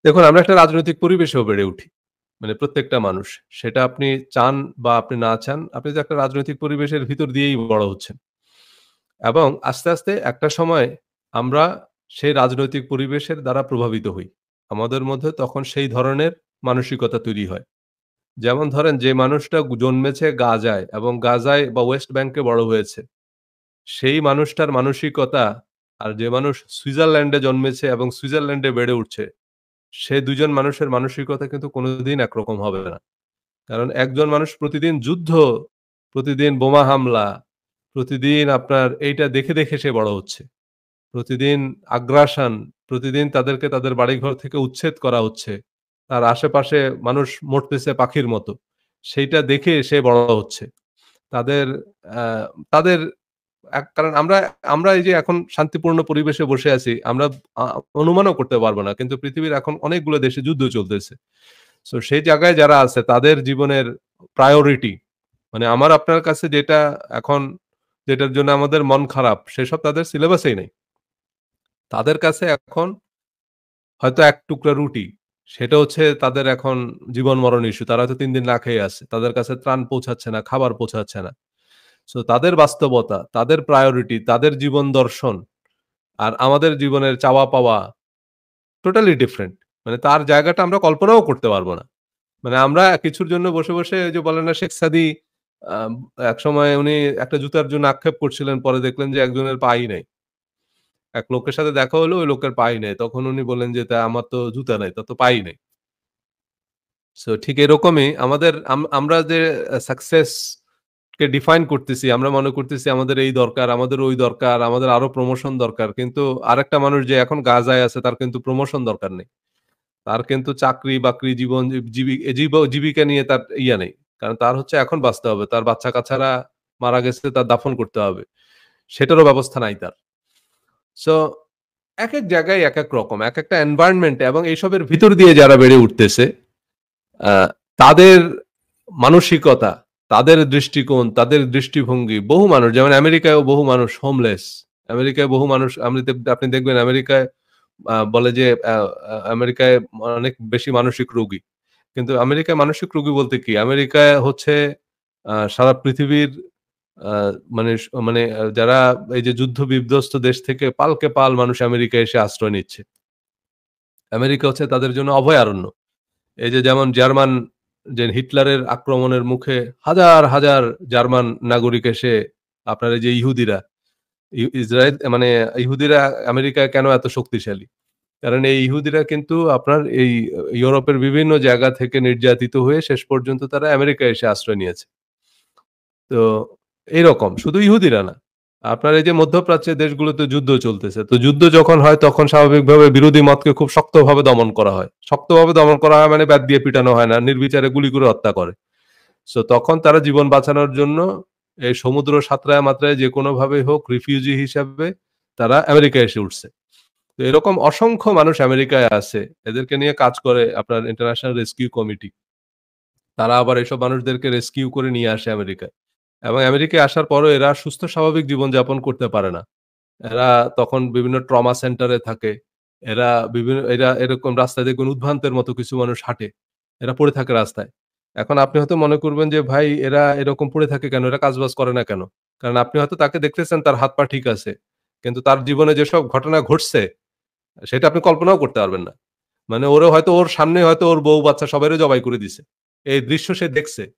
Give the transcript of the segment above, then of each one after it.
দেখুন আমরা একটা রাজনৈতিক পরিবেশেও বেড়ে উঠি। মানে প্রত্যেকটা মানুষ। সেটা আপনি চান বা আপনি না চান, আপনি তো একটা রাজনৈতিক পরিবেশের ভিতর দিয়েই বড় হচ্ছেন। এবং আস্তে, আস্তে একটা সময় আমরা সেই রাজনৈতিক পরিবেশের দ্বারা প্রভাবিত হই। আমাদের মধ্যে তখন সেই ধরনের মানসিকতা তৈরি হয়। যেমন ধরেন যে মানুষটা জন্মেছে গাজায় এবং গাজায় বা ওয়েস্ট ব্যাংকে বড় হয়েছে, সেই মানুষটার মানসিকতা আর যে মানুষ সুইজারল্যান্ডে জন্মেছে এবং সুইজারল্যান্ডে বেড়ে উঠছে, সে ২ জন মানুষের মানসিকতা কিন্তু কোনদিন একরকম হবে না। কারণ একজন মানুষ প্রতিদিন যুদ্ধ, প্রতিদিন বোমা হামলা, প্রতিদিন আপনার এইটা দেখে, দেখে সে বড় হচ্ছে। প্রতিদিন আগ্রাসন, প্রতিদিন তাদেরকে তাদের বাড়িঘর থেকে উচ্ছেদ করা হচ্ছে। তার আশেপাশে মানুষ মরতেছে পাখির মতো। সেইটা দেখে সে বড় হচ্ছে। তাদের আ তাদের কারণ আমরা আমরা এই যে এখন শান্তিপূর্ণ পরিবেশে বসে আছি, আমরা আ অনুমানও করতে পারব না। কিন্তু পৃথিবীর এখন অনেকগুলো দেশে যুদ্ধ চলতেছে। সো সেই জায়গায় যারা আছে তাদের জীবনের প্রায়োরিটি মানে আমার আপনার কাছে যেটা এখন যেটার জন্য আমাদের মন খারাপ, সেসব তাদের সিলেবাসেই নাই। তাদের কাছে এখন হয়তো এক টুকরা রুটি, সেটা হচ্ছে তাদের এখন জীবন-মরণ ইস্যু। তারা হয়তো ৩ দিন না খেয়ে আছে। তাদের কাছে ত্রাণ পৌঁছাচ্ছে না, খাবার পৌঁছাচ্ছে না। সো তাদের বাস্তবতা, তাদের প্রায়োরিটি, তাদের জীবন দর্শন আর আমাদের জীবনের চাওয়া পাওয়া টোটালি ডিফারেন্ট। মানে তার জায়গাটা আমরা কল্পনাও করতে পারব না। মানে আমরা কিছুর জন্য বসে, বসে ওই যে বলে না শেখ সাদী আম একসময় উনি একটা জুতার জন্য আক্ষেপ করছিলেন। পরে দেখলেন যে একজনের পাই নাই। এক লোকের সাথে দেখা হলো, ওই লোকের পাই নাই। তখন উনি বললেন যে, "তা আমার তো জুতা নাই, তার তো পাই নাই।" সো ঠিক এরকমই আমাদের আমরা যে সাকসেস কে ডিফাইন করতেছি, আমরা মনে করতেছি আমাদের এই দরকার, আমাদের ওই দরকার, আমাদের আরো প্রমোশন দরকার। কিন্তু আরেকটা মানুষ যে এখন গাজায় আছে তার কিন্তু প্রমোশন দরকার নেই। তার কিন্তু চাকরি-বাকরি জীবন জীবিকা নিয়ে তার ইয়া নেই। কারণ তার হচ্ছে এখন বাঁচতে হবে। তার বাচ্চা-কাচ্চারা মারা গেছে, তার দাফন করতে হবে। সেটারও ব্যবস্থা নাই তার। সো একেক জায়গায় একেক রকম। একেকটা এনভায়রনমেন্ট এবং এইসবের ভিতর দিয়ে যারা বেড়ে উঠতেছে, আ তাদের মানসিকতা, তাদের দৃষ্টিকোণ, তাদের দৃষ্টিভঙ্গি বহু মানুষ যেমন আমেরিকায়ও বহু মানুষ হোমলেস। আমেরিকায় বহু মানুষ আপনি দেখবেন আমেরিকায় বলে যে আমেরিকায় অনেক বেশি মানসিক রোগী। কিন্তু আমেরিকায় মানসিক রোগী বলতে কি? আমেরিকায় হচ্ছে সারা পৃথিবীর আ মানে যারা এই যে যুদ্ধ বিধ্বস্ত দেশ থেকে পালকে পাল মানুষ আমেরিকায় এসে আশ্রয় নিচ্ছে। আমেরিকা হচ্ছে তাদের জন্য অভয়ারণ্য। এই যে যেমন জার্মান যে হিটলারের আক্রমণের মুখে হাজার, হাজার জার্মান নাগরিক এসে আপনার এই যে ইহুদিরা, ইসরায়েল মানে ইহুদিরা আমেরিকায় কেন এত শক্তিশালী? কারণ এই ইহুদিরা কিন্তু আপনার এই ইউরোপের বিভিন্ন জায়গা থেকে নির্যাতিত হয়ে শেষ পর্যন্ত তারা আমেরিকায় এসে আশ্রয় নিয়েছে। তো এইরকম শুধু ইহুদিরা না। আপনার এই যে মধ্যপ্রাচ্যের দেশগুলোতে যুদ্ধ চলতেছে। তো যুদ্ধ যখন হয় তখন স্বাভাবিকভাবে বিরোধী মতকে খুব শক্তভাবে দমন করা হয়। শক্তভাবে দমন করা হয় মানে ব্যাত দিয়ে পিটানো হয় না। নির্বিচারে গুলি করে হত্যা করে। সো তখন তারা জীবন বাঁচানোর জন্য এই সমুদ্র সাঁতরায় মাত্রায় যেকোনোভাবেই হোক রিফিউজি হিসাবে তারা আমেরিকায় এসে উঠছে। তো এরকম অসংখ্য মানুষ আমেরিকায় আছে। এদেরকে নিয়ে কাজ করে আপনার ইন্টারন্যাশনাল রেস্কিউ কমিটি। তারা আবার এসব মানুষদেরকে রেস্কিউ করে নিয়ে আসে আমেরিকায়। এবং আমেরিকায় আসার পরেও এরা সুস্থ স্বাভাবিক জীবনযাপন করতে পারে না। এরা তখন বিভিন্ন ট্রমা সেন্টারে থাকে। এরা এরকম রাস্তায় দেখবেন উদ্ভ্রান্তের মতো কিছু মানুষ হাঁটে। এরা পড়ে থাকে রাস্তায়। এখন আপনি হয়তো মনে করবেন যে ভাই এরা এরকম পড়ে থাকে কেন? এরা কাজবাজ করে না কেন? কারণ আপনি হয়তো তাকে দেখতেছেন তার হাত-পা ঠিক আছে। কিন্তু তার জীবনে যেসব ঘটনা ঘটছে সেটা আপনি কল্পনাও করতে পারবেন না। মানে ওরে হয়তো ওর সামনে হয়তো ওর বউ বাচ্চা সবাইরে জবাই করে দিছে। এই দৃশ্য সে দেখছে।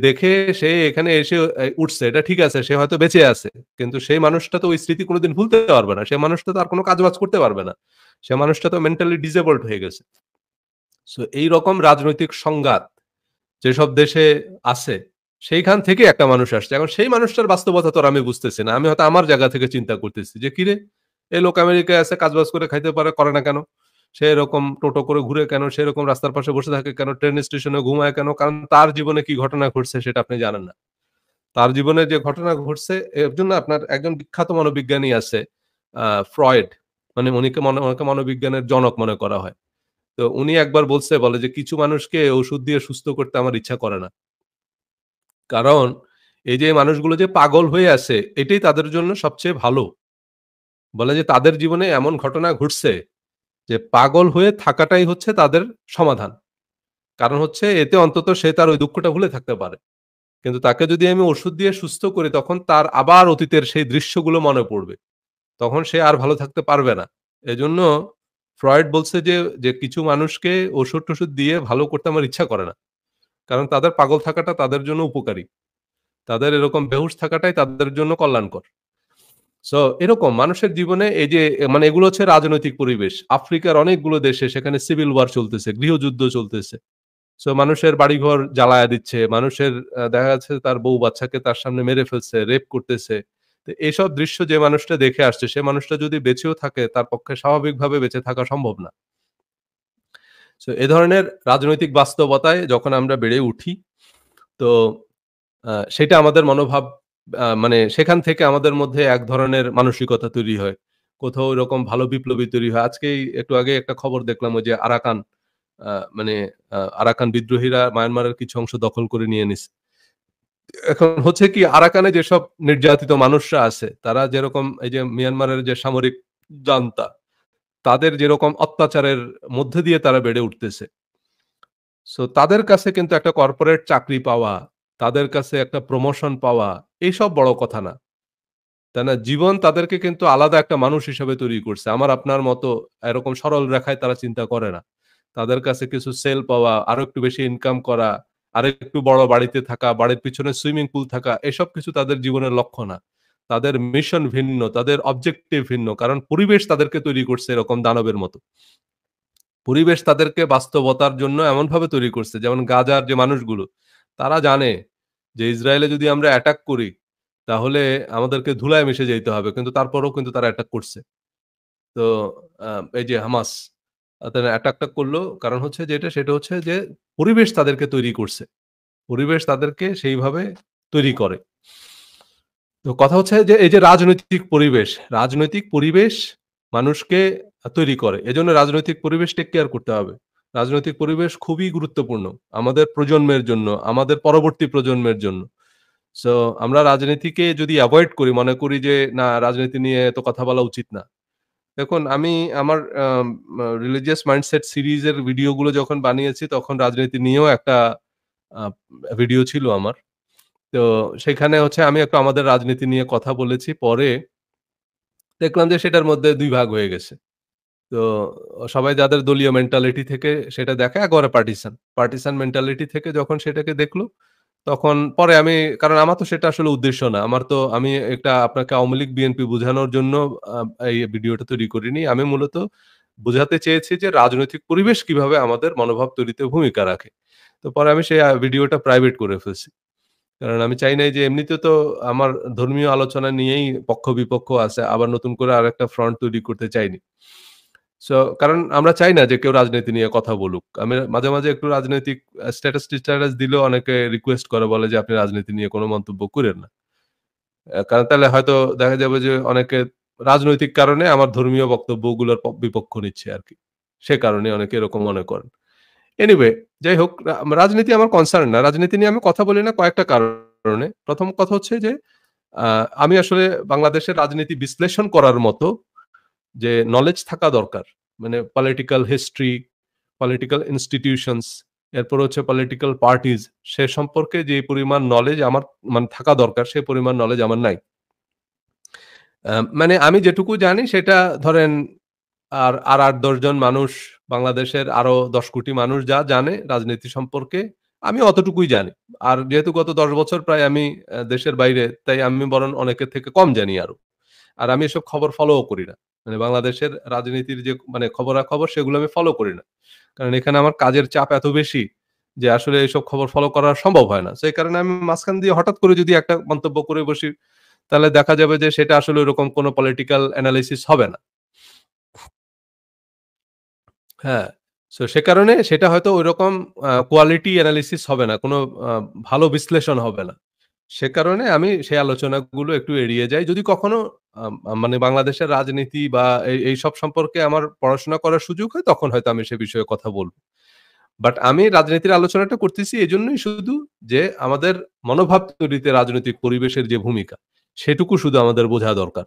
দেখে সে এখানে এসে উঠছে। এটা ঠিক আছে। সে হয়তো বেঁচে আছে। কিন্তু সেই মানুষটা তো ওই স্মৃতি কোনদিন ভুলতে পারবে না। সে মানুষটা তো আর কোন কাজ-বাজ করতে পারবে না। সে মানুষটা তো মেন্টালি ডিসেবলড হয়ে গেছে। সো এইরকম রাজনৈতিক সংঘাত যেসব দেশে আছে, সেইখান থেকে একটা মানুষ আসছে। এখন সেই মানুষটার বাস্তবতা তো আর আমি বুঝতেছি না। আমি হয়তো আমার জায়গা থেকে চিন্তা করতেছি যে, "কিরে! এই লোক আমেরিকায় আছে, কাজবাজ করে খাইতে পারে, করে না কেন? সে এরকম টোটো করে ঘুরে কেন? সে এরকম রাস্তার পাশে বসে থাকে কেন? ট্রেন স্টেশনে ঘুমায় কেন?" কারণ তার জীবনে কি ঘটনা ঘটছে সেটা আপনি জানেন না। তার জীবনে যে ঘটনা ঘটছে এর জন্য আপনার একজন বিখ্যাত মনোবিজ্ঞানী আছে, ফ্রয়েড। মানে উনাকে মনোবিজ্ঞানের জনক মনে করা হয়। তো উনি একবার বলে যে, "কিছু মানুষকে ওষুধ দিয়ে সুস্থ করতে আমার ইচ্ছা করে না।" কারণ এই যে মানুষগুলো যে পাগল হয়ে আছে, এটাই তাদের জন্য সবচেয়ে ভালো। বলে যে তাদের জীবনে এমন ঘটনা ঘটছে যে পাগল হয়ে থাকাটাই হচ্ছে তাদের সমাধান। কারণ হচ্ছে এতে অন্তত সে তার ওই দুঃখটা ভুলে থাকতে পারে। কিন্তু তাকে যদি আমি ওষুধ দিয়ে সুস্থ করি তখন তার আবার অতীতের সেই দৃশ্যগুলো মনে পড়বে। তখন সে আর ভালো থাকতে পারবে না। এজন্য ফ্রয়েড বলছে যে কিছু মানুষকে ওষুধ-টষুধ দিয়ে ভালো করতে আমার ইচ্ছা করে না। কারণ তাদের পাগল থাকাটা তাদের জন্য উপকারী। তাদের এরকম বেহুঁশ থাকাটাই তাদের জন্য কল্যাণকর। সো এরকম মানুষের জীবনে এই যে মানে এগুলো হচ্ছে রাজনৈতিক পরিবেশ। আফ্রিকার অনেকগুলো দেশে সেখানে সিভিল ওয়ার চলতেছে, গৃহযুদ্ধ চলতেছে। সো মানুষের বাড়িঘর জ্বালায়া দিচ্ছে। মানুষের দেখা যাচ্ছে তার বউ-বাচ্চাকে তার সামনে মেরে ফেলছে, রেপ করতেছে। তো এসব দৃশ্য যে মানুষটা দেখে আসছে, সে মানুষটা যদি বেঁচেও থাকে তার পক্ষে স্বাভাবিকভাবে বেঁচে থাকা সম্ভব না। সো এ ধরনের রাজনৈতিক বাস্তবতায় যখন আমরা বেড়ে উঠি, তো সেটা আমাদের মনোভাব মানে সেখান থেকে আমাদের মধ্যে এক ধরনের মানসিকতা তৈরি হয়। কোথাও ওইরকম ভালো বিপ্লবী তৈরি হয়। আজকেই একটু আগে একটা খবর দেখলাম ওই যে আরাকান আ মানে আরাকান বিদ্রোহীরা মায়ানমারের কিছু অংশ দখল করে নিয়ে নিছে। এখন হচ্ছে কি আরাকানে যেসব নির্যাতিত মানুষরা আছে, তারা যেরকম এই যে মিয়ানমারের যে সামরিক জান্তা, তাদের যেরকম অত্যাচারের মধ্যে দিয়ে তারা বেড়ে উঠতেছে। সো তাদের কাছে কিন্তু একটা কর্পোরেট চাকরি পাওয়া, তাদের কাছে একটা প্রমোশন পাওয়া, এইসব বড় কথা না। তাই না? জীবন তাদেরকে কিন্তু আলাদা একটা মানুষ হিসেবে তৈরি করছে। আমার আপনার মতো এরকম সরল রেখায় তারা চিন্তা করে না। তাদের কাছে কিছু সেল পাওয়া, আরো একটু বেশি ইনকাম করা, আরেকটু বড় বাড়িতে থাকা, বাড়ির পিছনে সুইমিং পুল থাকা, এসব কিছু তাদের জীবনের লক্ষ্য না। তাদের মিশন ভিন্ন, তাদের অবজেক্টিভ ভিন্ন। কারণ পরিবেশ তাদেরকে তৈরি করছে এরকম দানবের মতো। পরিবেশ তাদেরকে বাস্তবতার জন্য এমনভাবে তৈরি করছে, যেমন গাজার যে মানুষগুলো, তারা জানে যে ইসরায়েলে যদি আমরা অ্যাটাক করি, তাহলে আমাদেরকে ধুলায় মিশে যাইতে হবে। কিন্তু তারপরেও কিন্তু তারা অ্যাটাক করছে। তো আ এই যে হামাস তারা অ্যাটাকটা করলো কারণ হচ্ছে যেটা সেটা হচ্ছে যে পরিবেশ তাদেরকে তৈরি করছে। পরিবেশ তাদেরকে সেইভাবে তৈরি করে। তো কথা হচ্ছে যে এই যে রাজনৈতিক পরিবেশ মানুষকে তৈরি করে। এজন্য রাজনৈতিক পরিবেশ টেক কেয়ার করতে হবে। রাজনৈতিক পরিবেশ খুবই গুরুত্বপূর্ণ। আমাদের প্রজন্মের জন্য, আমাদের পরবর্তী প্রজন্মের জন্য। সো আমরা রাজনীতিকে যদি এভয়েড করি, মনে করি যে না রাজনীতি নিয়ে এত কথা বলা উচিত না। দেখুন আমি আমার রিলিজিয়াস মাইন্ডসেট সিরিজের ভিডিওগুলো যখন বানিয়েছি তখন রাজনীতি নিয়েও একটা আ ভিডিও ছিল আমার। তো সেখানে হচ্ছে আমি একটু আমাদের রাজনীতি নিয়ে কথা বলেছি। পরে দেখলাম যে সেটার মধ্যে ২ ভাগ হয়ে গেছে। তো সবাই যাদের দলীয় মেন্টালিটি থেকে সেটা দেখে একেবারে পার্টিসান মেন্টালিটি থেকে যখন সেটাকে দেখল, তখন পরে আমি কারণ আমার তো সেটা আসলে উদ্দেশ্য না। আমার তো আমি একটা আপনাকে আওয়ামী লীগ, বিএনপি বুঝানোর জন্য আ এই ভিডিওটা তৈরি করিনি। আমি মূলত বুঝাতে চেয়েছি যে রাজনৈতিক পরিবেশ কিভাবে আমাদের মনোভাব তৈরিতে ভূমিকা রাখে। তো পরে আমি সেই ভিডিওটা প্রাইভেট করে ফেলছি। কারণ আমি চাই নাই যে এমনিতে তো আমার ধর্মীয় আলোচনা নিয়েই পক্ষ-বিপক্ষ আছে। আবার নতুন করে আরেকটা ফ্রন্ট তৈরি করতে চাইনি। সো কারণ আমরা চাই না যে কেউ রাজনীতি নিয়ে কথা বলুক। আমি মাঝে একটু রাজনৈতিক স্ট্যাটাস দিলেও অনেকে রিকোয়েস্ট করে বলে যে, "আপনি রাজনীতি নিয়ে কোন মন্তব্য কইরেন না।" কারণ তাহলে হয়তো দেখা যাবে যে অনেকে রাজনৈতিক কারণে আমার ধর্মীয় বক্তব্যগুলোর বিপক্ষ নিচ্ছে আরকি। সে কারণে অনেকে এরকম মনে করেন। এনিওয়ে যাই হোক রাজনীতি আমার কনসার্ন না। রাজনীতি নিয়ে আমি কথা বলি না কয়েকটা কারণে। ১ম কথা হচ্ছে যে আ আমি আসলে বাংলাদেশের রাজনীতি বিশ্লেষণ করার মতো যে নলেজ থাকা দরকার। মানে পলিটিক্যাল হিস্ট্রি, পলিটিক্যাল ইনস্টিটিউশনস, এরপর হচ্ছে পলিটিক্যাল পার্টিজ সে সম্পর্কে যে পরিমাণ নলেজ আমার মানে থাকা দরকার সে পরিমাণ নলেজ আমার নাই। মানে আমি যেটুকু জানি সেটা ধরেন আর ৮-১০ জন মানুষ বাংলাদেশের আরো ১০ কোটি মানুষ যা জানে রাজনীতি সম্পর্কে আমি অতটুকুই জানি। আর যেহেতু গত ১০ বছর প্রায় আমি দেশের বাইরে তাই আমি বরং অনেকের থেকে কম জানি আরো। আর আমি এসব খবর ফলোও করি না। মানে বাংলাদেশের রাজনীতির যে মানে খবরাখবর সেগুলো আমি ফলো করি না। কারণ এখানে আমার কাজের চাপ এত বেশি যে আসলে এসব খবর ফলো করা সম্ভব হয় না। সেই কারণে আমি মাঝখান দিয়ে হঠাৎ করে যদি একটা মন্তব্য করে বসি, তাহলে দেখা যাবে যে সেটা আসলে ওরকম কোনো পলিটিক্যাল এনালাইসিস হবে না। হ্যাঁ, সো সে কারণে সেটা হয়তো ঐরকম কোয়ালিটি এনালাইসিস হবে না। কোনো আ ভালো বিশ্লেষণ হবে না। সে কারণে আমি সেই আলোচনাগুলো একটু এড়িয়ে যাই। যদি কখনো মানে বাংলাদেশের রাজনীতি বা এইসব সম্পর্কে আমার পড়াশোনা করার সুযোগ হয়, তখন হয়তো আমি সে বিষয়ে কথা বলব। বাট আমি রাজনীতির আলোচনাটা করতেছি এজন্যই শুধু যে আমাদের মনোভাব তৈরিতে রাজনৈতিক পরিবেশের যে ভূমিকা, সেটুকু শুধু আমাদের বোঝা দরকার।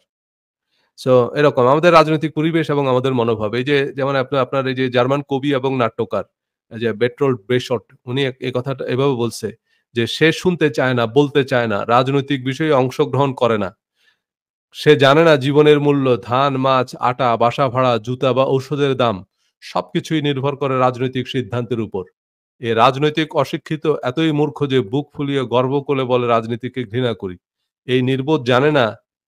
সো এরকম আমাদের রাজনৈতিক পরিবেশ এবং আমাদের মনোভাব। এই যে যেমন আপনার এই যে জার্মান কবি এবং নাট্যকার এই যে বের্টোল্ট ব্রেশট উনি এই কথাটা এভাবে বলছে যে, "সে শুনতে চায় না, বলতে চায় না, রাজনৈতিক বিষয়ে অংশগ্রহণ করে না। সে জানে না জীবনের মূল্য, ধান, মাছ, আটা, বাসা ভাড়া, জুতা বা ঔষধের দাম সবকিছুই নির্ভর করে রাজনৈতিক সিদ্ধান্তের উপর। এ রাজনৈতিক অশিক্ষিত এতই মূর্খ যে বুক ফুলিয়ে গর্ব করে বলে রাজনীতিকে ঘৃণা করি। এই নির্বোধ জানে না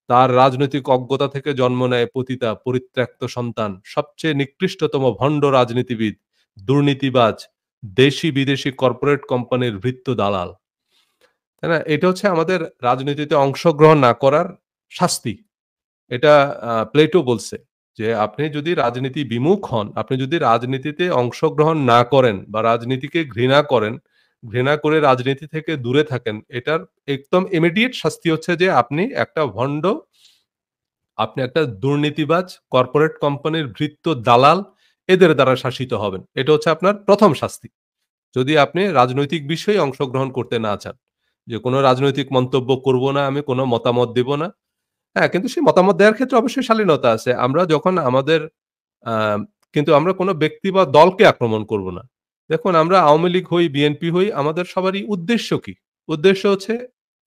তার রাজনৈতিক অজ্ঞতা থেকে জন্ম নেয় পতিতা, পরিত্যক্ত সন্তান, সবচেয়ে নিকৃষ্টতম ভণ্ড রাজনীতিবিদ, দুর্নীতিবাজ, দেশি বিদেশি কর্পোরেট কোম্পানির ভৃত্য দালাল।" তাই না? এটা হচ্ছে আমাদের রাজনীতিতে অংশগ্রহণ না করার শাস্তি। এটা প্লেটো বলছে যে, আপনি যদি রাজনীতি বিমুখ হন, আপনি যদি রাজনীতিতে অংশগ্রহণ না করেন বা রাজনীতিকে ঘৃণা করেন, ঘৃণা করে রাজনীতি থেকে দূরে থাকেন, এটার একদম ইমিডিয়েট শাস্তি হচ্ছে যে আপনি একটা ভণ্ড, আপনি একটা দুর্নীতিবাজ, কর্পোরেট কোম্পানির ভৃত্য দালাল, এদের দ্বারা শাসিত হবেন। এটা হচ্ছে আপনার ১ম শাস্তি। যদি আপনি রাজনৈতিক বিষয়ে অংশগ্রহণ করতে না চান। যে কোনো রাজনৈতিক মন্তব্য করব না আমি, কোনো মতামত দেব না। হ্যাঁ, কিন্তু সেই মতামত দেওয়ার ক্ষেত্রে অবশ্যই শালীনতা আছে। আমরা যখন আমাদের আ কিন্তু আমরা কোন ব্যক্তি বা দলকে আক্রমণ করব না। দেখুন আমরা আওয়ামী লীগ হই, বিএনপি হই, আমাদের সবারই উদ্দেশ্য কি? উদ্দেশ্য হচ্ছে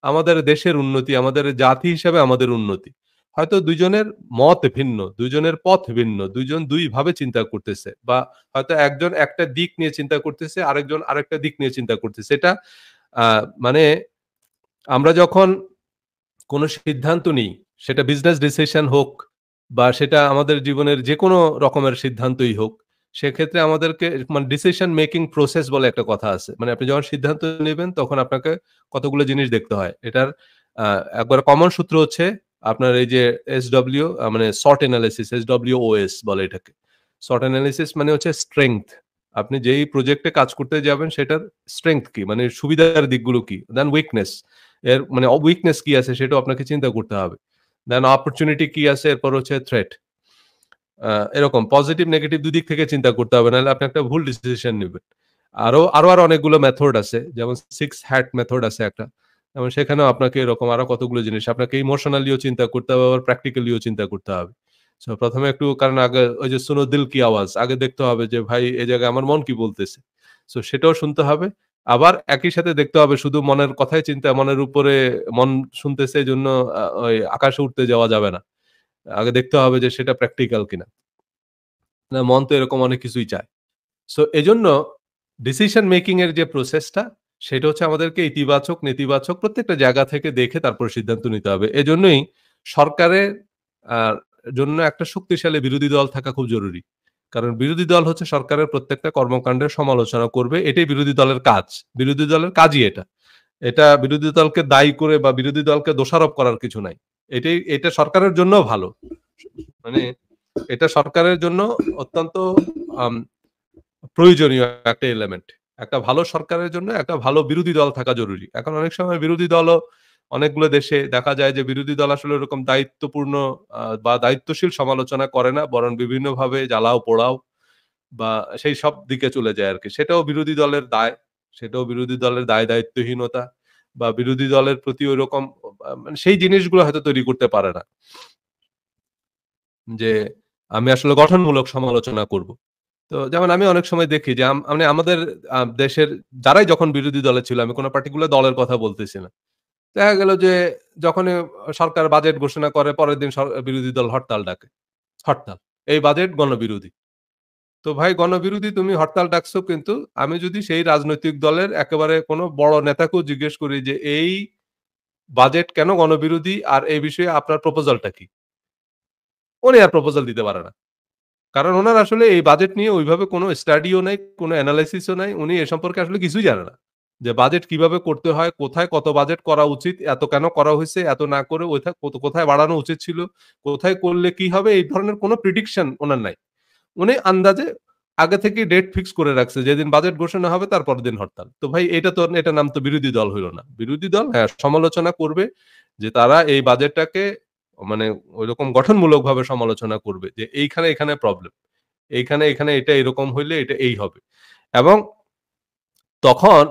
আমাদের দেশের উন্নতি, আমাদের জাতি হিসেবে আমাদের উন্নতি। হয়তো ২ জনের মত ভিন্ন, ২ জনের পথ ভিন্ন, ২ জন ২ ভাবে চিন্তা করতেছে বা হয়তো একজন একটা দিক নিয়ে চিন্তা করতেছে, আরেকজন আরেকটা দিক নিয়ে চিন্তা করতেছে। এটা আ মানে আমরা যখন কোন সিদ্ধান্ত নিই, সেটা বিজনেস ডিসিশন হোক বা সেটা আমাদের জীবনের যেকোনো রকমের সিদ্ধান্তই হোক, সেক্ষেত্রে আমাদেরকে মানে ডিসিশন মেকিং প্রসেস বলে একটা কথা আছে। মানে আপনি যখন সিদ্ধান্ত নিবেন তখন আপনাকে কতগুলো জিনিস দেখতে হয়। এটার আ একবারে কমন সূত্র হচ্ছে আপনার এই যে SW মানে SWOT এনালাইসিস, SWOS বলে এটাকে। SWOT এনালাইসিস মানে হচ্ছে স্ট্রেংথ। আপনি যেই প্রজেক্টে কাজ করতে যাবেন সেটার স্ট্রেংথ কি? মানে সুবিধার দিকগুলো কি? দেন উইকনেস। এর মানে উইকনেস কি আছে সেটাও আপনাকে চিন্তা করতে হবে। দেন অপরচুনিটি কি আছে, এরপর হচ্ছে থ্রেট। আ এরকম পজিটিভ নেগেটিভ ২ দিক থেকে চিন্তা করতে হবে। নাহলে আপনি একটা ভুল ডিসিশন নিবেন। আরো অনেকগুলো মেথড আছে। যেমন 6 হ্যাট মেথড আছে একটা। যেমন সেখানেও আপনাকে এরকম আরো কতগুলো জিনিস আপনাকে ইমোশনালিও চিন্তা করতে হবে, আবার প্র্যাকটিক্যালিও চিন্তা করতে হবে। সো ১ম এ একটু কারণ আগে ওই যে সুনো দিল কি আওয়াজ, আগে দেখতে হবে যে ভাই এই জায়গায় আমার মন কি বলতেছে। সো সেটাও শুনতে হবে। আবার একই সাথে দেখতে হবে শুধু মনের কথাই চিন্তা মনের উপরে মন শুনতেছে এজন্য ওই আকাশে উঠতে যাওয়া যাবে না। আগে দেখতে হবে যে সেটা প্র্যাকটিক্যাল কিনা। না মন তো এরকম অনেক কিছুই চায়। সো এজন্য ডিসিশন মেকিং এর যে প্রসেসটা সেটা হচ্ছে আমাদেরকে ইতিবাচক, নেতিবাচক প্রত্যেকটা জায়গা থেকে দেখে তারপর সিদ্ধান্ত নিতে হবে। এজন্যই সরকারের আ জন্য একটা শক্তিশালী বিরোধী দল থাকা খুব জরুরি। কারণ বিরোধী দল হচ্ছে সরকারের প্রত্যেকটা কর্মকাণ্ডের সমালোচনা করবে। এটাই বিরোধী দলের কাজ। বিরোধী দলের কাজই এটা। এটা বিরোধী দলকে দায়ী করে বা বিরোধী দলকে দোষারোপ করার কিছু নাই। এটা সরকারের জন্যও ভালো। মানে এটা সরকারের জন্য অত্যন্ত আম প্রয়োজনীয় একটা এলিমেন্ট। একটা ভালো সরকারের জন্য একটা ভালো বিরোধী দল থাকা জরুরি। এখন অনেক সময় বিরোধী দলও অনেকগুলো দেশে দেখা যায় যে বিরোধী দল আসলে ওরকম দায়িত্বপূর্ণ বা দায়িত্বশীল সমালোচনা করে না। বরং বিভিন্নভাবে জ্বালাও পোড়াও বা সেই সব দিকে চলে যায় আরকি। সেটাও বিরোধী দলের দায়। সেটাও বিরোধী দলের দায়-দায়িত্বহীনতা বা বিরোধী দলের প্রতি ঐরকম মানে সেই জিনিসগুলো হয়তো তৈরি করতে পারে না। যে আমি আসলে গঠনমূলক সমালোচনা করব। তো যেমন আমি অনেক সময় দেখি যে মানে আমাদের দেশের যারাই যখন বিরোধী দলে ছিল, আমি কোন পার্টিকুলার দলের কথা বলতেছি না। দেখা গেল যে যখনই সরকার বাজেট ঘোষণা করে পরের দিন বিরোধী দল হরতাল ডাকে। হরতাল। এই বাজেট গণবিরোধী। তো ভাই গণবিরোধী তুমি হরতাল ডাকছো কিন্তু আমি যদি সেই রাজনৈতিক দলের একেবারে কোন বড় নেতাকেও জিজ্ঞেস করি যে এই বাজেট কেন গণবিরোধী আর এই বিষয়ে আপনার প্রপোজালটা কি? উনি আর প্রপোজাল দিতে পারে না। কারণ উনার আসলে এই বাজেট নিয়ে ওইভাবে কোনো স্টাডিও নাই, কোনো এনালাইসিস ও নাই। উনি এ সম্পর্কে আসলে কিছুই জানে না। যে বাজেট কিভাবে করতে হয়, কোথায় কত বাজেট করা উচিত, এত কেন করা হইছে, এত না করে কোথায় বাড়ানো উচিত ছিল, কোথায় করলে কি হবে এই ধরনের কোনো প্রেডিকশন উনার নাই। উনি আন্দাজে আগে থেকেই ডেট ফিক্স করে রাখছে। যেদিন বাজেট ঘোষণা হবে তার পরের দিন হরতাল। তো ভাই এটার নাম তো বিরোধী দল হইল না। বিরোধী দল হ্যাঁ, সমালোচনা করবে যে তারা এই বাজেটটাকে মানে ঐরকম গঠনমূলকভাবে সমালোচনা করবে যে এখানে প্রবলেম। এখানে এটা এরকম হইলে এটা এই হবে। এবং তখন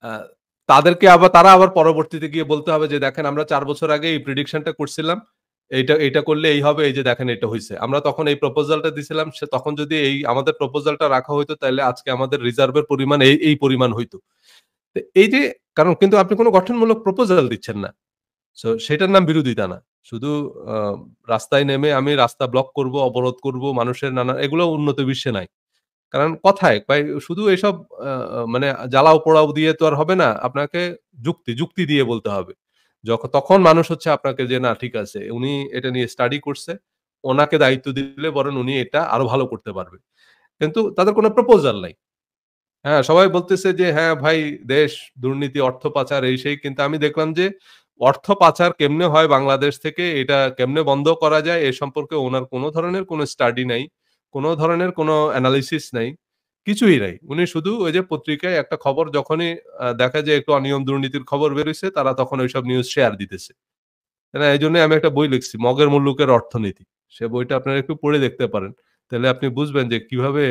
আ তারা আবার পরবর্তীতে গিয়ে বলতে হবে যে দেখেন আমরা ৪ বছর আগে এই প্রেডিকশন টা করছিলাম। এইটা করলে এই হবে, এই যে দেখেন এটা হইছে। আমরা তখন এই প্রপোজালটা দিছিলাম, সে তখন যদি এই আমাদের প্রপোজালটা রাখা হইতো তাইলে আজকে আমাদের রিজার্ভের পরিমাণ এই পরিমাণ হইতো। তো এই যে কারণ কিন্তু আপনি কোন গঠনমূলক প্রপোজাল দিচ্ছেন না। সো সেটার নাম বিরোধিতা না। শুধু আ রাস্তায় নেমে আমি রাস্তা ব্লক করব, অবরোধ করব, মানুষের নানা এগুলো উন্নত বিশ্বে নাই। কারণ কথায় ভাই শুধু এসব আ আ মানে জ্বালাও পোড়াও দিয়ে তো আর হবে না। আপনাকে যুক্তি দিয়ে বলতে হবে। তখন মানুষ হচ্ছে আপনাকে যে না ঠিক আছে, উনি এটা নিয়ে স্টাডি করছে। ওনাকে দায়িত্ব দিলে বরং উনি এটা আরো ভালো করতে পারবে। কিন্তু তাদের কোন প্রপোজাল নাই। হ্যাঁ, সবাই বলতেছে যে হ্যাঁ ভাই দেশ দুর্নীতি, অর্থ পাচার এই সেই। কিন্তু আমি দেখলাম যে অর্থ পাচার কেমনে হয় বাংলাদেশ থেকে, এটা কেমনে বন্ধ করা যায় এ সম্পর্কে উনার কোন ধরনের কোন স্টাডি নাই। কোন ধরনের কোন এনালাইসিস নাই। কিছুই নাই। উনি শুধু ওই যে পত্রিকায় একটা খবর যখনই দেখা যায় একটু অনিয়ম দুর্নীতির খবর বের হইছে তারা তখন ঐসব নিউজ শেয়ার দিতেছে। না এইজন্যই আমি একটা বই লিখছি 'মগের মুল্লুকের অর্থনীতি'। সে বইটা আপনারা একটু পড়ে দেখতে পারেন। তাহলে আপনি বুঝবেন যে কিভাবে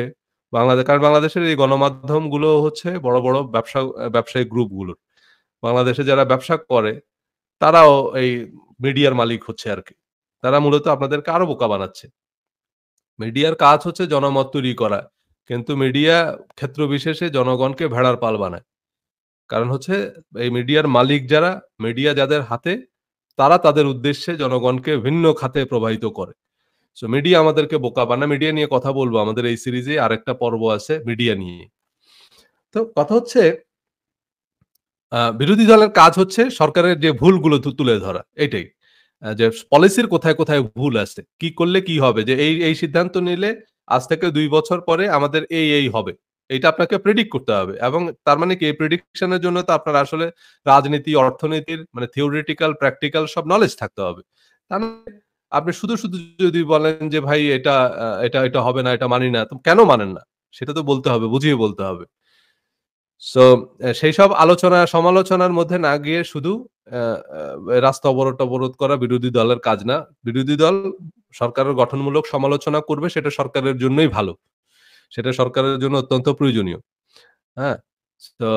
কারণ বাংলাদেশের এই গণমাধ্যমগুলো হচ্ছে বড় ব্যবসায়িক গ্রুপগুলোর। বাংলাদেশে যারা ব্যবসা করে তারাও এই মিডিয়ার মালিক হচ্ছে আরকি। তারা মূলত আপনাদেরকে আরো বোকা বানাচ্ছে। মিডিয়ার কাজ হচ্ছে জনমত তৈরি করা। কিন্তু মিডিয়া ক্ষেত্র বিশেষে জনগণকে ভেড়ার পাল বানায়। কারণ হচ্ছে এই মিডিয়ার মালিক যারা, মিডিয়া যাদের হাতে তারা তাদের উদ্দেশ্যে জনগণকে ভিন্ন খাতে প্রবাহিত করে। সো মিডিয়া আমাদেরকে বোকা বানায়। মিডিয়া নিয়ে কথা বলবো। আমাদের এই সিরিজে আরেকটা পর্ব আছে মিডিয়া নিয়ে। তো কথা হচ্ছে বিরোধী দলের কাজ হচ্ছে সরকারের যে ভুলগুলো তুলে ধরা, এইটাই। যে পলিসির কোথায় ভুল আছে। কি করলে কি হবে? যে এই সিদ্ধান্ত নিলে আজ থেকে ২ বছর পরে আমাদের এই হবে। এইটা আপনাকে প্রেডিক্ট করতে হবে এবং তার মানে কি এই প্রেডিকশন এর জন্য তো আপনার আসলে রাজনীতি, অর্থনীতির মানে থিওরিটিক্যাল, প্র্যাকটিক্যাল সব নলেজ থাকতে হবে। তা না আপনি শুধু যদি বলেন যে ভাই এটা হবে না, এটা মানি না। তো কেন মানেন না? সেটা তো বলতে হবে, বুঝিয়ে বলতে হবে। সো সেইসব আলোচনা সমালোচনার মধ্যে না গিয়ে শুধু আ আ রাস্তা অবরোধ-টবরোধ করা বিরোধী দলের কাজ না। বিরোধী দল সরকারের গঠনমূলক সমালোচনা করবে সেটা সরকারের জন্যই ভালো। সেটা সরকারের জন্য অত্যন্ত প্রয়োজনীয়। হ্যাঁ? তো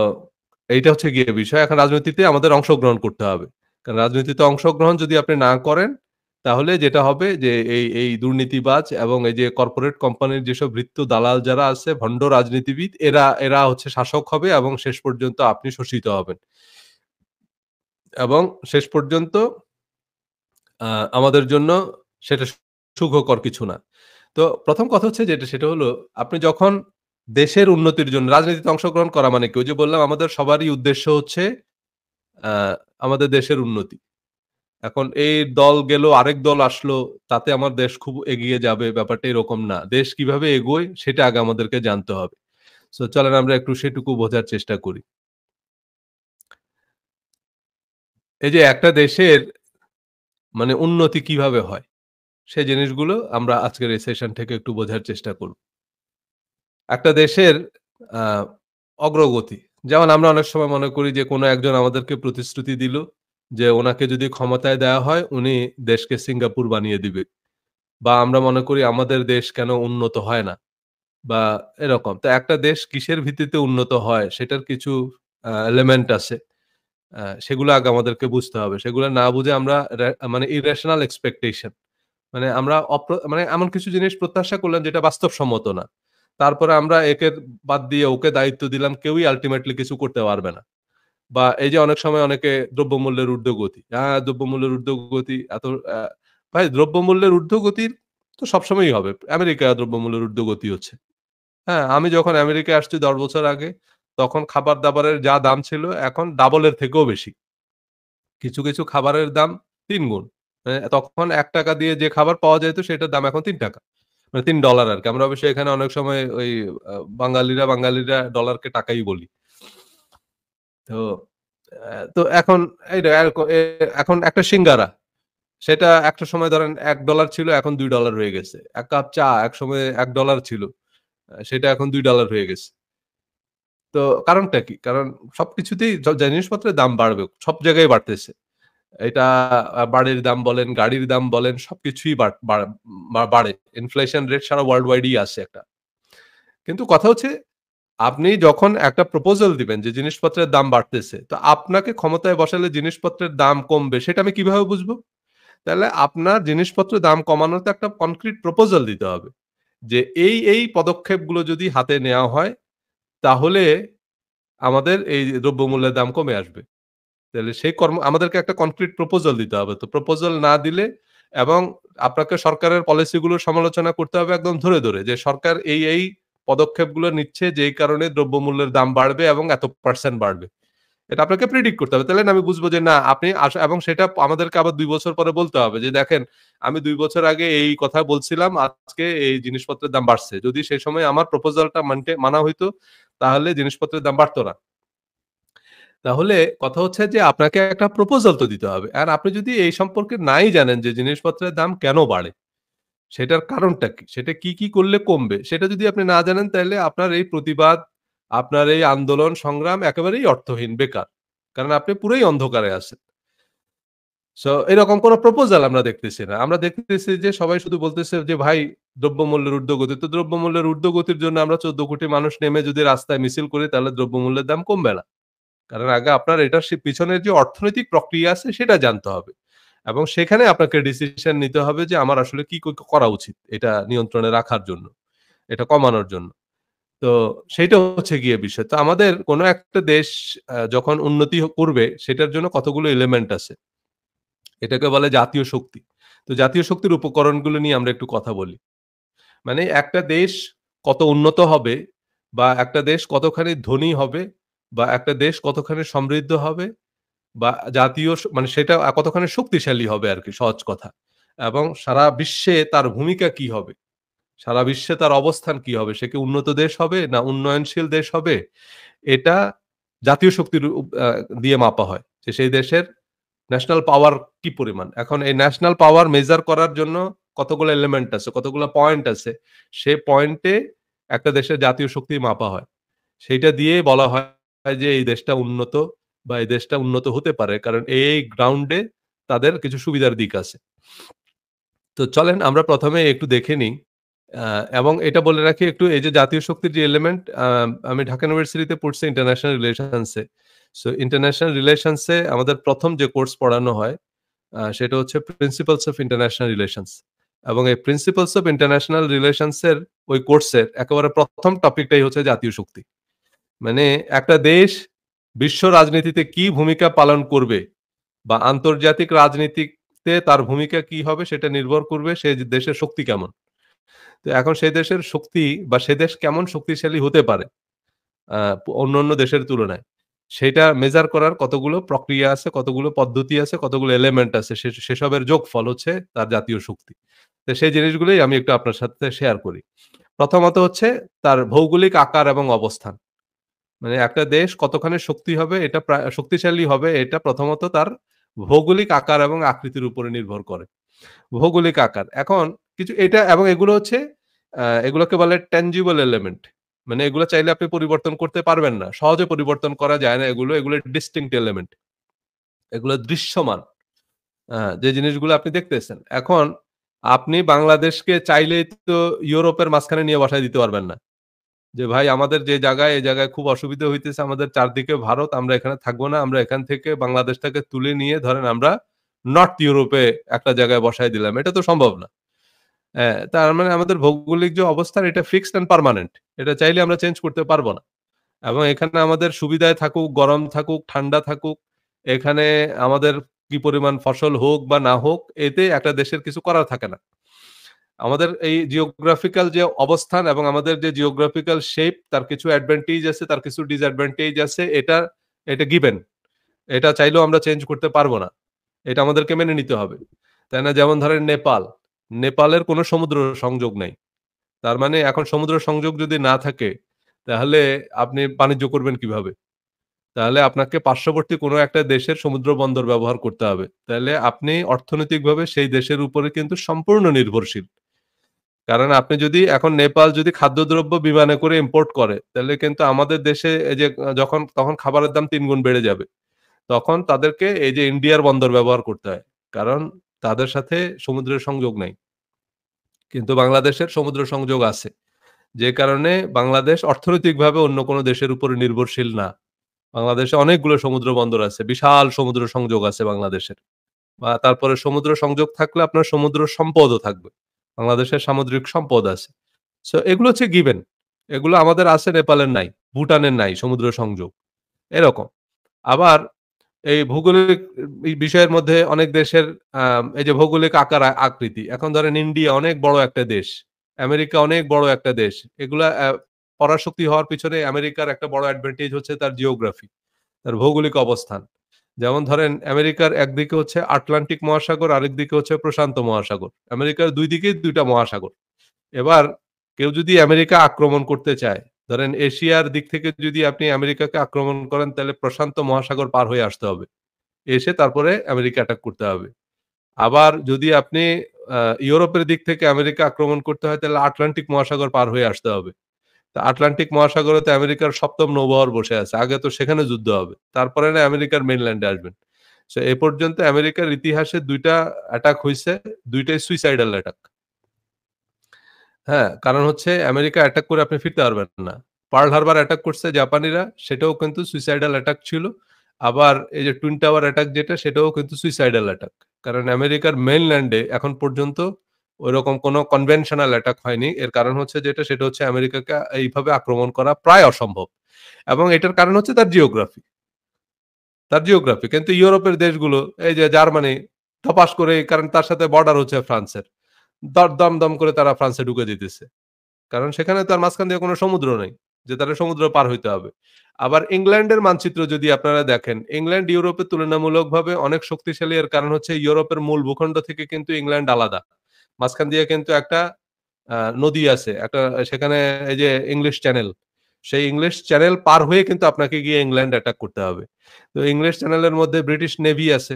এইটা হচ্ছে গিয়ে বিষয়। এখন রাজনীতিতে আমাদের অংশগ্রহণ করতে হবে। কারণ রাজনীতিতে অংশগ্রহণ যদি আপনি না করেন, তাহলে যেটা হবে যে এই দুর্নীতিবাজ এবং এই যে কর্পোরেট কোম্পানির যেসব ভৃত্য দালাল যারা আছে, ভণ্ড রাজনীতিবিদ এরা হচ্ছে শাসক হবে এবং শেষ পর্যন্ত আপনি শোষিত হবেন। এবং শেষ পর্যন্ত আ আমাদের জন্য সেটা সুখকর কিছু না। তো ১ম কথা হচ্ছে যেটা সেটা হলো আপনি যখন দেশের উন্নতির জন্য রাজনীতিতে অংশগ্রহণ করা মানে কি? ওই যে বললাম আমাদের সবারই উদ্দেশ্য হচ্ছে আ আমাদের দেশের উন্নতি। এখন এই দল গেল, আরেক দল আসলো, তাতে আমার দেশ খুব এগিয়ে যাবে ব্যাপারটা এরকম না। দেশ কিভাবে এগোয় সেটা আগে আমাদেরকে জানতে হবে। সো চলেন আমরা একটু সেটুকু বোঝার চেষ্টা করি। এই যে একটা দেশের মানে উন্নতি কিভাবে হয়? সেই জিনিসগুলো আমরা আজকের এই সেশন থেকে একটু বোঝার চেষ্টা করব। একটা দেশের আ অগ্রগতি যেমন আমরা অনেক সময় মনে করি যে কোনো একজন আমাদেরকে প্রতিশ্রুতি দিল যে উনাকে যদি ক্ষমতায় দেওয়া হয় উনি দেশকে সিঙ্গাপুর বানিয়ে দিবে। বা আমরা মনে করি আমাদের দেশ কেন উন্নত হয় না? বা এরকম। তো একটা দেশ কিসের ভিত্তিতে উন্নত হয় সেটার কিছু এলিমেন্ট আছে। সেগুলো আগে আমাদেরকে বুঝতে হবে। সেগুলো না বুঝে আমরা মানে irrational expectation মানে আমরা মানে এমন কিছু জিনিস প্রত্যাশা করলাম যেটা বাস্তবসম্মত না। তারপরে আমরা একে বাদ দিয়ে ওকে দায়িত্ব দিলাম। কেউই আল্টিমেটলি কিছু করতে পারবে না। বা এই যে অনেক সময় অনেকে দ্রব্যমূল্যের ঊর্ধ্বগতি। দ্রব্যমূল্যের ঊর্ধ্বগতি এত আ ভাই দ্রব্যমূল্যের ঊর্ধ্বগতির তো সবসময়ই হবে। আমেরিকায় দ্রব্যমূল্যের ঊর্ধ্বগতি হচ্ছে। হ্যাঁ, আমি যখন আমেরিকায় আসছি ১০ বছর আগে, তখন খাবার-দাবারের যা দাম ছিল, এখন ডাবল এর থেকেও বেশি। কিছু খাবারের দাম ৩ গুণ। তখন ৳১ দিয়ে যে খাবার পাওয়া যাইত, সেটার দাম এখন ৳৩ মানে $৩ আরকি। আমরা অবশ্য এখানে অনেক সময় ওই বাঙালিরা ডলারকে টাকাই বলি। তো তো এখন এইটা এখন একটা সিঙ্গারা, সেটা একটা সময় ধরেন $১ ছিল, এখন $২ হয়ে গেছে। ১ কাপ চা একসময় $১ ছিল। সেটা এখন $২ হয়ে গেছে। তো কারণটা কি? কারণ সবকিছুতেই জিনিসপত্রের দাম বাড়বে। সব জায়গায় বাড়তেছে। এটা বাড়ির দাম বলেন, গাড়ির দাম বলেন সবকিছুই বাড়ে। ইনফ্লেশন রেট সারা ওয়ার্লড ওয়াইডই আছে একটা। কিন্তু কথা হচ্ছে আপনি যখন একটা প্রপোজাল দিবেন যে জিনিসপত্রের দাম বাড়তেছে, তো আপনাকে ক্ষমতায় বসালে জিনিসপত্রের দাম কমবে সেটা আমি কিভাবে বুঝবো? তাহলে আপনার জিনিসপত্রের দাম কমানোর তো একটা কনক্রিট প্রপোজাল দিতে হবে। যে এই পদক্ষেপগুলো যদি হাতে নেওয়া হয় তাহলে আমাদের এই দ্রব্যমূল্যের দাম কমে আসবে। তাহলে সেই আমাদেরকে একটা কনক্রিট প্রপোজাল দিতে হবে। তো প্রপোজাল না দিলে এবং আপনাকে সরকারের পলিসিগুলোর সমালোচনা করতে হবে একদম ধরে যে সরকার এই পদক্ষেপগুলো নিচ্ছে যেই কারণে দ্রব্যমূল্যের দাম বাড়বে এবং এত পার্সেন্ট বাড়বে। এটা আপনাকে প্রেডিক্ট করতে হবে। তাহলে না আমি বুঝবো যে না আপনি এবং সেটা আমাদেরকে আবার ২ বছর পরে বলতে হবে যে দেখেন আমি ২ বছর আগে এই কথা বলছিলাম, আজকে এই জিনিসপত্রের দাম বাড়ছে। যদি সেই সময় আমার প্রপোজালটা মানা হইতো তাহলে জিনিসপত্রের দাম বাড়তো না। তাহলে কথা হচ্ছে যে আপনাকে একটা প্রপোজাল তো দিতে হবে। আর আপনি যদি এই সম্পর্কে নাই জানেন যে জিনিসপত্রের দাম কেন বাড়ে? সেটার কারণটা কি? সেটা কি করলে কমবে? সেটা যদি আপনি না জানেন তাইলে আপনার এই প্রতিবাদ, আপনার এই আন্দোলন, সংগ্রাম একেবারেই অর্থহীন, বেকার। কারণ আপনি পুরাই অন্ধকারে আছেন। সো এরকম কোন প্রপোজাল আমরা দেখতেছি না। আমরা দেখতেছি যে সবাই শুধু বলতেছে যে ভাই দ্রব্যমূল্যের ঊর্ধ্বগতি। তো দ্রব্যমূল্যের ঊর্ধ্বগতির জন্য আমরা ১৪ কোটি মানুষ নেমে যদি রাস্তায় মিছিল করি তাহলে দ্রব্যমূল্যের দাম কমবে না। কারণ আগে আপনার এটার পিছনের যে অর্থনৈতিক প্রক্রিয়া আছে সেটা জানতে হবে। এবং সেখানে আপনাকে ডিসিশন নিতে হবে যে আমার আসলে কি করা উচিত এটা নিয়ন্ত্রণে রাখার জন্য, এটা কমানোর জন্য। তো সেইটা হচ্ছে গিয়ে বিষয়। তো আমাদের কোন একটা দেশ যখন উন্নতি করবে সেটার জন্য কতগুলো এলিমেন্ট আছে। এটাকে বলে জাতীয় শক্তি। তো জাতীয় শক্তির উপকরণগুলো নিয়ে আমরা একটু কথা বলি। মানে একটা দেশ কত উন্নত হবে বা একটা দেশ কতখানি ধনী হবে বা একটা দেশ কতখানি সমৃদ্ধ হবে বা জাতীয় মানে সেটা কতখানি শক্তিশালী হবে আরকি সহজ কথা। এবং সারা বিশ্বে তার ভূমিকা কি হবে? সারা বিশ্বে তার অবস্থান কি হবে? সে কি উন্নত দেশ হবে না উন্নয়নশীল দেশ হবে? এটা জাতীয় শক্তির দিয়ে মাপা হয়। যে সেই দেশের ন্যাশনাল পাওয়ার কি পরিমাণ। এখন এই ন্যাশনাল পাওয়ার মেজার করার জন্য কতগুলো এলিমেন্ট আছে, কতগুলো পয়েন্ট আছে। সে পয়েন্টে একটা দেশের জাতীয় শক্তি মাপা হয়। সেইটা দিয়েই বলা হয় যে এই দেশটা উন্নত বা এই দেশটা উন্নত হতে পারে। কারণ এই গ্রাউন্ডে তাদের কিছু সুবিধার দিক আছে। তো চলেন আমরা ১ম এ একটু দেখে নিই। আ এবং এটা বলে রাখি একটু এই যে জাতীয় শক্তির যে এলিমেন্ট আমি ঢাকা ইউনিভার্সিটিতে পড়ছি ইন্টারন্যাশনাল রিলেশনস এ। সো ইন্টারন্যাশনাল রিলেশনস এ আমাদের ১ম যে কোর্স পড়ানো হয় সেটা হচ্ছে প্রিন্সিপালস অফ ইন্টারন্যাশনাল রিলেশনস। এবং এই প্রিন্সিপালস অফ ইন্টারন্যাশনাল রিলেশনস এর ওই কোর্সের একেবারে ১ম টপিকটাই হচ্ছে জাতীয় শক্তি। মানে একটা দেশ বিশ্ব রাজনীতিতে কি ভূমিকা পালন করবে বা আন্তর্জাতিক রাজনীতিতে তার ভূমিকা কি হবে সেটা নির্ভর করবে সে দেশের শক্তি কেমন। তো এখন সেই দেশের শক্তি বা সে দেশ কেমন শক্তিশালী হতে পারে আ অন্যান্য দেশের তুলনায়। সেইটা মেজার করার কতগুলো প্রক্রিয়া আছে, কতগুলো পদ্ধতি আছে, কতগুলো এলিমেন্ট আছে। সেসবের যোগফল হচ্ছে তার জাতীয় শক্তি। তো সেই জিনিসগুলোই আমি একটু আপনার সাথে শেয়ার করি। প্রথমত হচ্ছে তার ভৌগোলিক আকার এবং অবস্থান। মানে একটা দেশ কতখানি শক্তিশালী হবে এটা প্রথমত তার ভৌগোলিক আকার এবং আকৃতির উপরে নির্ভর করে। ভৌগোলিক আকার। এখন কিছু এটা এবং এগুলো হচ্ছে এগুলোকে বলে tangible element মানে এগুলো চাইলে আপনি পরিবর্তন করতে পারবেন না। সহজে পরিবর্তন করা যায় না এগুলো distinct element এগুলো দৃশ্যমান। যে জিনিসগুলো আপনি দেখতেছেন। এখন আপনি বাংলাদেশকে চাইলেই তো ইউরোপের মাঝখানে নিয়ে বসায় দিতে পারবেন না। যে ভাই আমাদের যে জায়গায়, এই জায়গায় খুব অসুবিধা হইতেছে। আমাদের চারদিকে ভারত, আমরা এখানে থাকবো না। আমরা এখান থেকে বাংলাদেশটাকে তুলে নিয়ে ধরেন আমরা নর্থ ইউরোপে একটা জায়গায় বসায় দিলাম। এটা তো সম্ভব না। তার মানে আমাদের ভৌগোলিক যে অবস্থান এটা ফিক্সড অ্যান্ড পার্মানেন্ট। এটা চাইলে আমরা চেঞ্জ করতে পারব না। এবং এখানে আমাদের সুবিধায় থাকুক, গরম থাকুক, ঠান্ডা থাকুক, এখানে আমাদের কি পরিমাণ ফসল হোক বা না হোক, এতে একটা দেশের কিছু করার থাকে না। আমাদের এই জিওগ্রাফিক্যাল যে অবস্থান এবং আমাদের যে জিওগ্রাফিক্যাল শেপ তার কিছু অ্যাডভান্টেজ আছে, তার কিছু ডিসঅ্যাডভান্টেজ আছে। এটা গিভেন। এটা চাইলেও আমরা চেঞ্জ করতে পারব না। এটা আমাদেরকে মেনে নিতে হবে। তাই না? যেমন ধরেন নেপাল। নেপালের কোনো সমুদ্র সংযোগ নাই। তার মানে এখন সমুদ্র সংযোগ যদি না থাকে, তাহলে আপনি বাণিজ্য করবেন কিভাবে? তাহলে আপনাকে পার্শ্ববর্তী কোনো একটা দেশের সমুদ্র বন্দর ব্যবহার করতে হবে। তাহলে আপনি অর্থনৈতিকভাবে সেই দেশের উপরে কিন্তু সম্পূর্ণ নির্ভরশীল। কারণ আপনি যদি এখন নেপাল যদি খাদ্যদ্রব্য বিমানে করে ইম্পোর্ট করে, তাহলে কিন্তু আমাদের দেশে এই যে তখন খাবারের দাম ৩ গুণ বেড়ে যাবে। তখন তাদেরকে এই যে ইন্ডিয়ার বন্দর ব্যবহার করতে হয়। কারণ তাদের সাথে সমুদ্রের সংযোগ নাই। কিন্তু বাংলাদেশের সমুদ্র সংযোগ আছে। যে কারণে বাংলাদেশ অর্থনৈতিকভাবে অন্য কোনো দেশের উপরে নির্ভরশীল না। বাংলাদেশে অনেকগুলো সমুদ্র বন্দর আছে। বিশাল সমুদ্র সংযোগ আছে বাংলাদেশের। বা তারপরে সমুদ্র সংযোগ থাকলে আপনার সমুদ্র সম্পদও থাকবে। বাংলাদেশের সামুদ্রিক সম্পদ আছে। সো এগুলো হচ্ছে গিভেন। এগুলো আমাদের আছে, নেপালের নাই, ভুটানের নাই সমুদ্র সংযোগ। এরকম। আবার এই ভৌগোলিক বিষয়ের মধ্যে অনেক দেশের এই যে ভৌগোলিক আকার আকৃতি। এখন ধরেন ইন্ডিয়া অনেক বড় একটা দেশ। আমেরিকা অনেক বড় একটা দেশ। এগুলা পরাশক্তি হওয়ার পিছনে আমেরিকার একটা বড় অ্যাডভান্টেজ হচ্ছে তার জিওগ্রাফি, তার ভৌগোলিক অবস্থান। যেমন ধরেন আমেরিকার একদিকে হচ্ছে আটলান্টিক মহাসাগর, আরেকদিকে হচ্ছে প্রশান্ত মহাসাগর। আমেরিকার ২ দিকেই ২ টা মহাসাগর। এবার কেউ যদি আমেরিকা আক্রমণ করতে চায়, ধরেন এশিয়ার দিক থেকে যদি আপনি আমেরিকাকে আক্রমণ করেন তাহলে প্রশান্ত মহাসাগর পার হয়ে আসতে হবে। এসে তারপরে আমেরিকা অ্যাটাক করতে হবে। আবার যদি আপনি আ ইউরোপের দিক থেকে আমেরিকা আক্রমণ করতে হয় তাহলে আটলান্টিক মহাসাগর পার হয়ে আসতে হবে। তো আটলান্টিক মহাসাগরে তো আমেরিকার ৭ম নৌবহর বসে আছে। আগে তো সেখানে যুদ্ধ হবে। তারপরে না আমেরিকার মেইনল্যান্ডে আসবেন। সো এ পর্যন্ত আমেরিকার ইতিহাসে ২ টা অ্যাটাক হইছে, ২ টাই সুইসাইডাল অ্যাটাক। হ্যাঁ, কারণ হচ্ছে আমেরিকা অ্যাটাক করে আপনি ফিরতে পারবেন না। পার্ল হারবার অ্যাটাক করছে জাপানিরা, সেটাও কিন্তু সুইসাইডাল অ্যাটাক ছিল। আবার এই যে টুইন টাওয়ার অ্যাটাক যেটা, সেটাও কিন্তু সুইসাইডাল অ্যাটাক। কারণ আমেরিকার মেইনল্যান্ডে এখন পর্যন্ত ঐরকম কোনো কনভেনশনাল অ্যাটাক হয়নি। এর কারণ হচ্ছে যেটা, সেটা হচ্ছে আমেরিকাকে এইভাবে আক্রমণ করা প্রায় অসম্ভব। এবং এটার কারণ হচ্ছে তার জিওগ্রাফি। তার জিওগ্রাফি। কিন্তু ইউরোপের দেশগুলো, এই যে জার্মানি, ধপাস করে, কারণ তার সাথে বর্ডার হচ্ছে ফ্রান্সের। দম করে তারা ফ্রান্সে ঢুকে দিতেছে। কারণ সেখানে তো আর মাঝখান দিয়ে কোনো সমুদ্র নেই, যে তারা সমুদ্র পার হইতে হবে। আবার ইংল্যান্ডের মানচিত্র যদি আপনারা দেখেন, ইংল্যান্ড ইউরোপে তুলনামূলকভাবে অনেক শক্তিশালী। এর কারণ হচ্ছে ইউরোপের মূল ভূখণ্ড থেকে কিন্তু ইংল্যান্ড আলাদা। মাঝখান দিয়ে কিন্তু একটা নদী আছে। একটা সেখানে এই যে ইংলিশ চ্যানেল। সেই ইংলিশ চ্যানেল পার হয়ে কিন্তু আপনাকে গিয়ে ইংল্যান্ড অ্যাটাক করতে হবে। তো ইংলিশ চ্যানেলের মধ্যে ব্রিটিশ নেভি আছে।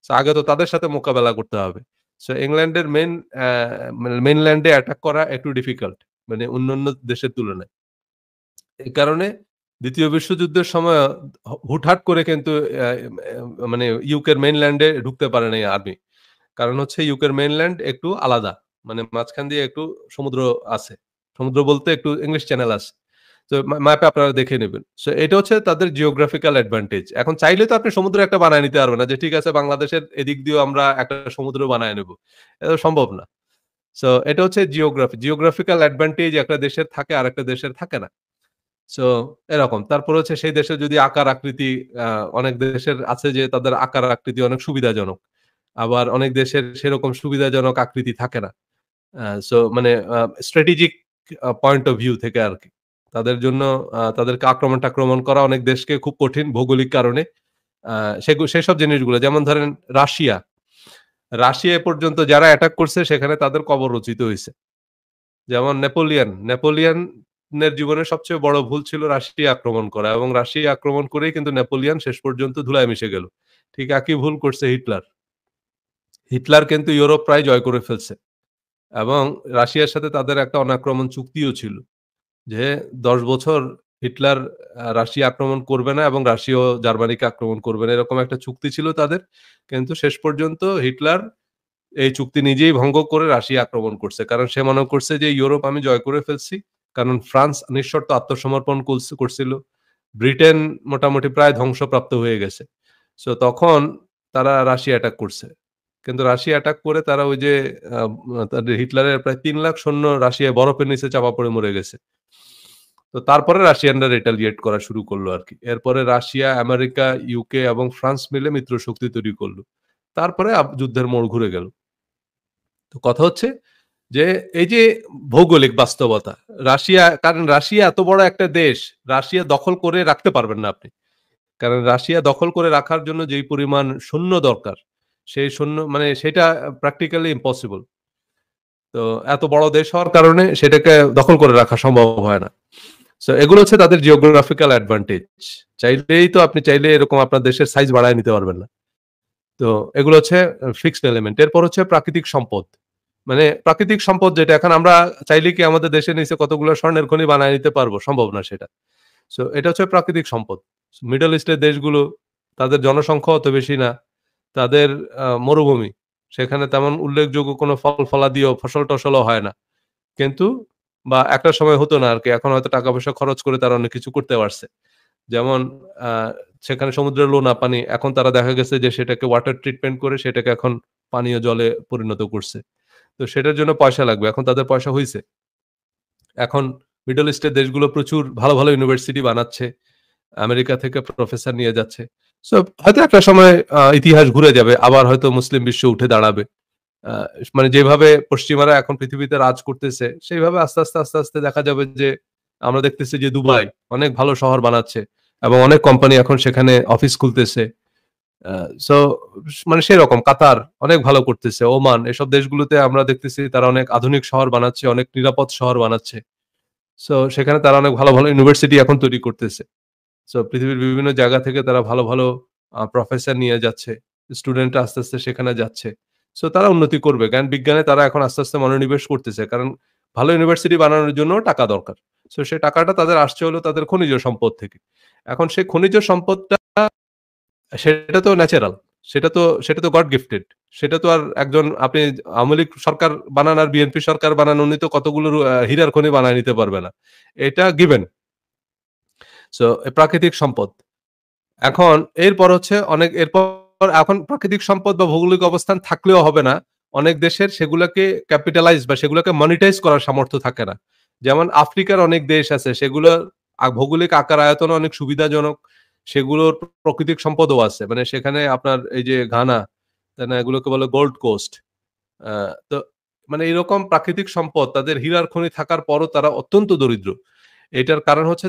সো আগে তো তাদের সাথে মোকাবেলা করতে হবে। সো ইংল্যান্ডের মানে মেইনল্যান্ডে অ্যাটাক করা একটু ডিফিকাল্ট। মানে অন্যান্য দেশের তুলনায়। এই কারণে ২য় বিশ্বযুদ্ধের সময় হুটহাট করে কিন্তু মানে ইউকের মেইনল্যান্ডে ঢুকতে পারে নাই আর্মি। কারণ হচ্ছে ইউকের মেইনল্যান্ড একটু আলাদা। মানে মাঝখান দিয়ে একটু সমুদ্র আছে। সমুদ্র বলতে একটু ইংলিশ চ্যানেল আছে। তো ম্যাপে আপনারা দেখে নিবেন। সো এটা হচ্ছে তাদের জিওগ্রাফিক্যাল অ্যাডভান্টেজ। এখন চাইলে তো আপনি সমুদ্র একটা বানায় নিতে পারবেন না যে ঠিক আছে বাংলাদেশের এদিক দিয়েও আমরা একটা সমুদ্র বানায় নেব। এটা তো সম্ভব না। সো এটা হচ্ছে জিওগ্রাফিক্যাল অ্যাডভান্টেজ একটা দেশের থাকে, আরেকটা দেশের থাকে না। সো এরকম। তারপর হচ্ছে সেই দেশের যদি আকার আকৃতি, আ অনেক দেশের আছে যে তাদের আকার আকৃতি অনেক সুবিধাজনক। আবার অনেক দেশের সেরকম সুবিধাজনক আকৃতি থাকে না। সো মানে স্ট্র্যাটেজিক পয়েন্ট অফ ভিউ থেকে আরকি। তাদের জন্য তাদেরকে আক্রমণ-টাক্রমণ করা অনেক দেশকে খুব কঠিন ভৌগোলিক কারণে। আ সেসব জিনিসগুলো যেমন ধরেন রাশিয়া। রাশিয়া এ পর্যন্ত যারা অ্যাটাক করছে সেখানে তাদের কবর রচিত হইছে। যেমন নেপোলিয়নের জীবনের সবচেয়ে বড় ভুল ছিল রাশিয়া আক্রমণ করা এবং রাশিয়া আক্রমণ করেই কিন্তু নেপোলিয়ন শেষ পর্যন্ত ধুলায় মিশে গেল। ঠিক একই ভুল করছে হিটলার। হিটলার কিন্তু ইউরোপ প্রায় জয় করে ফেলছে এবং রাশিয়ার সাথে তাদের একটা অনাক্রমণ চুক্তিও ছিল। যে ১০ বছর হিটলার রাশিয়া আক্রমণ করবে না এবং রাশিয়াও জার্মানিকে আক্রমণ করবে না। এরকম একটা চুক্তি ছিল তাদের। কিন্তু শেষ পর্যন্ত হিটলার এই চুক্তি নিজেই ভঙ্গ করে রাশিয়া আক্রমণ করছে। কারণ সে মনে করছে যে ইউরোপ আমি জয় করে ফেলছি। কারণ ফ্রান্স নিঃশর্ত আত্মসমর্পণ করছিল। ব্রিটেন মোটামুটি প্রায় ধ্বংসপ্রাপ্ত হয়ে গেছে। সো তখন তারা রাশিয়া অ্যাটাক করছে। কিন্তু রাশিয়া অ্যাটাক করে তারা ওই যে আ তাদের হিটলারের প্রায় ৩ লাখ সৈন্য রাশিয়ায় বরফের নিচে চাপা পড়ে মরে গেছে। তো তারপরে রাশিয়ানরা রিটালিয়েট করা শুরু করলো আরকি। এরপরে রাশিয়া, আমেরিকা, ইউকে এবং ফ্রান্স মিলে মিত্র শক্তি তৈরি করল। তারপরে যুদ্ধের মোড় ঘুরে গেল। তো কথা হচ্ছে যে এই যে ভৌগোলিক বাস্তবতা, কারণ রাশিয়া এত বড় একটা দেশ, রাশিয়া দখল করে রাখতে পারবেন না আপনি। কারণ রাশিয়া দখল করে রাখার জন্য যেই পরিমাণ সৈন্য দরকার, সেই সৈন্য মানে সেটা প্র্যাকটিক্যালি ইম্পসিবল। তো এত বড় দেশ হওয়ার কারণে সেটাকে দখল করে রাখা সম্ভব হয় না। সো এগুলো হচ্ছে তাদের জিওগ্রাফিক্যাল অ্যাডভান্টেজ। আপনি চাইলে এরকম আপনার দেশের সাইজ বাড়ায় নিতে পারবেন না। তো এগুলো হচ্ছে ফিক্সড এলিমেন্ট। এরপর হচ্ছে প্রাকৃতিক সম্পদ। মানে প্রাকৃতিক সম্পদ যেটা এখন আমরা চাইলে কি আমাদের দেশের নিচে কতগুলো স্বর্ণের খনি বানায় নিতে পারবো? সম্ভব না সেটা। সো এটা হচ্ছে প্রাকৃতিক সম্পদ। মিডল ইস্টের দেশগুলো তাদের জনসংখ্যা অত বেশি না। তাদের মরুভূমি। সেখানে তেমন উল্লেখযোগ্য কোনো ফল-ফলাদিও ফসল-টসলও হয় না। কিন্তু বা একটা সময় হতো না আরকি। এখন হয়তো টাকা-পয়সা খরচ করে তারা অনেক কিছু করতে পারছে। যেমন আ সেখানে সমুদ্রের লোনা পানি এখন তারা দেখা গেছে যে সেটাকে ওয়াটার ট্রিটমেন্ট করে সেটাকে এখন পানীয় জলে পরিণত করছে। তো সেটার জন্য পয়সা লাগবে। এখন তাদের পয়সা হইছে। এখন মিডল ইস্টের দেশগুলো প্রচুর ভালো, ভালো ইউনিভার্সিটি বানাচ্ছে। আমেরিকা থেকে প্রফেসর নিয়ে যাচ্ছে। সো হয়তো একটা সময় ইতিহাস ঘুরে যাবে। আবার হয়তো মুসলিম বিশ্ব উঠে দাঁড়াবে। আ মানে যেভাবে পশ্চিমারা এখন পৃথিবীতে রাজ করতেছে, সেইভাবে আস্তে আস্তে দেখা যাবে যে আমরা দেখতেছি যে দুবাই অনেক ভালো শহর বানাচ্ছে এবং অনেক কোম্পানি এখন সেখানে অফিস খুলতেছে। আ সো মানে সেরকম কাতার অনেক ভালো করতেছে। ওমান এসব দেশগুলোতে আমরা দেখতেছি তারা অনেক আধুনিক শহর বানাচ্ছে, অনেক নিরাপদ শহর বানাচ্ছে। সো সেখানে তারা অনেক ভালো, ভালো ইউনিভার্সিটি এখন তৈরি করতেছে। সো পৃথিবীর বিভিন্ন জায়গা থেকে তারা ভালো, ভালো প্রফেসর নিয়ে যাচ্ছে। স্টুডেন্টরা আস্তে আস্তে সেখানে যাচ্ছে। সো তারা উন্নতি করবে। জ্ঞান-বিজ্ঞানে তারা এখন আস্তে আস্তে মনোনিবেশ করতেছে। কারণ ভালো ইউনিভার্সিটি বানানোর জন্যও টাকা দরকার। সো সেই টাকাটা তাদের আসছে হলো তাদের খনিজ সম্পদ থেকে। এখন সেই খনিজ সম্পদটা সেটা তো ন্যাচারাল। সেটা তো গড গিফটেড। সেটা তো আর একজন আপনি আওয়ামী লীগ সরকার বানান আর বিএনপি সরকার বানান উনি তো কতগুলো হীরার খনি বানায় নিতে পারবে না। এটা গিভেন। সো প্রাকৃতিক সম্পদ। এখন এরপর হচ্ছে এরপর এখন প্রাকৃতিক সম্পদ বা ভৌগোলিক অবস্থান থাকলেও হবে না। অনেক দেশের সেগুলাকে ক্যাপিটালাইজ বা সেগুলোকে মনিটাইজ করার সামর্থ্য থাকে না। যেমন আফ্রিকার অনেক দেশ আছে সেগুলোর ভৌগোলিক আকার আয়তন অনেক সুবিধাজনক। সেগুলোর প্রাকৃতিক সম্পদও আছে। মানে সেখানে আপনার এই যে ঘানা, তাই না? এগুলোকে বলে গোল্ড কোস্ট। আ তো মানে এরকম প্রাকৃতিক সম্পদ তাদের হীরার খনি থাকার পরও তারা অত্যন্ত দরিদ্র। এটার কারণ হচ্ছে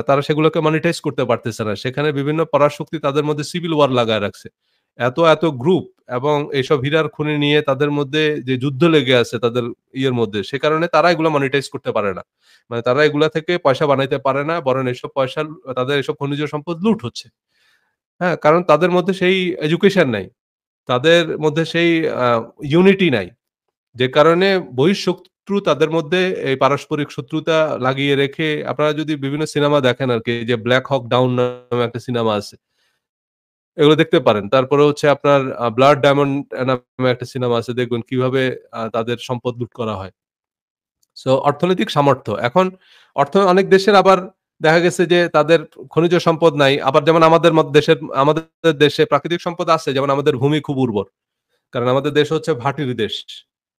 তারা সেগুলোকে মনিটাইজ করতে পারতেছে না। সেখানে বিভিন্ন পরাশক্তি তাদের মধ্যে সিভিল ওয়ার লাগায় রাখছে। এত গ্রুপ এবং এইসব হীরার খনি নিয়ে তাদের মধ্যে যে যুদ্ধ লেগে আছে তাদের ইয়ের মধ্যে, সে কারণে তারা এগুলো মনিটাইজ করতে পারে না। মানে তারা এগুলা থেকে পয়সা বানাইতে পারে না। বরং এসব পয়সা তাদের এসব খনিজ সম্পদ লুট হচ্ছে। হ্যাঁ? কারণ তাদের মধ্যে সেই এডুকেশন নাই। তাদের মধ্যে সেই আ ইউনিটি নাই। যে কারণে বহিঃশত্রু তাদের মধ্যে এই পারস্পরিক শত্রুতা লাগিয়ে রেখে আপনারা যদি বিভিন্ন সিনেমা দেখেন আরকি যে 'ব্ল্যাক হক ডাউন' নামে একটা সিনেমা আছে। এগুলো দেখতে পারেন। তারপরে হচ্ছে আপনার 'ব্লাড ডায়মন্ড' নামে একটা সিনেমা আছে দেখবেন কিভাবে তাদের সম্পদ লুট করা হয়। সো অর্থনৈতিক সামর্থ্য। এখন অনেক দেশের আবার দেখা গেছে যে তাদের খনিজ সম্পদ নাই। আবার যেমন আমাদের দেশে প্রাকৃতিক সম্পদ আছে যেমন আমাদের ভূমি খুব উর্বর। কারণ আমাদের দেশ হচ্ছে ভাটির দেশ।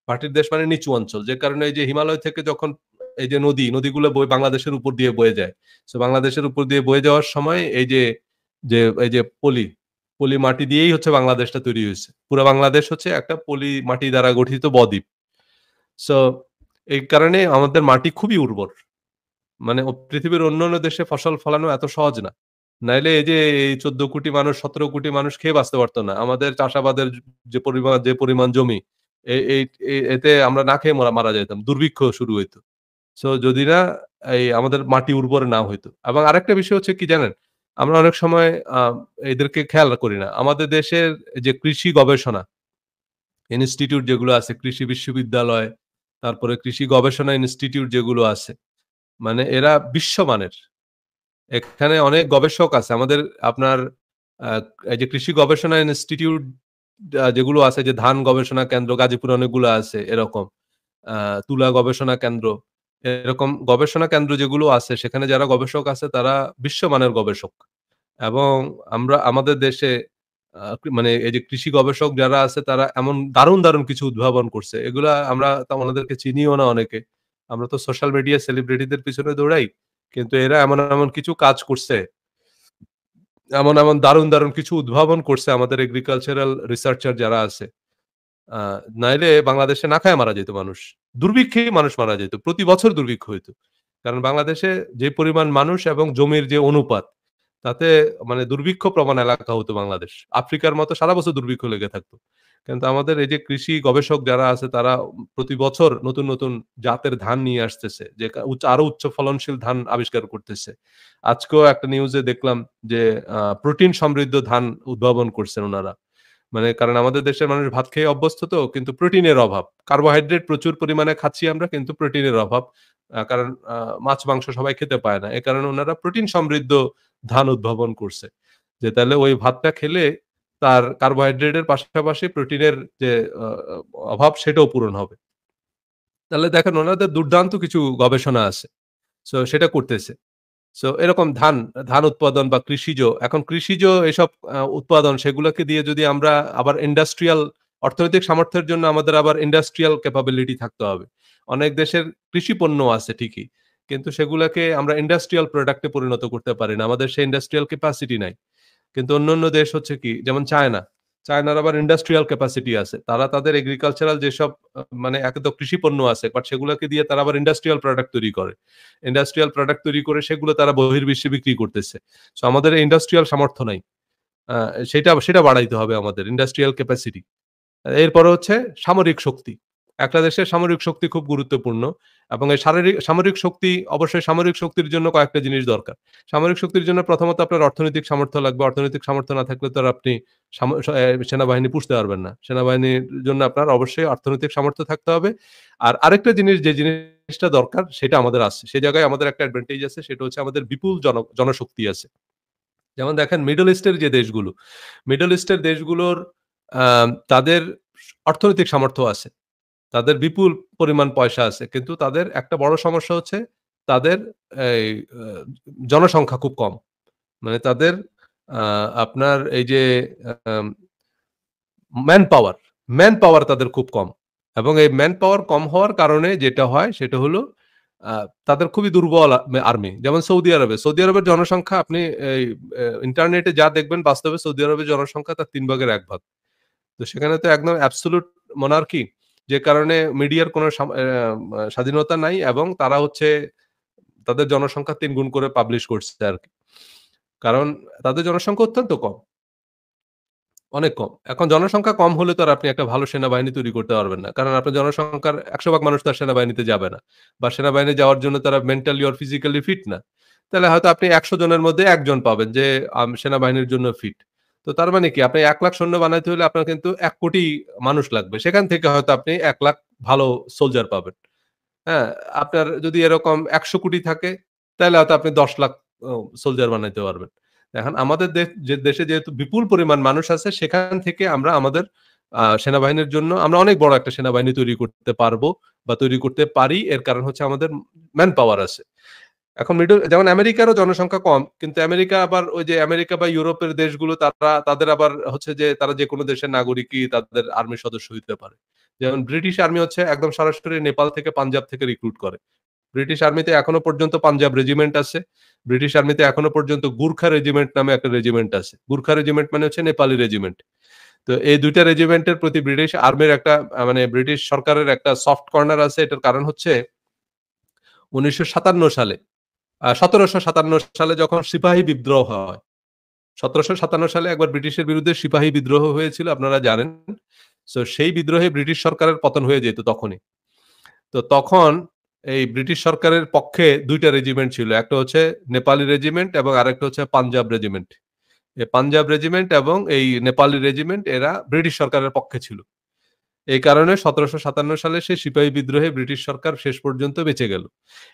ভাটির দেশ মানে নিচু অঞ্চল। যে কারণে এই যে হিমালয় থেকে যখন এই যে নদীগুলো বাংলাদেশের উপর দিয়ে বয়ে যায়। সো বাংলাদেশের উপর দিয়ে বয়ে যাওয়ার সময় এই যে পলি মাটি দিয়েই হচ্ছে বাংলাদেশটা তৈরি হইছে। পুরা বাংলাদেশ হচ্ছে একটা পলি মাটি দ্বারা গঠিত বদ্বীপ। সো এই কারণে আমাদের মাটি খুবই উর্বর। মানে পৃথিবীর অন্যান্য দেশে ফসল ফলানো এত সহজ না। নাইলে এই যে এই ১৪ কোটি মানুষ ১৭ কোটি মানুষ খেয়ে বাঁচতে পারত না। আমাদের চাষাবাদের যে পরিমাণ জমি এ এই এতে আমরা না খেয়ে মারা যাইতাম। দুর্ভিক্ষ শুরু হইতো। সো যদি না এই আমাদের মাটি উর্বর না হইতো। এবং আরেকটা বিষয় হচ্ছে কি জানেন? আমরা অনেক সময় এদেরকে খেয়াল করি না। আমাদের দেশের যে কৃষি গবেষণা ইনস্টিটিউট যেগুলো আছে, কৃষি বিশ্ববিদ্যালয়, তারপরে কৃষি গবেষণা ইনস্টিটিউট যেগুলো আছে, মানে এরা বিশ্বমানের। এখানে অনেক গবেষক আছে। আমাদের আপনার আ এই যে কৃষি গবেষণা ইনস্টিটিউট যেগুলো আছে যে ধান গবেষণা কেন্দ্র গাজীপুরে অনেকগুলো আছে এরকম। আ তুলা গবেষণা কেন্দ্র। এরকম গবেষণা কেন্দ্র যেগুলো আছে সেখানে যারা গবেষক আছে তারা বিশ্বমানের গবেষক। এবং আমাদের দেশে মানে এই যে কৃষি গবেষক যারা আছে তারা এমন দারুণ কিছু উদ্ভাবন করছে। এগুলা আমরা ওনাদেরকে চিনিও না অনেকে। আমরা তো সোশ্যাল মিডিয়ায় সেলিব্রিটিদের পিছনে দৌড়াই। কিন্তু এরা এমন কিছু কাজ করছে। এমন দারুণ কিছু উদ্ভাবন করছে আমাদের এগ্রিকালচারাল রিসার্চার যারা আছে। আ নাইলে বাংলাদেশে না খায়া মারা যেত মানুষ। দুর্ভিক্ষেই মানুষ মারা যেত। প্রতি বছর দুর্ভিক্ষ হইত। কারণ বাংলাদেশে যে পরিমাণ মানুষ এবং জমির যে অনুপাত, তাতে মানে দুর্ভিক্ষ প্রবণ এলাকা হতো বাংলাদেশ। আফ্রিকার মতো সারা বছর দুর্ভিক্ষ লেগে থাকতো। কিন্তু আমাদের এই যে কৃষি গবেষক যারা আছে তারা প্রতি বছর নতুন জাতের ধান নিয়ে আসতেছে। যে আরো উচ্চ ফলনশীল ধান আবিষ্কার করতেছে। আজকেও একটা নিউজে দেখলাম যে প্রোটিন সমৃদ্ধ ধান উদ্ভাবন করছেন উনারা। মানে কারণ আমাদের দেশের মানুষ ভাত খেয়ে অভ্যস্ত তো কিন্তু প্রোটিনের অভাব। কার্বোহাইড্রেট প্রচুর পরিমাণে খাচ্ছি আমরা কিন্তু প্রোটিনের অভাব। কারণ মাছ, মাংস সবাই খেতে পায় না। এ কারণে উনারা প্রোটিন সমৃদ্ধ ধান উদ্ভাবন করছে। যে তাহলে ওই ভাতটা খেলে তার কার্বোহাইড্রেটের পাশাপাশি প্রোটিনের যে আ অভাব সেটাও পূরণ হবে। তাহলে দেখেন উনাদের দুর্দান্ত কিছু গবেষণা আছে। সো সেটা করতেছে। সো এরকম ধান উৎপাদন বা এখন কৃষিজ এসব উৎপাদন সেগুলোকে দিয়ে যদি আমরা আবার অর্থনৈতিক সামর্থ্যের জন্য আমাদের আবার ইন্ডাস্ট্রিয়াল ক্যাপাবিলিটি থাকতে হবে। অনেক দেশের কৃষি পণ্য আছে ঠিকই। কিন্তু সেগুলাকে আমরা ইন্ডাস্ট্রিয়াল প্রোডাক্ট এ পরিণত করতে পারি না। আমাদের সেই ইন্ডাস্ট্রিয়াল ক্যাপাসিটি নাই। কিন্তু অন্যান্য দেশ হচ্ছে কি যেমন চায়না। চায়নার আবার ইন্ডাস্ট্রিয়াল ক্যাপাসিটি আছে। তারা তাদের এগ্রিকালচারাল যেসব মানে একে তো কৃষি পণ্য আছে বাট সেগুলোকে দিয়ে তারা আবার ইন্ডাস্ট্রিয়াল প্রোডাক্ট তৈরি করে। ইন্ডাস্ট্রিয়াল প্রোডাক্ট তৈরি করে সেগুলো তারা বহির্বিশ্বে বিক্রি করতেছে। সো আমাদের ইন্ডাস্ট্রিয়াল সামর্থ্য নাই। আ সেটা বাড়াইতে হবে আমাদের ইন্ডাস্ট্রিয়াল ক্যাপাসিটি। এরপরে হচ্ছে সামরিক শক্তি। একটা দেশের সামরিক শক্তি খুব গুরুত্বপূর্ণ এবং এই সামরিক শক্তি অবশ্যই সামরিক শক্তির জন্য কয়েকটা জিনিস দরকার। সামরিক শক্তির জন্য প্রথমত আপনার অর্থনৈতিক সামর্থ্য লাগবে। অর্থনৈতিক সামর্থ্য না থাকলে তো আর আপনি সাম স এ সেনাবাহিনী পুষতে পারবেন না। সেনাবাহিনীর জন্য আপনার অবশ্যই অর্থনৈতিক সামর্থ্য থাকতে হবে। আর আরেকটা জিনিস যে জিনিসটা দরকার সেটা আমাদের আছে। সেই জায়গায় আমাদের একটা অ্যাডভান্টেজ আছে সেটা হচ্ছে আমাদের বিপুল জনশক্তি আছে। যেমন দেখেন মিডল ইস্টের যে দেশগুলো, মিডল ইস্টের দেশগুলোর তাদের অর্থনৈতিক সামর্থ্য আছে। তাদের বিপুল পরিমাণ পয়সা আছে। কিন্তু তাদের একটা বড় সমস্যা হচ্ছে তাদের এই জনসংখ্যা খুব কম। মানে তাদের আ আপনার এই যে আম ম্যান পাওয়ার, ম্যান পাওয়ার তাদের খুব কম। এবং এই ম্যান পাওয়ার কম হওয়ার কারণে যেটা হয় সেটা হলো আ তাদের খুবই দুর্বল আর্মি। যেমন সৌদি আরবে। সৌদি আরবের জনসংখ্যা আপনি এই ইন্টারনেটে যা দেখবেন বাস্তবে সৌদি আরবের জনসংখ্যা তার ৩ ভাগের ১ ভাগ। তো সেখানে তো একদম অ্যাবসোলিউট মনার্কি যে কারণে মিডিয়ার কোনো স্বাধীনতা নাই এবং তারা হচ্ছে তাদের জনসংখ্যা ৩ গুণ করে পাবলিশ করছে আরকি। কারণ তাদের জনসংখ্যা অত্যন্ত কম, অনেক কম। এখন জনসংখ্যা কম হলে তো আর আপনি একটা ভালো সেনাবাহিনী তৈরি করতে পারবেন না। কারণ আপনার জনসংখ্যার ১০০ ভাগ মানুষ তো আর সেনাবাহিনীতে যাবে না। বা সেনাবাহিনী যাওয়ার জন্য তারা মেন্টালি অর ফিজিক্যালি ফিট না। তাহলে হয়তো আপনি ১০০ জনের মধ্যে ১ জন পাবেন যে সেনাবাহিনীর জন্য ফিট। তো তার মানে কি আপনি ১,০০,০০০ সৈন্য বানাইতে হলে আপনার কিন্তু ১,০০,০০,০০০ মানুষ লাগবে। সেখান থেকে হয়তো আপনি ১,০০,০০০ ভালো সোলজার পাবেন। হ্যাঁ? আপনার যদি এরকম ১০০,০০,০০,০০০ থাকে তাহলে হয়তো আপনি ১০,০০,০০০ সোলজার বানাইতে পারবেন। এখন আমাদের দেশে যেহেতু বিপুল পরিমাণ মানুষ আছে সেখান থেকে আমরা আমাদের সেনাবাহিনীর জন্য আমরা অনেক বড় একটা সেনাবাহিনী তৈরি করতে পারবো বা তৈরি করতে পারি। এর কারণ হচ্ছে আমাদের ম্যান পাওয়ার আছে। এখন যেমন আমেরিকারও জনসংখ্যা কম। কিন্তু আমেরিকা আবার ওই যে আমেরিকা বা ইউরোপের দেশগুলো তাদের আবার হচ্ছে যে তারা যেকোনো দেশের নাগরিকই তাদের আর্মির সদস্য হইতে পারে। যেমন ব্রিটিশ আর্মি হচ্ছে একদম সরাসরি নেপাল থেকে পাঞ্জাব থেকে রিক্রুট করে। ব্রিটিশ আর্মিতে এখনো পর্যন্ত পাঞ্জাব রেজিমেন্ট আছে। ব্রিটিশ আর্মিতে এখনো পর্যন্ত গুর্খা রেজিমেন্ট নামে একটা রেজিমেন্ট আছে। গুর্খা রেজিমেন্ট মানে হচ্ছে নেপালি রেজিমেন্ট। তো এই ২ টা রেজিমেন্টের প্রতি ব্রিটিশ আর্মির একটা মানে ব্রিটিশ সরকারের একটা সফট কর্নার আছে। এটার কারণ হচ্ছে ১৯৫৭ সালে ১৭৫৭ সালে যখন সিপাহী বিদ্রোহ হয়। ১৭৫৭ সালে একবার ব্রিটিশের বিরুদ্ধে সিপাহী বিদ্রোহ হয়েছিল আপনারা জানেন। সো সেই বিদ্রোহে ব্রিটিশ সরকারের পতন হয়ে যেত তখনই। তো তখন এই ব্রিটিশ সরকারের পক্ষে ২ টা রেজিমেন্ট ছিল। একটা হচ্ছে নেপালি রেজিমেন্ট এবং আরেকটা হচ্ছে পাঞ্জাব রেজিমেন্ট। এই পাঞ্জাব রেজিমেন্ট এবং এই নেপালি রেজিমেন্ট এরা ব্রিটিশ সরকারের পক্ষে ছিল। এই কারণে ১৭৫৭ সালে সেই সিপাহী বিদ্রোহে ব্রিটিশ সরকার শেষ পর্যন্ত বেঁচে গেল।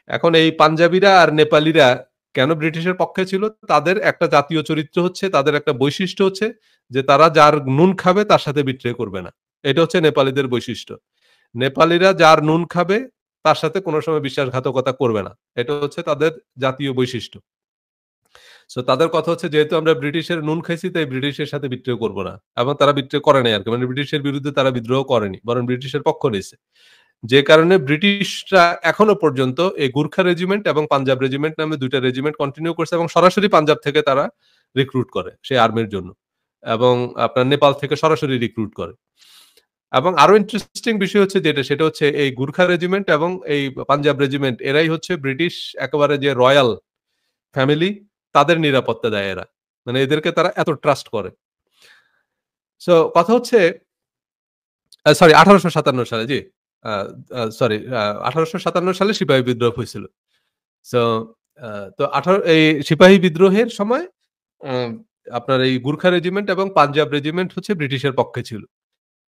এখন এই পাঞ্জাবিরা আর নেপালিরা কেন ব্রিটিশের পক্ষে ছিল? তাদের একটা জাতীয় চরিত্র হচ্ছে, তাদের একটা বৈশিষ্ট্য হচ্ছে যে তারা যার নুন খাবে তার সাথে বিট্রে করবে না। এটা হচ্ছে নেপালিদের বৈশিষ্ট্য। নেপালিরা যার নুন খাবে তার সাথে কোন সময় বিশ্বাসঘাতকতা করবে না। এটা হচ্ছে তাদের জাতীয় বৈশিষ্ট্য। সো তাদের কথা হচ্ছে যেহেতু আমরা ব্রিটিশের নুন খাইছি তাই ব্রিটিশের সাথে বিদ্রোহ করব না। এবং তারা বিদ্রোহ করে নাই আরকি। মানে ব্রিটিশের বিরুদ্ধে তারা বিদ্রোহ করেনি। বরং ব্রিটিশের পক্ষ নিছে। যে কারণে ব্রিটিশরা এখনো পর্যন্ত এই গুর্খা রেজিমেন্ট এবং পাঞ্জাব রেজিমেন্ট নামে ২ টা রেজিমেন্ট কন্টিনিউ করছে এবং সরাসরি পাঞ্জাব থেকে তারা রিক্রুট করে সেই আর্মির জন্য। এবং আপনার নেপাল থেকে সরাসরি রিক্রুট করে। এবং আরো ইন্টারেস্টিং বিষয় হচ্ছে সেটা হচ্ছে এই গুর্খা রেজিমেন্ট এবং এই পাঞ্জাব রেজিমেন্ট এরাই হচ্ছে ব্রিটিশ একেবারে যে রয়াল ফ্যামিলি তাদের নিরাপত্তা দেয় এরা। মানে এদেরকে তারা এত ট্রাস্ট করে। সো কথা হচ্ছে সরি ১৮৫৭ সালে জি। আ আ সরি ১৮৫৭ সালে সিপাহী বিদ্রোহ হইছিল। সো আ তো এই সিপাহী বিদ্রোহের সময় আ আপনার এই গুর্খা রেজিমেন্ট এবং পাঞ্জাব রেজিমেন্ট হচ্ছে ব্রিটিশের পক্ষে ছিল।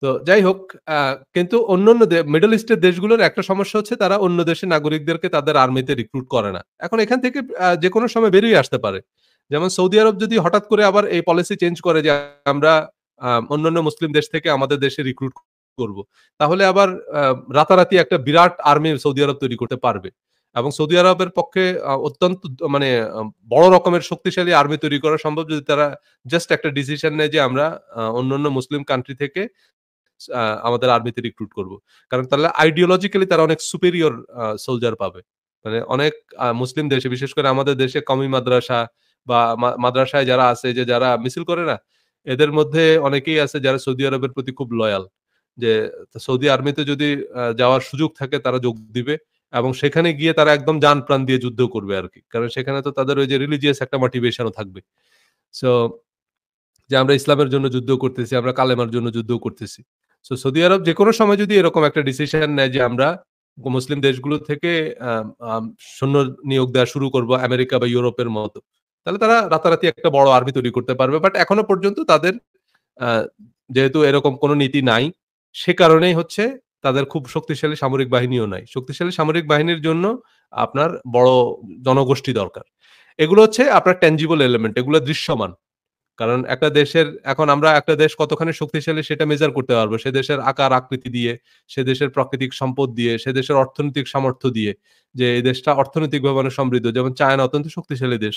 তো যাই হোক আ কিন্তু অন্যান্য মিডল ইস্টের দেশগুলোর একটা সমস্যা হচ্ছে তারা অন্য দেশের নাগরিকদেরকে তাদের আর্মিতে রিক্রুট করে না। এখন এখান থেকে যেকোনো সময় বেরিয়ে আসতে পারে। যেমন সৌদি আরব যদি হঠাৎ করে আবার এই পলিসি চেঞ্জ করে যে আমরা অন্যান্য মুসলিম দেশ থেকে আমাদের দেশে রিক্রুট করব। তাহলে আবার আ রাতারাতি একটা বিরাট আর্মি সৌদি আরব তৈরি করতে পারবে। এবং সৌদি আরবের পক্ষে অত্যন্ত মানে বড় রকমের শক্তিশালী আর্মি তৈরি করা সম্ভব যদি তারা জাস্ট একটা ডিসিশন নেয় যে আমরা অন্যান্য মুসলিম কান্ট্রি থেকে আমাদের আর্মিতে রিক্রুট করব। কারণ তাহলে আইডিওলজিক্যালি তারা অনেক সুপেরিয়র সোলজার পাবে। মানে অনেক মুসলিম দেশে বিশেষ করে আমাদের দেশে কওমি মাদ্রাসা বা মাদ্রাসায় যারা আছে যে যারা মিছিল করে না? এদের মধ্যে অনেকেই আছে যারা সৌদি আরবের প্রতি খুব লয়াল। যে সৌদি আর্মিতে যদি যাওয়ার সুযোগ থাকে তারা যোগ দিবে এবং সেখানে গিয়ে তারা একদম জান প্রাণ দিয়ে যুদ্ধ করবে আরকি। কারণ সেখানে তো তাদের ওই যে রিলিজিয়াস একটা মোটিভেশন ও থাকবে। সো যে আমরা ইসলামের জন্য যুদ্ধ করতেছি, আমরা কালেমার জন্য যুদ্ধ করতেছি। সো সৌদি আরব যেকোনো সময় যদি এরকম একটা ডিসিশন নেয় যে আমরা মুসলিম দেশগুলো থেকে আম আম সৈন্য নিয়োগ দেওয়া শুরু করব আমেরিকা বা ইউরোপের মতো। তাহলে তারা রাতারাতি একটা বড় আর্মি তৈরি করতে পারবে। বাট এখনো পর্যন্ত তাদের আ যেহেতু এরকম কোন নীতি নাই, সে কারণেই হচ্ছে তাদের খুব শক্তিশালী সামরিক বাহিনীও নাই। শক্তিশালী সামরিক বাহিনীর জন্য আপনার বড় জনগোষ্ঠী দরকার। এগুলো হচ্ছে আপনার ট্যানজিবল এলিমেন্ট, এগুলো দৃশ্যমান। কারণ একটা দেশের এখন আমরা একটা দেশ কতখানি শক্তিশালী সেটা মেজার করতে পারবো। সে দেশের আকার আকৃতি দিয়ে, সে দেশের প্রাকৃতিক সম্পদ দিয়ে, সে দেশের অর্থনৈতিক সামর্থ্য দিয়ে। যে এই দেশটা অর্থনৈতিকভাবে অনেক সমৃদ্ধ। যেমন চায়না অত্যন্ত শক্তিশালী দেশ।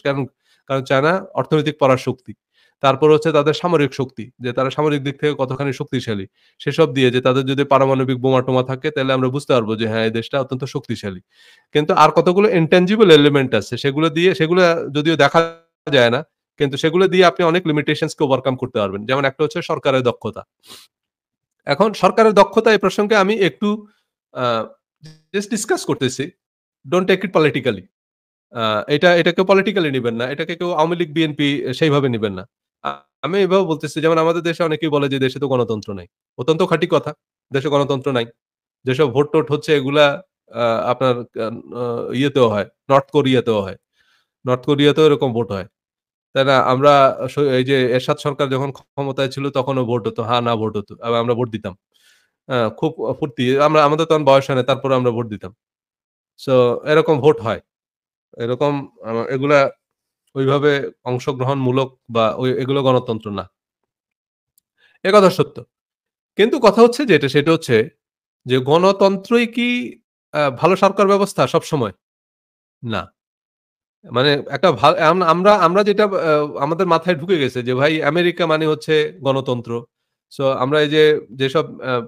কারণ চায়না অর্থনৈতিক পরাশক্তি। তারপর হচ্ছে তাদের সামরিক শক্তি। যে তারা সামরিক দিক থেকে কতখানি শক্তিশালী। সেসব দিয়ে যে তাদের যদি পারমাণবিক বোমা-টোমা থাকে তাহলে আমরা বুঝতে পারবো যে হ্যাঁ, এই দেশটা অত্যন্ত শক্তিশালী। কিন্তু আর কতগুলো intangible এলিমেন্ট আছে সেগুলো যদিও দেখা যায় না। কিন্তু সেগুলো দিয়ে আপনি অনেক লিমিটেশনস কে ওভারকাম করতে পারবেন। যেমন একটা হচ্ছে সরকারের দক্ষতা। এখন সরকারের দক্ষতা এই প্রসঙ্গে আমি একটু আ জাস্ট ডিসকাস করতেছি। Don't take it politically. Uh এটা কেউ পলিটিক্যালি নিবেন না। এটাকে কেউ আওয়ামী লীগ, বিএনপি সেইভাবে নিবেন না। আ আমি এভাবে বলতেছি যেমন আমাদের দেশে অনেকেই বলে যে দেশে তো গণতন্ত্র নাই। অত্যন্ত খাঁটি কথা। দেশে গণতন্ত্র নাই। যেসব ভোট-টোট হচ্ছে এগুলা আ আপনার আ আ ইয়েতেও হয়, নর্থ কোরিয়াতেও হয়। নর্থ কোরিয়াতেও এরকম ভোট হয়। তাই না? আমরা এই যে এরশাদ সরকার যখন ক্ষমতায় ছিল তখনও ভোট হতো। হা, না ভোট হতো। এবং আমরা ভোট দিতাম। খুব ফুর্তি। আমাদের তখন বয়স হয় নাই। তারপরেও আমরা ভোট দিতাম। সো এরকম ভোট হয়। এরকম এগুলা ওইভাবে অংশগ্রহণমূলক বা এগুলো গণতন্ত্র না। এ কথা সত্য। কিন্তু কথা হচ্ছে যেটা সেটা হচ্ছে যে গণতন্ত্রই কি ভালো সরকার ব্যবস্থা সবসময়? না। মানে একটা আমরা আমরা যেটা আমাদের মাথায় ঢুকে গেছে যে ভাই আমেরিকা মানে হচ্ছে গণতন্ত্র। সো আমরা এই যে যেসব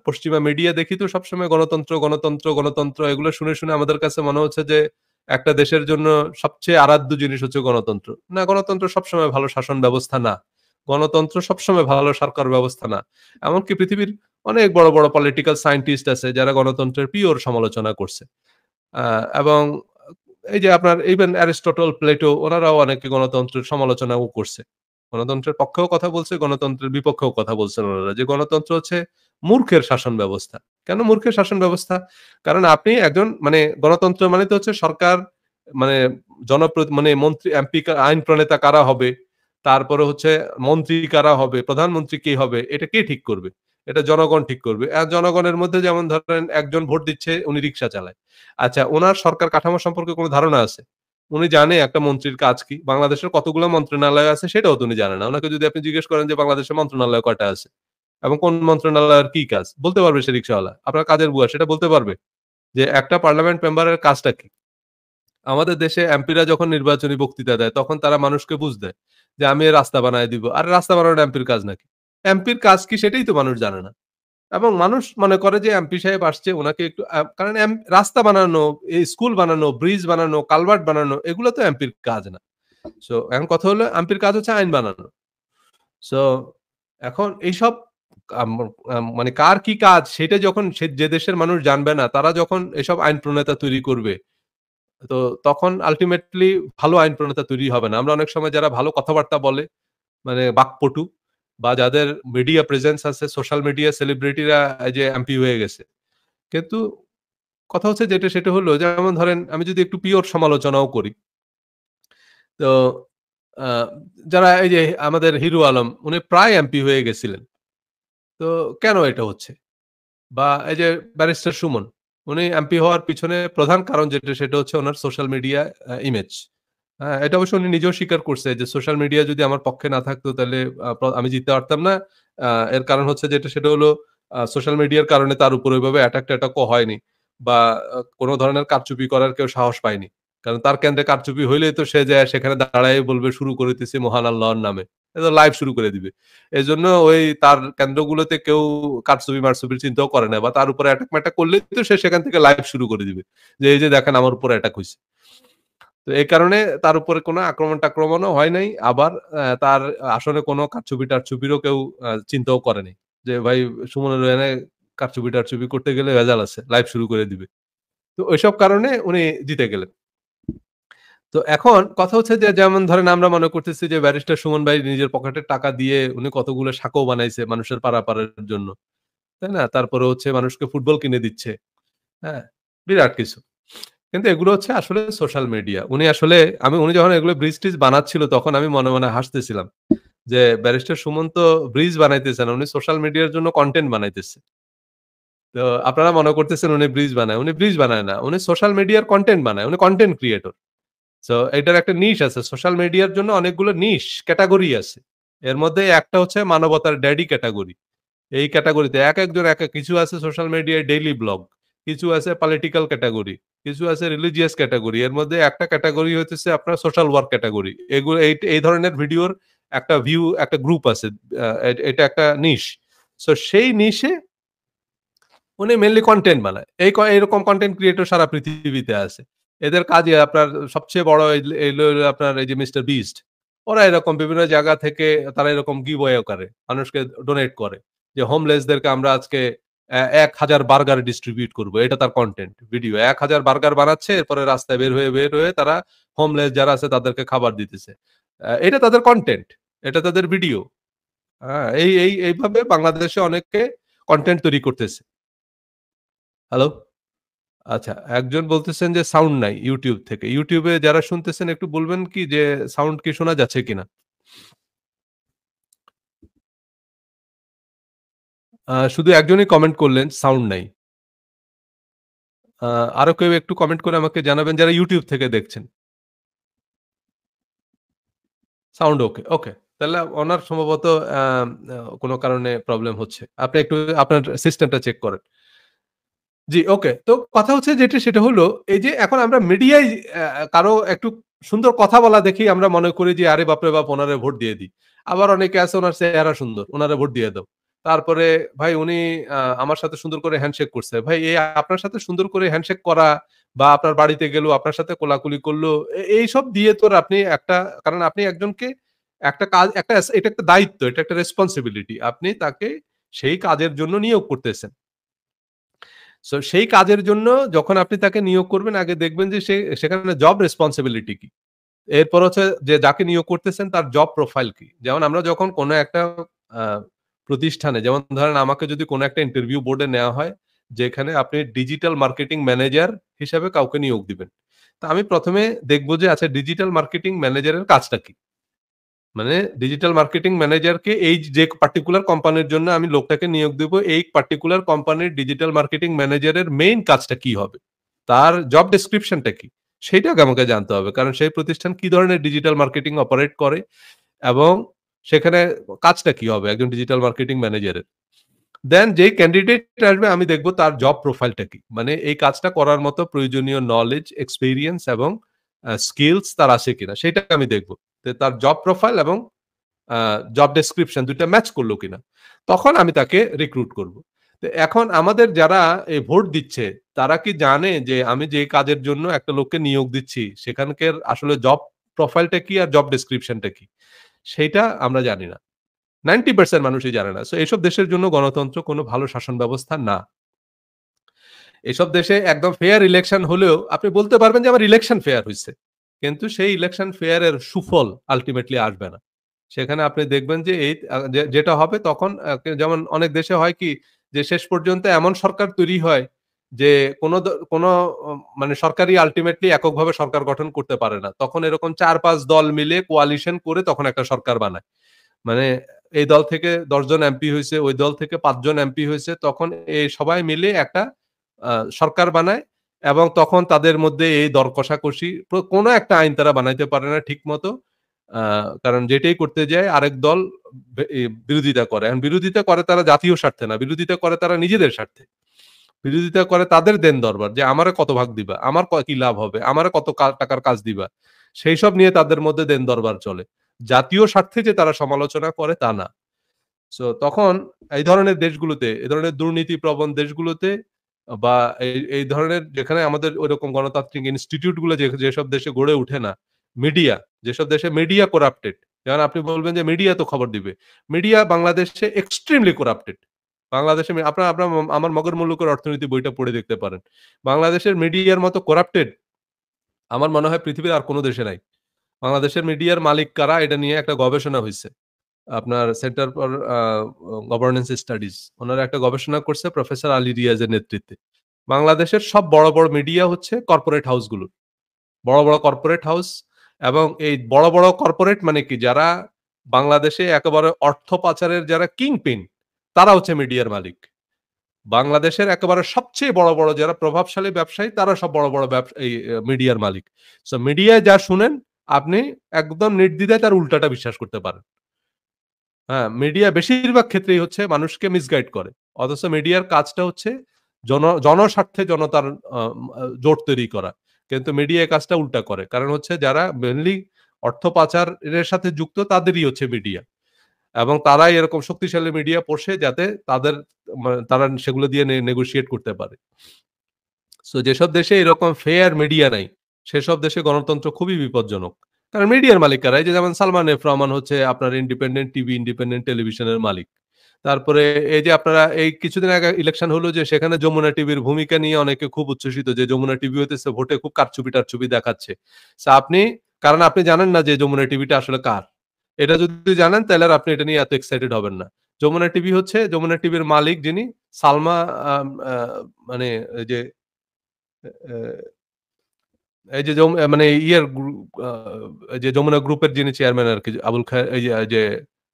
পশ্চিমা মিডিয়া দেখি তো সবসময় গণতন্ত্র, গণতন্ত্র, গণতন্ত্র এগুলো শুনে আমাদের কাছে মনে হচ্ছে যে একটা দেশের জন্য সবচেয়ে আরাধ্য জিনিস হচ্ছে গণতন্ত্র। না, গণতন্ত্র সবসময় ভালো শাসন ব্যবস্থা না। গণতন্ত্র সবসময় ভালো সরকার ব্যবস্থা না। এমনকি পৃথিবীর অনেক বড় পলিটিক্যাল সায়েন্টিস্ট আছে যারা গণতন্ত্রের পিওর সমালোচনা করছে। আ এবং এই যে আপনার ইভেন অ্যারিস্টটল, প্লেটো ওনারাও অনেকে গণতন্ত্রের সমালোচনাও করছে। গণতন্ত্রের পক্ষেও কথা বলছে, গণতন্ত্রের বিপক্ষেও কথা বলছেন ওনারা। যে গণতন্ত্র হচ্ছে মূর্খের শাসন ব্যবস্থা। কেন মূর্খের শাসন ব্যবস্থা? কারণ আপনি একজন মানে গণতন্ত্র মানে তো হচ্ছে সরকার মানে মানে মন্ত্রী, এমপি, আইন প্রণেতা কারা হবে, তারপরে হচ্ছে মন্ত্রী কারা হবে, প্রধানমন্ত্রী কে হবে, এটা কে ঠিক করবে? এটা জনগণ ঠিক করবে। জনগণের মধ্যে যেমন ধরেন একজন ভোট দিচ্ছে, উনি রিক্সা চালায়। আচ্ছা, উনার সরকার কাঠামো সম্পর্কে কোন ধারণা আছে? উনি জানে একটা মন্ত্রীর কাজ কি? বাংলাদেশের কতগুলো মন্ত্রণালয় আছে সেটাও তো উনি জানে না। উনাকে যদি আপনি জিজ্ঞেস করেন যে বাংলাদেশের মন্ত্রণালয় কয়টা আছে? এবং কোন মন্ত্রণালয়ের কি কাজ? বলতে পারবে সে রিক্শাওয়ালা। আপনার কাজের বুয়া সেটা বলতে পারবে? যে একটা পার্লামেন্ট মেম্বারের কাজটা কি? আমাদের দেশে এমপিরা যখন নির্বাচনী বক্তৃতা দেয় তখন তারা মানুষকে বুঝ দেয় যে আমি এই রাস্তা বানায় দিব। আরে রাস্তা বানানোটা এমপির কাজ নাকি? এমপির কাজ কি সেটাই তো মানুষ জানে না। এবং মানুষ মনে করে যে এমপি সাহেব আসছে উনাকে একটু কারণ রাস্তা বানানো, এই স্কুল বানানো, ব্রিজ বানানো, কালভার্ট বানানো এগুলো তো এমপির কাজ না। সো এখন কথা হলো এমপির কাজ হচ্ছে আইন বানানো। সো এখন এইসব আম মানে কার কি কাজ সেটা যখন যে দেশের মানুষ জানবে না, তারা যখন এসব আইন প্রণেতা তৈরি করবে, তো তখন আল্টিমেটলি ভালো আইন প্রণেতা তৈরি হবে না। আমরা অনেক সময় যারা ভালো কথাবার্তা বলে, মানে বাকপটু বা যাদের মিডিয়া প্রেজেন্স আছে, সোশ্যাল মিডিয়া সেলিব্রিটিরা এই যে এমপি হয়ে গেছে। কিন্তু কথা হচ্ছে যেটা সেটা হলো যেমন ধরেন আমি যদি একটু পিওর সমালোচনাও করি। তো আ যারা এই যে আমাদের হিরো আলম উনি প্রায় এমপি হয়ে গেছিলেন। তো কেন এটা হচ্ছে? বা এই যে ব্যারিস্টার সুমন উনি এমপি হওয়ার পিছনে প্রধান কারণ যেটা সেটা হচ্ছে উনার সোশ্যাল মিডিয়া ইমেজ। হ্যাঁ, এটা অবশ্য উনি নিজেও স্বীকার করছে যে সোশ্যাল মিডিয়া যদি আমার পক্ষে না থাকতো তাহলে আমি জিততে পারতাম না। এর কারণ হচ্ছে যেটা সেটা হলো সোশ্যাল মিডিয়ার কারণে তার উপর ওইভাবে অ্যাটাক-ট্যাটাকও হয়নি। বা কোন ধরনের কারচুপি করার কেউ সাহস পায়নি। কারণ তার কেন্দ্রে কারচুপি হইলেই তো সে যায়া সেখানে দাঁড়ায় বলবে শুরু করিতেছি মহান আল্লাহর নামে। এ তো লাইভ শুরু করে দিবে। এজন্য ওই তার কেন্দ্রগুলোতে কেউ কারচুপি-মারচুপির চিন্তাও করে না বা তার উপরে অ্যাটাক-ম্যাটাক করলেই তো সে সেখান থেকে লাইভ শুরু করে দিবে। যে এই যে দেখেন আমার উপরে অ্যাটাক হইছে। তো এই কারণে তার উপরে কোনো আক্রমণ-টাক্রমণও হয় নাই। আবার তার আসলে কোনো কারচুপি-টারচুপিরও কেউ চিন্তাও করে নাই। যে ভাই সুমনের এখানে কারচুপি-টারচুপি করতে গেলে ভেজাল আছে। লাইভ শুরু করে দিবে। তো ওইসব কারণে উনি জিতে গেলেন। তো এখন কথা হচ্ছে যে যেমন ধরেন আমরা মনে করতেছি যে ব্যারিস্টার সুমন ভাই নিজের পকেটের টাকা দিয়ে উনি কতগুলো সাঁকো বানাইছে মানুষের পারাপারের জন্য। তাই না? তারপরে হচ্ছে মানুষকে ফুটবল কিনে দিচ্ছে। হ্যাঁ? বিরাট কিছু। কিন্তু এগুলো হচ্ছে আসলে সোশ্যাল মিডিয়া। উনি যখন এগুলো ব্রিজ-টিজ বানাচ্ছিল তখন আমি মনে, মনে হাসতেছিলাম। যে ব্যারিস্টার সুমন তো ব্রিজ বানাইতেছে না। উনি সোশ্যাল মিডিয়ার জন্য কনটেন্ট বানাইতেছে। তো আপনারা মনে করতেছেন উনি ব্রিজ বানায়। উনি ব্রিজ বানায় না। উনি সোশ্যাল মিডিয়ার কনটেন্ট বানায়। উনি কনটেন্ট ক্রিয়েটর। সো এটার একটা নিশ আছে। সোশ্যাল মিডিয়ার জন্য অনেকগুলো নিশ, ক্যাটেগরি আছে। এর মধ্যে একটা হচ্ছে মানবতার ড্যাডি ক্যাটেগরি। এই ক্যাটেগরিতে একেকজন একেক কিছু আছে সোশ্যাল মিডিয়ায় ডেইলি ব্লগ, কিছু আছে পলিটিক্যাল ক্যাটেগরি, কিছু আছে রিলিজিয়াস ক্যাটেগরি। এর মধ্যে একটা ক্যাটেগরি হইতেছে আপনার সোশ্যাল ওয়ার্ক ক্যাটেগরি। এগুলো এই ধরনের ভিডিওর একটা একটা গ্রুপ আছে। এটা একটা নিশ। সো সেই নিশে উনি মেইনলি কনটেন্ট বানায়। এইরকম কনটেন্ট ক্রিয়েটর সারা পৃথিবীতে আছে। এদের কাজই আপনার সবচেয়ে বড় এইলো হইলো আপনার এই যে মিস্টার বিস্ট। ওরা এরকম বিভিন্ন জায়গা থেকে তারা এরকম গিভঅ্যাও করে। মানুষকে ডোনেট করে। যে হোমলেসদেরকে আমরা আজকে ১,০০০ বার্গার ডিস্ট্রিবিউট করব। এটা তার কনটেন্ট ভিডিও। ১,০০০ বার্গার বানাচ্ছে এরপরে রাস্তায় বের হয়ে তারা হোমলেস যারা আছে তাদেরকে খাবার দিতেছে। এটা তাদের কনটেন্ট। এটা তাদের ভিডিও। এইভাবে বাংলাদেশে অনেকে কনটেন্ট তৈরি করতেছে। হ্যালো? আচ্ছা, একজন বলতেছেন যে সাউন্ড নাই YouTube থেকে। YouTube এ যারা শুনতেছেন একটু বলবেন কি যে সাউন্ড কি শোনা যাচ্ছে কিনা? শুধু একজনই কমেন্ট করলেন সাউন্ড নাই। আ আরো কেউ একটু কমেন্ট করে আমাকে জানাবেন যারা YouTube থেকে দেখছেন। সাউন্ড ওকে, ওকে। তাহলে ওনার সম্ভবত আ আ কোন কারণে প্রবলেম হচ্ছে। আপনি একটু আপনার সিস্টেমটা চেক করেন। জি, ওকে। তো কথা হচ্ছে যেটা সেটা হলো এই যে এখন আমরা মিডিয়ায় কারো একটু সুন্দর কথা বলা দেখেই আমরা মনে করি যে আরে বাপরে বাপ! উনারে ভোট দিয়ে দিই। আবার অনেকে আছে উনার চেহারা সুন্দর, উনারে ভোট দিয়ে দাও। তারপরে ভাই উনি আমার সাথে সুন্দর করে হ্যান্ডশেক করছে। ভাই এই আপনার সাথে সুন্দর করে হ্যান্ডশেক করা বা আপনার বাড়িতে গেল, আপনার সাথে কোলাকুলি করল, এইসব দিয়ে তো আর আপনি কারণ আপনি একজনকে একটা কাজ এটা একটা দায়িত্ব, এটা একটা রেসপনসিবিলিটি। আপনি তাকে সেই কাজের জন্য নিয়োগ করতেছেন। সো সেই কাজের জন্য যখন আপনি তাকে নিয়োগ করবেন আগে দেখবেন যে সেখানে জব রেসপনসিবিলিটি কি। এরপর হচ্ছে যে যাকে নিয়োগ করতেছেন তার জব প্রোফাইল কি। যেমন আমরা যখন কোন একটা আ প্রতিষ্ঠানে যেমন ধরেন আমাকে যদি কোন একটা ইন্টারভিউ বোর্ডে নেওয়া হয়, যেখানে আপনি ডিজিটাল মার্কেটিং ম্যানেজার হিসেবে কাউকে নিয়োগ দিবেন। তো আমি ১ম এ দেখব যে আচ্ছা ডিজিটাল মার্কেটিং ম্যানেজারের কাজটা কি? মানে ডিজিটাল মার্কেটিং ম্যানেজারকে এই যে পার্টিকুলার কোম্পানির জন্য আমি লোকটাকে নিয়োগ দেব, এই পার্টিকুলার কোম্পানির ডিজিটাল মার্কেটিং ম্যানেজারের মেইন কাজটা কি হবে? তার জব ডেসক্রিপশনটা কি? সেইটা আগে আমাকে জানতে হবে। কারণ সেই প্রতিষ্ঠান কি ধরনের ডিজিটাল মার্কেটিং অপারেট করে এবং সেখানে কাজটা কি হবে একজন ডিজিটাল মার্কেটিং ম্যানেজারের? দেন যেই ক্যান্ডিডেট আসবে আমি দেখব তার জব প্রোফাইলটা কি? মানে এই কাজটা করার মতো প্রয়োজনীয় নলেজ, এক্সপেরিয়েন্স এবং স্কিলস তার আছে কিনা? সেটা আমি দেখব। তার জব প্রোফাইল এবং আ জব ডেসক্রিপশন ২ টা ম্যাচ করল কিনা? তখন আমি তাকে রিক্রুট করব। তো এখন আমাদের যারা এই ভোট দিচ্ছে, তারা কি জানে যে আমি যে কাজের জন্য একটা লোককে নিয়োগ দিচ্ছি, সেখানকার আসলে জব প্রোফাইলটা কি আর জব ডেসক্রিপশনটা কি? সেইটা আমরা জানি না। 90% মানুষই জানে না। সো এসব দেশের জন্য গণতন্ত্র কোনো ভালো শাসন ব্যবস্থা না। এসব দেশে একদম ফেয়ার ইলেকশন হলেও আপনি বলতে পারবেন যে আমার ইলেকশন ফেয়ার হইছে। কিন্তু সেই ইলেকশন ফেয়ার এর সুফল আল্টিমেটলি আসবে না। সেখানে আপনি দেখবেন যে এই যেটা হবে তখন যেমন অনেক দেশে হয় কি যে শেষ পর্যন্ত এমন সরকার তৈরি হয় যে কোন মানে সরকারই আল্টিমেটলি এককভাবে সরকার গঠন করতে পারে না। তখন এরকম ৪-৫ দল মিলে কোয়ালিশন করে তখন একটা সরকার বানায়। মানে এই দল থেকে ১০ জন এমপি হইছে, ওই দল থেকে ৫ জন এমপি হইছে। তখন এই সবাই মিলে একটা সরকার বানায় এবং তখন তাদের মধ্যে এই দর কষাকষি কোনো একটা আইন তারা বানাইতে পারে না ঠিকমতো। আ কারণ যেটাই করতে যায় আরেক দল বিরোধিতা করে। এখন বিরোধিতা করে তারা জাতীয় স্বার্থে না, বিরোধিতা করে তারা নিজেদের স্বার্থে। বিরোধিতা করে তাদের দেন দরবার যে আমারে কত ভাগ দিবা, আমার কি লাভ হবে, আমারে কত টাকার কাজ দিবা, সেই সব নিয়ে তাদের মধ্যে দেন দরবার চলে। জাতীয় স্বার্থে যে তারা সমালোচনা করে তা না। সো তখন এই ধরনের দেশগুলোতে, এই ধরনের দুর্নীতিপ্রবণ দেশগুলোতে বা এই ধরনের যেখানে আমাদের ওইরকম গণতান্ত্রিক ইনস্টিটিউট গুলো যেসব দেশে গড়ে ওঠে না, মিডিয়া, যেসব দেশে মিডিয়া করাপ্টেড, যেমন আপনি বলবেন যে মিডিয়া তো খবর দিবে। মিডিয়া বাংলাদেশে এক্সট্রিমলি করাপ্টেড। বাংলাদেশে আপনার আপনার আমার মগের মুলুকের অর্থনীতি বইটা পড়ে দেখতে পারেন। বাংলাদেশের মিডিয়ার মতো করাপ্টেড আমার মনে হয় পৃথিবীর আর কোনো দেশে নাই। বাংলাদেশের মিডিয়ার মালিক কারা এটা নিয়ে একটা গবেষণা হইছে। আপনার সেন্টার ফর গভর্নেন্স স্টাডিজ ওনারা একটা গবেষণা করছে প্রফেসর আলী রিয়াজের নেতৃত্বে। বাংলাদেশের সব বড় বড় মিডিয়া হচ্ছে কর্পোরেট হাউসগুলো, বড় বড় কর্পোরেট হাউস। এবং এই বড় বড় কর্পোরেট মানে কি, যারা বাংলাদেশে একেবারে অর্থ পাচারের যারা কিং পিন, তারা হচ্ছে মিডিয়ার মালিক। বাংলাদেশের একেবারে সবচেয়ে বড় বড় যারা প্রভাবশালী ব্যবসায়ী, তারা সব বড় বড় এই মিডিয়ার মালিক। সো মিডিয়ায় যা শুনেন আপনি একদম নির্দ্বিধায় তার উল্টাটা বিশ্বাস করতে পারেন। হ্যাঁ, মিডিয়া বেশিরভাগ ক্ষেত্রেই হচ্ছে মানুষকে মিসগাইড করে। অথচ মিডিয়ার কাজটা হচ্ছে জনস্বার্থে জনতার জোট তৈরি করা। কিন্তু মিডিয়া এই কাজটা উল্টা করে। কারণ হচ্ছে যারা মেইনলি অর্থ পাচারের সাথে যুক্ত তাদেরই হচ্ছে মিডিয়া। এবং তারাই এরকম শক্তিশালী মিডিয়া পোষে যাতে তারা সেগুলো দিয়ে নেগোশিয়েট করতে পারে। সো যেসব দেশে এরকম ফেয়ার মিডিয়া নাই, সেসব দেশে গণতন্ত্র খুবই বিপজ্জনক। কারণ মিডিয়ার মালিক কারা? এই যে যেমন সালমান এফ রহমান হচ্ছে আপনার ইন্ডিপেন্ডেন্ট টিভি, ইন্ডিপেন্ডেন্ট টেলিভিশনের মালিক। তারপরে এই যে আপনারা এই কিছুদিন আগে ইলেকশন হলো যে সেখানে যমুনা টিভির ভূমিকা নিয়ে অনেকে খুব উচ্ছ্বসিত যে যমুনা টিভি হইতেছে ভোটে খুব কারচুপি-টারচুপি দেখাচ্ছে। সো কারণ আপনি জানেন না যে যমুনা টিভিটা আসলে কার। এটা যদি জানেন তাহলে আর আপনি এটা নিয়ে এত এক্সাইটেড হবেন না। যমুনা টিভি হচ্ছে যমুনা টিভির মালিক যিনি সালমা মানে এই যে এই যে মানে ইয়ের এই যে যমুনা গ্রুপের যিনি চেয়ারম্যান আরকি আবুল খায়ের, এই যে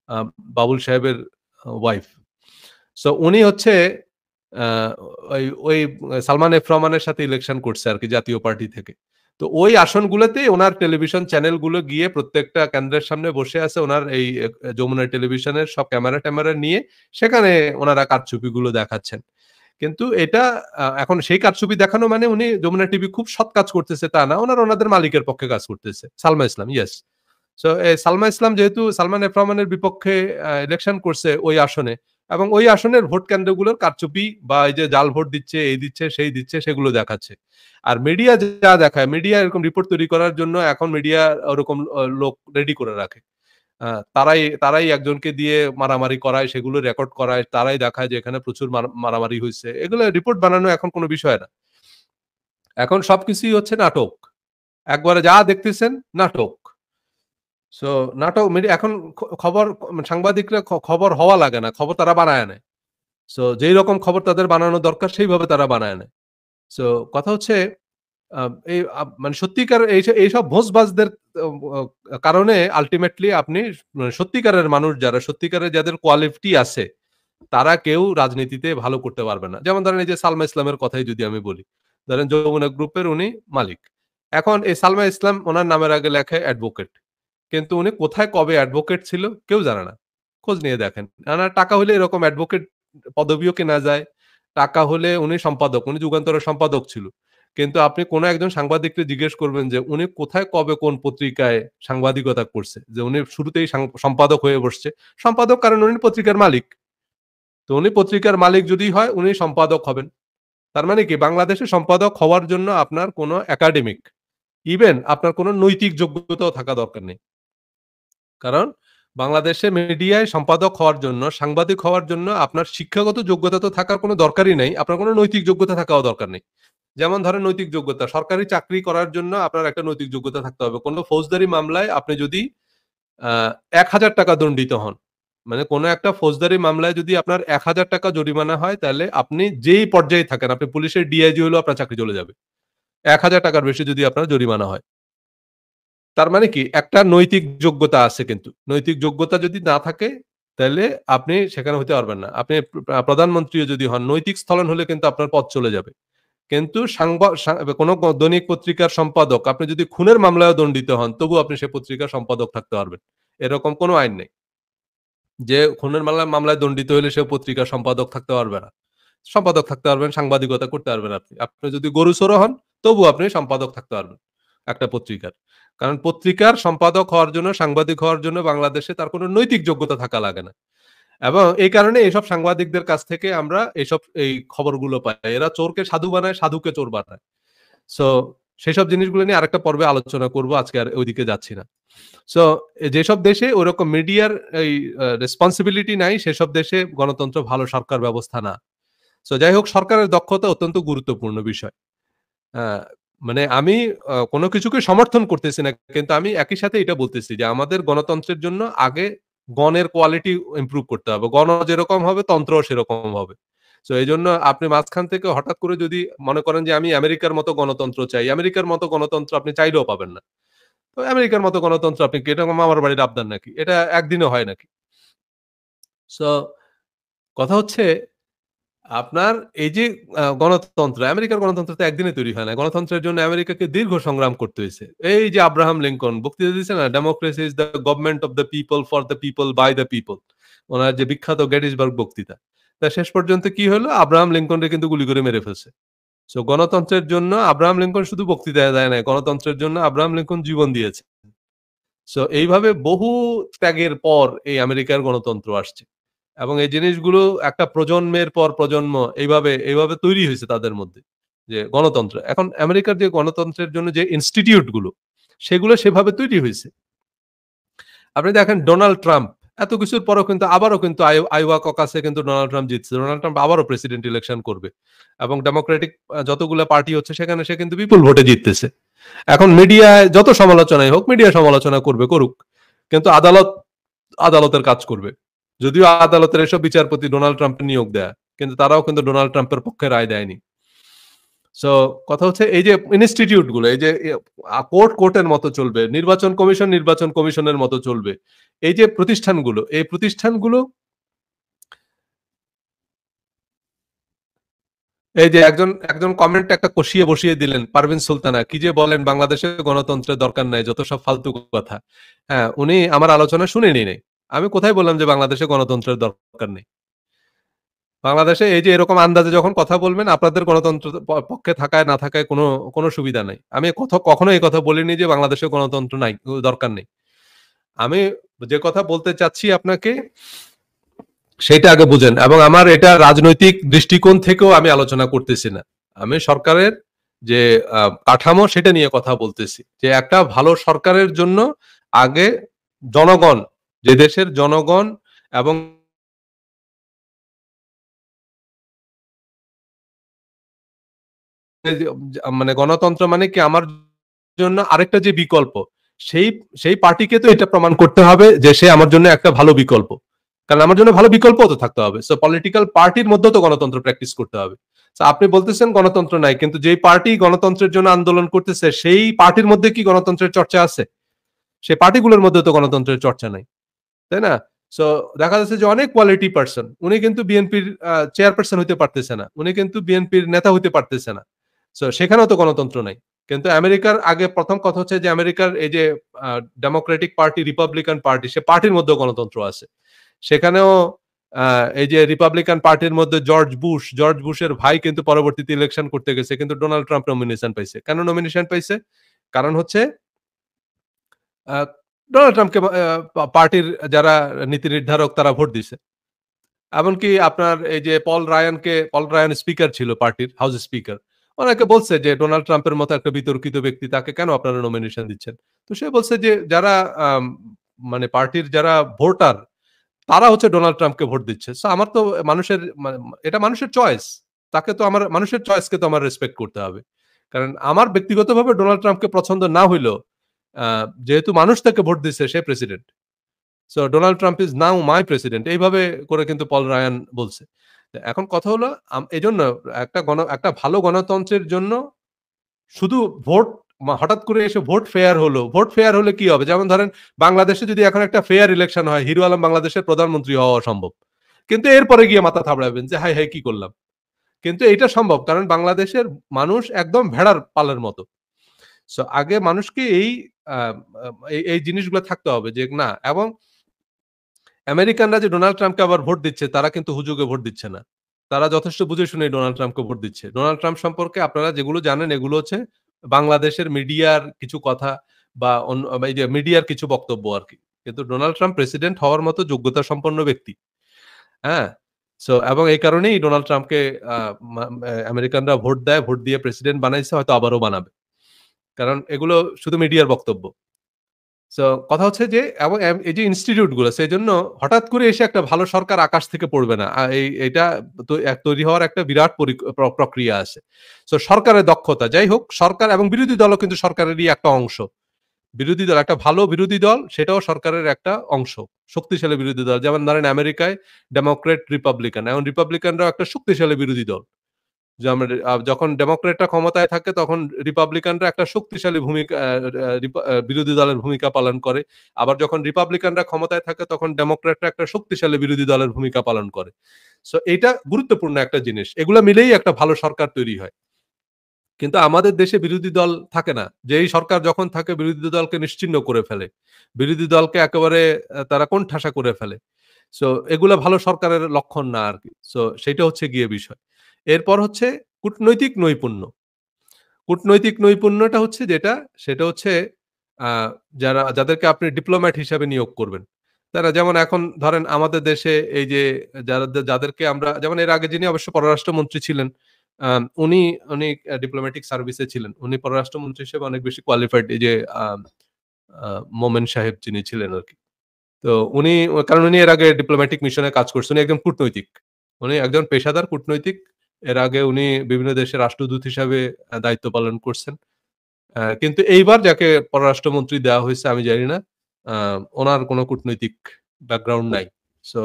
আ বাবুল সাহেবের ওয়াইফ। সো উনি হচ্ছে আ ওই সালমান এফ রহমানের সাথে ইলেকশন করছে আরকি জাতীয় পার্টি থেকে। তো ওই আসনগুলোতেই উনার টেলিভিশন চ্যানেলগুলো গিয়ে প্রত্যেকটা কেন্দ্রের সামনে বসে আছে উনার এই যমুনা টেলিভিশনের সব ক্যামেরা-ট্যামেরা নিয়ে সেখানে উনারা কারচুপিগুলো দেখাচ্ছেন। কিন্তু এটা এখন সেই কারচুপি দেখানো মানে উনি যমুনা টিভি খুব সৎ কাজ করতেছে তা না। ওনাদের মালিকের পক্ষে কাজ করতেছে। সালমা ইসলাম, ইয়েস। সো সালমা ইসলাম যেহেতু সালমান এফ রহমানের বিপক্ষে ইলেকশন করছে ওই আসনে, এবং ওই আসনের ভোট কেন্দ্রগুলোর কারচুপি বা এই যে জাল ভোট দিচ্ছে, এই দিচ্ছে, সেই দিচ্ছে সেগুলো দেখাচ্ছে। আর মিডিয়া যা দেখায়, মিডিয়া এরকম রিপোর্ট তৈরি করার জন্য এখন মিডিয়া ওরকম লোক রেডি করে রাখে। তারাই একজনকে দিয়ে মারামারি করায়, সেগুলো রেকর্ড করায়, তারাই দেখায় যে এখানে প্রচুর মারামারি হইছে। এগুলো রিপোর্ট বানানো এখন কোনো বিষয় না। এখন সবকিছুই হচ্ছে নাটক। একবারে যা দেখতেছেন নাটক। সো নাটক এখন খবর সাংবাদিকরা খবর হওয়া লাগে না। খবর তারা বানায় নেয়। সো যেই রকম খবর তাদের বানানো দরকার সেইভাবে তারা বানায় নেয়। সো কথা হচ্ছে আ এই মানে সত্যিকার এইসব ভোজবাজদের কারণে আল্টিমেটলি আপনি সত্যিকারের মানুষ যারা সত্যিকারের যাদের কোয়ালিটি আছে তারা কেউ রাজনীতিতে ভালো করতে পারবে না। যেমন ধরেন এই যে সালমা ইসলামের কথাই যদি আমি বলি। ধরেন যমুনা গ্রুপের উনি মালিক। এখন এই সালমা ইসলাম উনার নামের আগে লেখে অ্যাডভোকেট। কিন্তু উনি কোথায় কবে অ্যাডভোকেট ছিল কেউ জানে না। খোঁজ নিয়ে দেখেন। না টাকা হলে এরকম অ্যাডভোকেট পদবিও কেনা যায়। টাকা হলে উনি সম্পাদক, উনি যুগান্তরের সম্পাদক ছিল। কিন্তু আপনি কোন একজন সাংবাদিককে জিজ্ঞেস করবেন যে উনি কোথায় কবে কোন পত্রিকায় সাংবাদিকতা করছে। যে উনি শুরুতেই সম্পাদক হয়ে বসছে। সম্পাদক কারণ উনি পত্রিকার মালিক। তো উনি পত্রিকার মালিক যদি হয় উনি সম্পাদক হবেন। তার মানে কি বাংলাদেশে সম্পাদক হওয়ার জন্য আপনার কোনো একাডেমিক, ইভেন আপনার কোনো নৈতিক যোগ্যতাও থাকা দরকার নেই। কারণ বাংলাদেশে মিডিয়ায় সম্পাদক হওয়ার জন্য, সাংবাদিক হওয়ার জন্য আপনার শিক্ষাগত যোগ্যতা তো থাকার কোনো দরকারই নাই। আপনার কোনো নৈতিক যোগ্যতা থাকাও দরকার নেই। যেমন ধরেন নৈতিক যোগ্যতা, সরকারি চাকরি করার জন্য আপনার একটা নৈতিক যোগ্যতা থাকতে হবে। কোনো ফৌজদারি মামলায় আপনি যদি আ ৳১,০০০ দণ্ডিত হন, মানে কোনো একটা ফৌজদারি মামলায় যদি আপনার ৳১,০০০ জরিমানা হয়, তাহলে আপনি যেই পর্যায়ে থাকেন, আপনি পুলিশের ডিআইজি হলেও আপনার চাকরি চলে যাবে। ৳১,০০০ র বেশি যদি আপনার জরিমানা হয়। তার মানে কি একটা নৈতিক যোগ্যতা আছে কিন্তু। নৈতিক যোগ্যতা যদি না থাকে তাইলে আপনি সেখানে হইতে পারবেন না। আপনি প্রধানমন্ত্রীও যদি হন, নৈতিক স্থলন হলে কিন্তু আপনার পদ চলে যাবে। কিন্তু কোন দৈনিক পত্রিকার সম্পাদক আপনি যদি খুনের মামলায়ও দণ্ডিত হন, তবুও আপনি সে পত্রিকার সম্পাদক থাকতে পারবেন। এরকম কোন আইন নেই। যে খুনের মামলায় দণ্ডিত হইলে সে পত্রিকার সম্পাদক থাকতে পারবে না। সম্পাদক থাকতে পারবেন, সাংবাদিকতা করতে পারবেন আপনি। আপনি যদি গরু চোরও হন, তবুও আপনি সম্পাদক থাকতে পারবেন একটা পত্রিকার। কারণ পত্রিকার সম্পাদক হওয়ার জন্য, সাংবাদিক হওয়ার জন্য বাংলাদেশে তার কোনো নৈতিক যোগ্যতা থাকা লাগে না। এবং এই কারণে এইসব সাংবাদিকদের কাছ থেকে আমরা এই খবরগুলো পাই। এরা চোরকে সাধু বানায়, সাধুকে চোর বানায়। সো সেসব জিনিসগুলো নিয়ে আরেকটা পর্বে আলোচনা করব। আজকে আর ওইদিকে যাচ্ছি না। সো যেসব দেশে ওরকম মিডিয়ার এই রেসপন্সিবিলিটি নাই, সেসব দেশে গণতন্ত্র ভালো সরকার ব্যবস্থা না। সো যাই হোক, সরকারের দক্ষতা অত্যন্ত গুরুত্বপূর্ণ বিষয়। আ মানে আমি কোন কিছুকে সমর্থন করতেছি না। কিন্তু আমি একই সাথে এটা বলতেছি যে আমাদের গণতন্ত্রের জন্য আগে গণের কোয়ালিটি ইমপ্রুভ করতে হবে। গণ যেরকম হবে তন্ত্রও সেরকম হবে। সো এজন্য আপনি মাঝখান থেকে হঠাৎ করে যদি মনে করেন যে আমি আমেরিকার মতো গণতন্ত্র চাই, আমেরিকার মতো গণতন্ত্র আপনি চাইলেও পাবেন না। তো আমেরিকার মতো গণতন্ত্র আপনি কি এটা মামার বাড়ির আবদার নাকি? এটা একদিনে হয় নাকি? সো কথা হচ্ছে আপনার এই যে গণতন্ত্র, আমেরিকার গণতন্ত্র তো একদিনে তৈরি হয় না। গণতন্ত্রের জন্য আমেরিকাকে দীর্ঘ সংগ্রাম করতে হইছে। এই যে আব্রাহাম লিঙ্কন বক্তৃতা দিয়েছে না? "Democracy is the government of the people, for the people, by the people." উনার যে বিখ্যাত গেটিসবার্গ বক্তৃতা। তা শেষ পর্যন্ত কি হলো? আব্রাহাম লিঙ্কনরে কিন্তু গুলি করে মেরে ফেলছে। সো গণতন্ত্রের জন্য আব্রাহাম লিঙ্কন শুধু বক্তৃতায় দেয় নাই। গণতন্ত্রের জন্য আব্রাহাম লিঙ্কন জীবন দিয়েছে। সো এইভাবে বহু ত্যাগের পর এই আমেরিকার গণতন্ত্র আসছে। এবং এই জিনিসগুলো একটা প্রজন্মের পর প্রজন্ম এইভাবে তৈরি হইছে তাদের মধ্যে। যে গণতন্ত্র। এখন আমেরিকার যে গণতন্ত্রের জন্য যে ইনস্টিটিউট গুলো, সেগুলো সেভাবে তৈরি হইছে। আপনি দেখেন ডোনাল্ড ট্রাম্প এত কিছুর পরেও কিন্তু আবারও কিন্তু আইওয়া ককাসে কিন্তু ডোনাল্ড ট্রাম্প জিতছে। ডোনাল্ড ট্রাম্প আবারও প্রেসিডেন্ট ইলেকশন করবে। এবং ডেমোক্রেটিক যতগুলা পার্টি হচ্ছে সেখানে সে কিন্তু বিপুল ভোটে জিততেছে। এখন মিডিয়ায় যত সমালোচনাই হোক, মিডিয়া সমালোচনা করবে, করুক। কিন্তু আদালতের কাজ করবে। যদিও আদালতের এসব বিচারপতি ডোনাল্ড ট্রাম্পের নিয়োগ দেয়া। কিন্তু তারাও কিন্তু ডোনাল্ড ট্রাম্পের পক্ষে রায় দেয়নি। সো কথা হচ্ছে এই যে ইনস্টিটিউট গুলো, এই যে কোর্টের মতো চলবে, নির্বাচন কমিশনের মতো চলবে। এই যে প্রতিষ্ঠানগুলো, এই প্রতিষ্ঠানগুলো এই যে একজন কমেন্ট একটা কষিয়ে বসিয়ে দিলেন পারভিন সুলতানা, কি যে বলেন বাংলাদেশে গণতন্ত্রের দরকার নাই, যত সব ফালতু কথা। হ্যাঁ, উনি আমার আলোচনা শুনেনি নাই। আমি কোথায় বললাম যে বাংলাদেশে গণতন্ত্রের দরকার নেই? বাংলাদেশে এই যে এরকম আন্দাজে যখন কথা বলবেন, আপনাদের গণতন্ত্র পক্ষে থাকায় না থাকায় কোনো সুবিধা নাই। আমি কখনো এই কথা বলিনি যে বাংলাদেশে গণতন্ত্র নাই, দরকার নেই। আমি যে কথা বলতে চাচ্ছি আপনাকে, সেটা আগে বুঝেন। এবং আমার এটা রাজনৈতিক দৃষ্টিকোণ থেকেও আমি আলোচনা করতেছি না। আমি সরকারের যে কাঠামো সেটা নিয়ে কথা বলতেছি। যে একটা ভালো সরকারের জন্য আগে জনগণ, যে দেশের জনগণ এবং মানে গণতন্ত্র মানে কি আমার জন্য আরেকটা যে বিকল্প, সেই সেই পার্টিকে তো এটা প্রমাণ করতে হবে যে সে আমার জন্য একটা ভালো বিকল্প। কারণ আমার জন্য ভালো বিকল্পও তো থাকতে হবে। সো পলিটিক্যাল পার্টির মধ্যেও তো গণতন্ত্র প্র্যাকটিস করতে হবে। সো আপনি বলতেছেন গণতন্ত্র নাই, কিন্তু যেই পার্টি গণতন্ত্রের জন্য আন্দোলন করতেছে সেই পার্টির মধ্যে কি গণতন্ত্রের চর্চা আছে? সেই পার্টিগুলোর মধ্যে তো গণতন্ত্রের চর্চা নাই। তাই না? সো দেখা যাচ্ছে যে অনেক কোয়ালিটি পারসন উনি কিন্তু বিএনপির চেয়ারপারসন হইতে পারতেছে না। উনি কিন্তু বিএনপির নেতা হইতে পারতেছে না। সো সেখানেও তো গণতন্ত্র নাই। কিন্তু আমেরিকার আগে প্রথম কথা হচ্ছে যে আমেরিকার এই যে ডেমোক্রেটিক পার্টি, রিপাবলিকান পার্টি, সে পার্টির মধ্যেও গণতন্ত্র আছে। সেখানেও এই যে রিপাবলিকান পার্টির মধ্যে জর্জ বুশের ভাই কিন্তু পরবর্তীতে ইলেকশন করতে গেছে। কিন্তু ডোনাল্ড ট্রাম্প নমিনেশন পাইছে। কেন নমিনেশন পাইছে? কারণ হচ্ছে আ ডোনাল্ড ট্রাম্পকে পার্টির যারা নীতি নির্ধারক তারা ভোট দিছে। এমনকি আপনার এই যে পল রায়ান স্পিকার ছিল পার্টির, হাউস স্পিকার। ওনাকে বলছে যে ডোনাল্ড ট্রাম্পের মতো একটা বিতর্কিত ব্যক্তি, তাকে কেন আপনারা নমিনেশন দিচ্ছেন? তো সে বলছে যে যারা আম মানে পার্টির যারা ভোটার, তারা হচ্ছে ডোনাল্ড ট্রাম্পকে ভোট দিচ্ছে। সো আমার তো মানুষের এটা মানুষের চয়েস। তাকে তো আমার মানুষের চয়েসকে তো আমার রেসপেক্ট করতে হবে। কারণ আমার ব্যক্তিগতভাবে ডোনাল্ড ট্রাম্পকে পছন্দ না হইলেও আ যেহেতু মানুষ তাকে ভোট দিচ্ছে, সে প্রেসিডেন্ট। সো ডোনাল্ড ট্রাম্প ইস নাও মাই প্রেসিডেন্ট। এইভাবে করে কিন্তু পল রায়ান বলছে। তো এখন কথা হলো এজন্য একটা ভালো গণতন্ত্রের জন্য শুধু ভোট হঠাৎ করে এসে ভোট ফেয়ার হলো। ভোট ফেয়ার হলে কি হবে? যেমন ধরেন বাংলাদেশে যদি এখন একটা ফেয়ার ইলেকশন হয়, হিরো আলম বাংলাদেশের প্রধানমন্ত্রী হওয়া সম্ভব। কিন্তু এরপরে গিয়ে মাথা থাবড়াবেন যে, হায়, হায় কি করলাম? কিন্তু এটা সম্ভব। কারণ বাংলাদেশের মানুষ একদম ভেড়ার পালের মতো। সো আগে মানুষকে আ আ এই জিনিসগুলো থাকতে হবে যে না। এবং আমেরিকানরা যে ডোনাল্ড ট্রাম্পকে আবার ভোট দিচ্ছে, তারা কিন্তু হুজুগে ভোট দিচ্ছে না। তারা যথেষ্ট বুঝে শুনেই ডোনাল্ড ট্রাম্পকে ভোট দিচ্ছে। ডোনাল্ড ট্রাম্প সম্পর্কে আপনারা যেগুলো জানেন এগুলো হচ্ছে বাংলাদেশের মিডিয়ার কিছু কথা বা এই যে মিডিয়ার কিছু বক্তব্য আরকি। কিন্তু ডোনাল্ড ট্রাম্প প্রেসিডেন্ট হওয়ার মতো যোগ্যতা সম্পন্ন ব্যক্তি। হ্যাঁ? এবং এই কারণেই ডোনাল্ড ট্রাম্পকে আ মা আমেরিকানরা ভোট দেয়। ভোট দিয়ে প্রেসিডেন্ট বানাইছে, হয়তো আবারও বানাবে। কারণ এগুলো শুধু মিডিয়ার বক্তব্য। সো কথা হচ্ছে যে এবং এই যে ইনস্টিটিউট গুলো সেজন্য হঠাৎ করে এসে একটা ভালো সরকার আকাশ থেকে পড়বে না। এইটা তৈরি হওয়ার একটা বিরাট প্রক্রিয়া আছে। সো সরকারের দক্ষতা যাই হোক, সরকার এবং বিরোধী দলও কিন্তু সরকারেরই একটা অংশ। বিরোধী দল একটা ভালো বিরোধী দল সেটাও সরকারের একটা অংশ। শক্তিশালী বিরোধী দল। যেমন ধরেন আমেরিকায় ডেমোক্রেট, রিপাবলিকান। এখন রিপাবলিকানরাও একটা শক্তিশালী বিরোধী দল। যখন ডেমোক্রেটরা ক্ষমতায় থাকে তখন রিপাবলিকানরা একটা শক্তিশালী ভূমিকা বিরোধী দলের ভূমিকা পালন করে। আবার যখন রিপাবলিকানরা ক্ষমতায় থাকে তখন ডেমোক্রেটরা একটা শক্তিশালী বিরোধী দলের ভূমিকা পালন করে। সো এইটা গুরুত্বপূর্ণ একটা জিনিস। এগুলা মিলেই একটা ভালো সরকার তৈরি হয়। কিন্তু আমাদের দেশে বিরোধী দল থাকে না। যেই সরকার যখন থাকে বিরোধী দলকে নিশ্চিহ্ন করে ফেলে। বিরোধী দলকে একেবারে তারা কোণঠাসা করে ফেলে। সো এগুলা ভালো সরকারের লক্ষণ না আরকি। সো সেইটা হচ্ছে গিয়ে বিষয়। এরপর হচ্ছে কূটনৈতিক নৈপুণ্য। কূটনৈতিক নৈপুণ্যটা হচ্ছে যেটা, সেটা হচ্ছে আ যাদেরকে আপনি ডিপ্লোম্যাট হিসাবে নিয়োগ করবেন। তারা যেমন এখন ধরেন আমাদের দেশে এই যে যাদেরকে আমরা যেমন এর আগে যিনি অবশ্য পররাষ্ট্রমন্ত্রী ছিলেন, উনি উনি ডিপ্লোম্যাটিক সার্ভিসে ছিলেন। উনি পররাষ্ট্রমন্ত্রী হিসেবে অনেক বেশি কোয়ালিফাইড এই যে আ আ মোমেন সাহেব যিনি ছিলেন আরকি। তো কারণ উনি এর আগে ডিপ্লোম্যাটিক মিশনে কাজ করছেন। উনি একজন কূটনৈতিক। উনি একজন পেশাদার কূটনৈতিক। এর আগে উনি বিভিন্ন দেশের রাষ্ট্রদূত হিসাবে দায়িত্ব পালন করছেন। কিন্তু এইবার যাকে পররাষ্ট্রমন্ত্রী দেওয়া হইছে আমি জানি না। আ উনার কোন কূটনৈতিক ব্যাকগ্রাউন্ড নাই। সো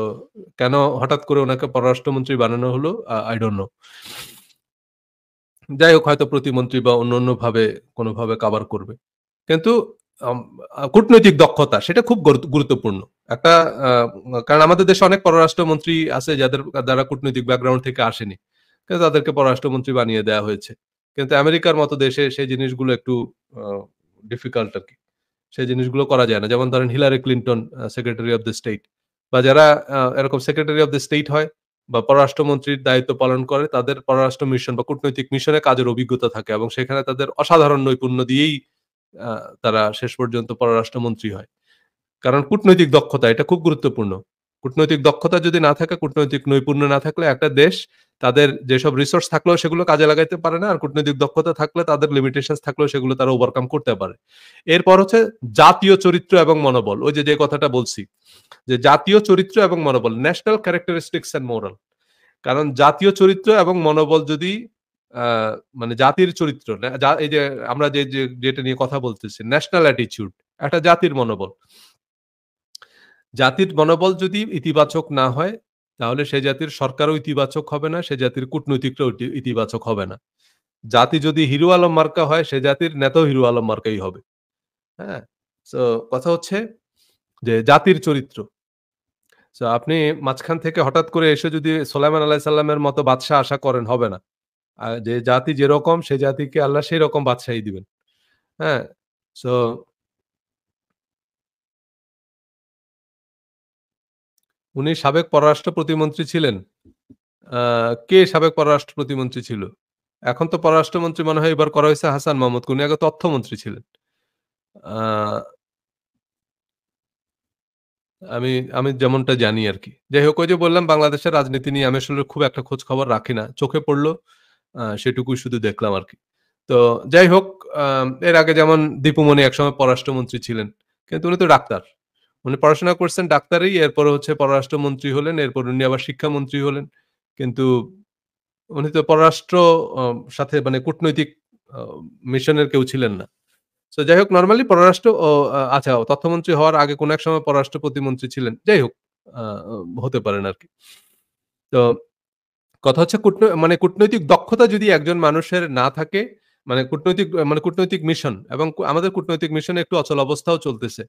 কেন হঠাৎ করে উনাকে পররাষ্ট্রমন্ত্রী বানানো হলো I don't know. যাই হোক হয়তো প্রতিমন্ত্রী বা অন্যান্যভাবে কোনভাবে কভার করবে। কিন্তু আম আ কূটনৈতিক দক্ষতা সেটা খুব গুরুত্বপূর্ণ। একটা আ কারণ আমাদের দেশে অনেক পররাষ্ট্রমন্ত্রী আছে যারা কূটনৈতিক ব্যাকগ্রাউন্ড থেকে আসেনি। কিন্তু তাদেরকে পররাষ্ট্রমন্ত্রী বানিয়ে দেয়া হয়েছে। কিন্তু আমেরিকার মতো দেশে সেই জিনিসগুলো একটু আ ডিফিকাল্ট আরকি। সেই জিনিসগুলো করা যায় না। যেমন ধরেন Hillary Clinton secretary of the state বা যারা এরকম সেক্রেটারি অফ দ্য স্টেট হয় বা পররাষ্ট্রমন্ত্রীর দায়িত্ব পালন করে তাদের পররাষ্ট্র মিশন বা কূটনৈতিক মিশনে কাজের অভিজ্ঞতা থাকে এবং সেখানে তাদের অসাধারণ নৈপুণ্য দিয়েই আ তারা শেষ পর্যন্ত পররাষ্ট্রমন্ত্রী হয়। কারণ কূটনৈতিক দক্ষতা এটা খুব গুরুত্বপূর্ণ। কূটনৈতিক দক্ষতা যদি না থাকে, কূটনৈতিক নৈপুণ্য না থাকলে একটা দেশ তাদের যেসব রিসোর্স থাকলেও সেগুলো কাজে লাগাইতে পারে না। আর কূটনৈতিক দক্ষতা থাকলে তাদের লিমিটেশনস থাকলেও সেগুলো তারা ওভারকাম করতে পারে। এরপর হচ্ছে জাতীয় চরিত্র এবং মনোবল। ওই যে কথাটা বলছি যে জাতীয় চরিত্র এবং মনোবল, ন্যাশনাল ক্যারেক্টারিস্টিকস অ্যান্ড মোরাল। কারণ জাতীয় চরিত্র এবং মনোবল যদি আ মানে জাতির চরিত্র এই যে আমরা যেটা নিয়ে কথা বলতেছি ন্যাশনাল অ্যাটিটিউড একটা জাতির মনোবল। জাতির মনোবল যদি ইতিবাচক না হয়, তাহলে সে জাতির সরকারও ইতিবাচক হবে না, সে জাতির কূটনৈতিকরাও ইতিবাচক হবে না। জাতি যদি হিরো আলম মার্কা হয়, সে জাতির নেতাও হিরো আলম মার্কাই হবে। হ্যাঁ? সো কথা হচ্ছে যে জাতির চরিত্র। সো আপনি মাঝখান থেকে হঠাৎ করে এসে যদি সোলাইমান আলাইহিস সালামের মতো বাদশা আশা করেন, হবে না। যে জাতি যেরকম সে জাতিকে আল্লাহ সেরকম বাদশাহী দিবেন। হ্যাঁ? সো উনি সাবেক পররাষ্ট্র প্রতিমন্ত্রী ছিলেন। আ কে সাবেক পররাষ্ট্র প্রতিমন্ত্রী ছিল? এখন তো পররাষ্ট্রমন্ত্রী মনে হয় এবার করা হইছে হাসান মাহমুদকে। উনি আগে তথ্যমন্ত্রী ছিলেন। আ আমি আমি যেমনটা জানি আরকি। যাই হোক ওই যে বললাম বাংলাদেশের রাজনীতি নিয়ে আমি আসলে খুব একটা খোঁজ খবর রাখি না। চোখে পড়ল সেটুকুই শুধু দেখলাম আরকি। তো যাই হোক এর আগে যেমন দীপু মনি একসময় পররাষ্ট্রমন্ত্রী ছিলেন। কিন্তু উনি তো ডাক্তার। উনি পড়াশোনা করছেন ডাক্তারি, এরপরে হচ্ছে পররাষ্ট্রমন্ত্রী হলেন, এরপর উনি আবার শিক্ষামন্ত্রী হলেন। কিন্তু উনি তো পররাষ্ট্র অ সাথে মানে কূটনৈতিক আ মিশনের কেউ ছিলেন না। সো যাই হোক নরমালি পররাষ্ট্র ও আচ্ছা তথ্যমন্ত্রী হওয়ার আগে কোন এক সময় পররাষ্ট্র প্রতিমন্ত্রী ছিলেন। যাই হোক আ হতে পারেন আরকি। তো কথা হচ্ছে মানে কূটনৈতিক দক্ষতা যদি একজন মানুষের না থাকে, কূটনৈতিক মিশন এবং আমাদের কূটনৈতিক মিশনে একটু অচলাবস্থাও চলতেছে।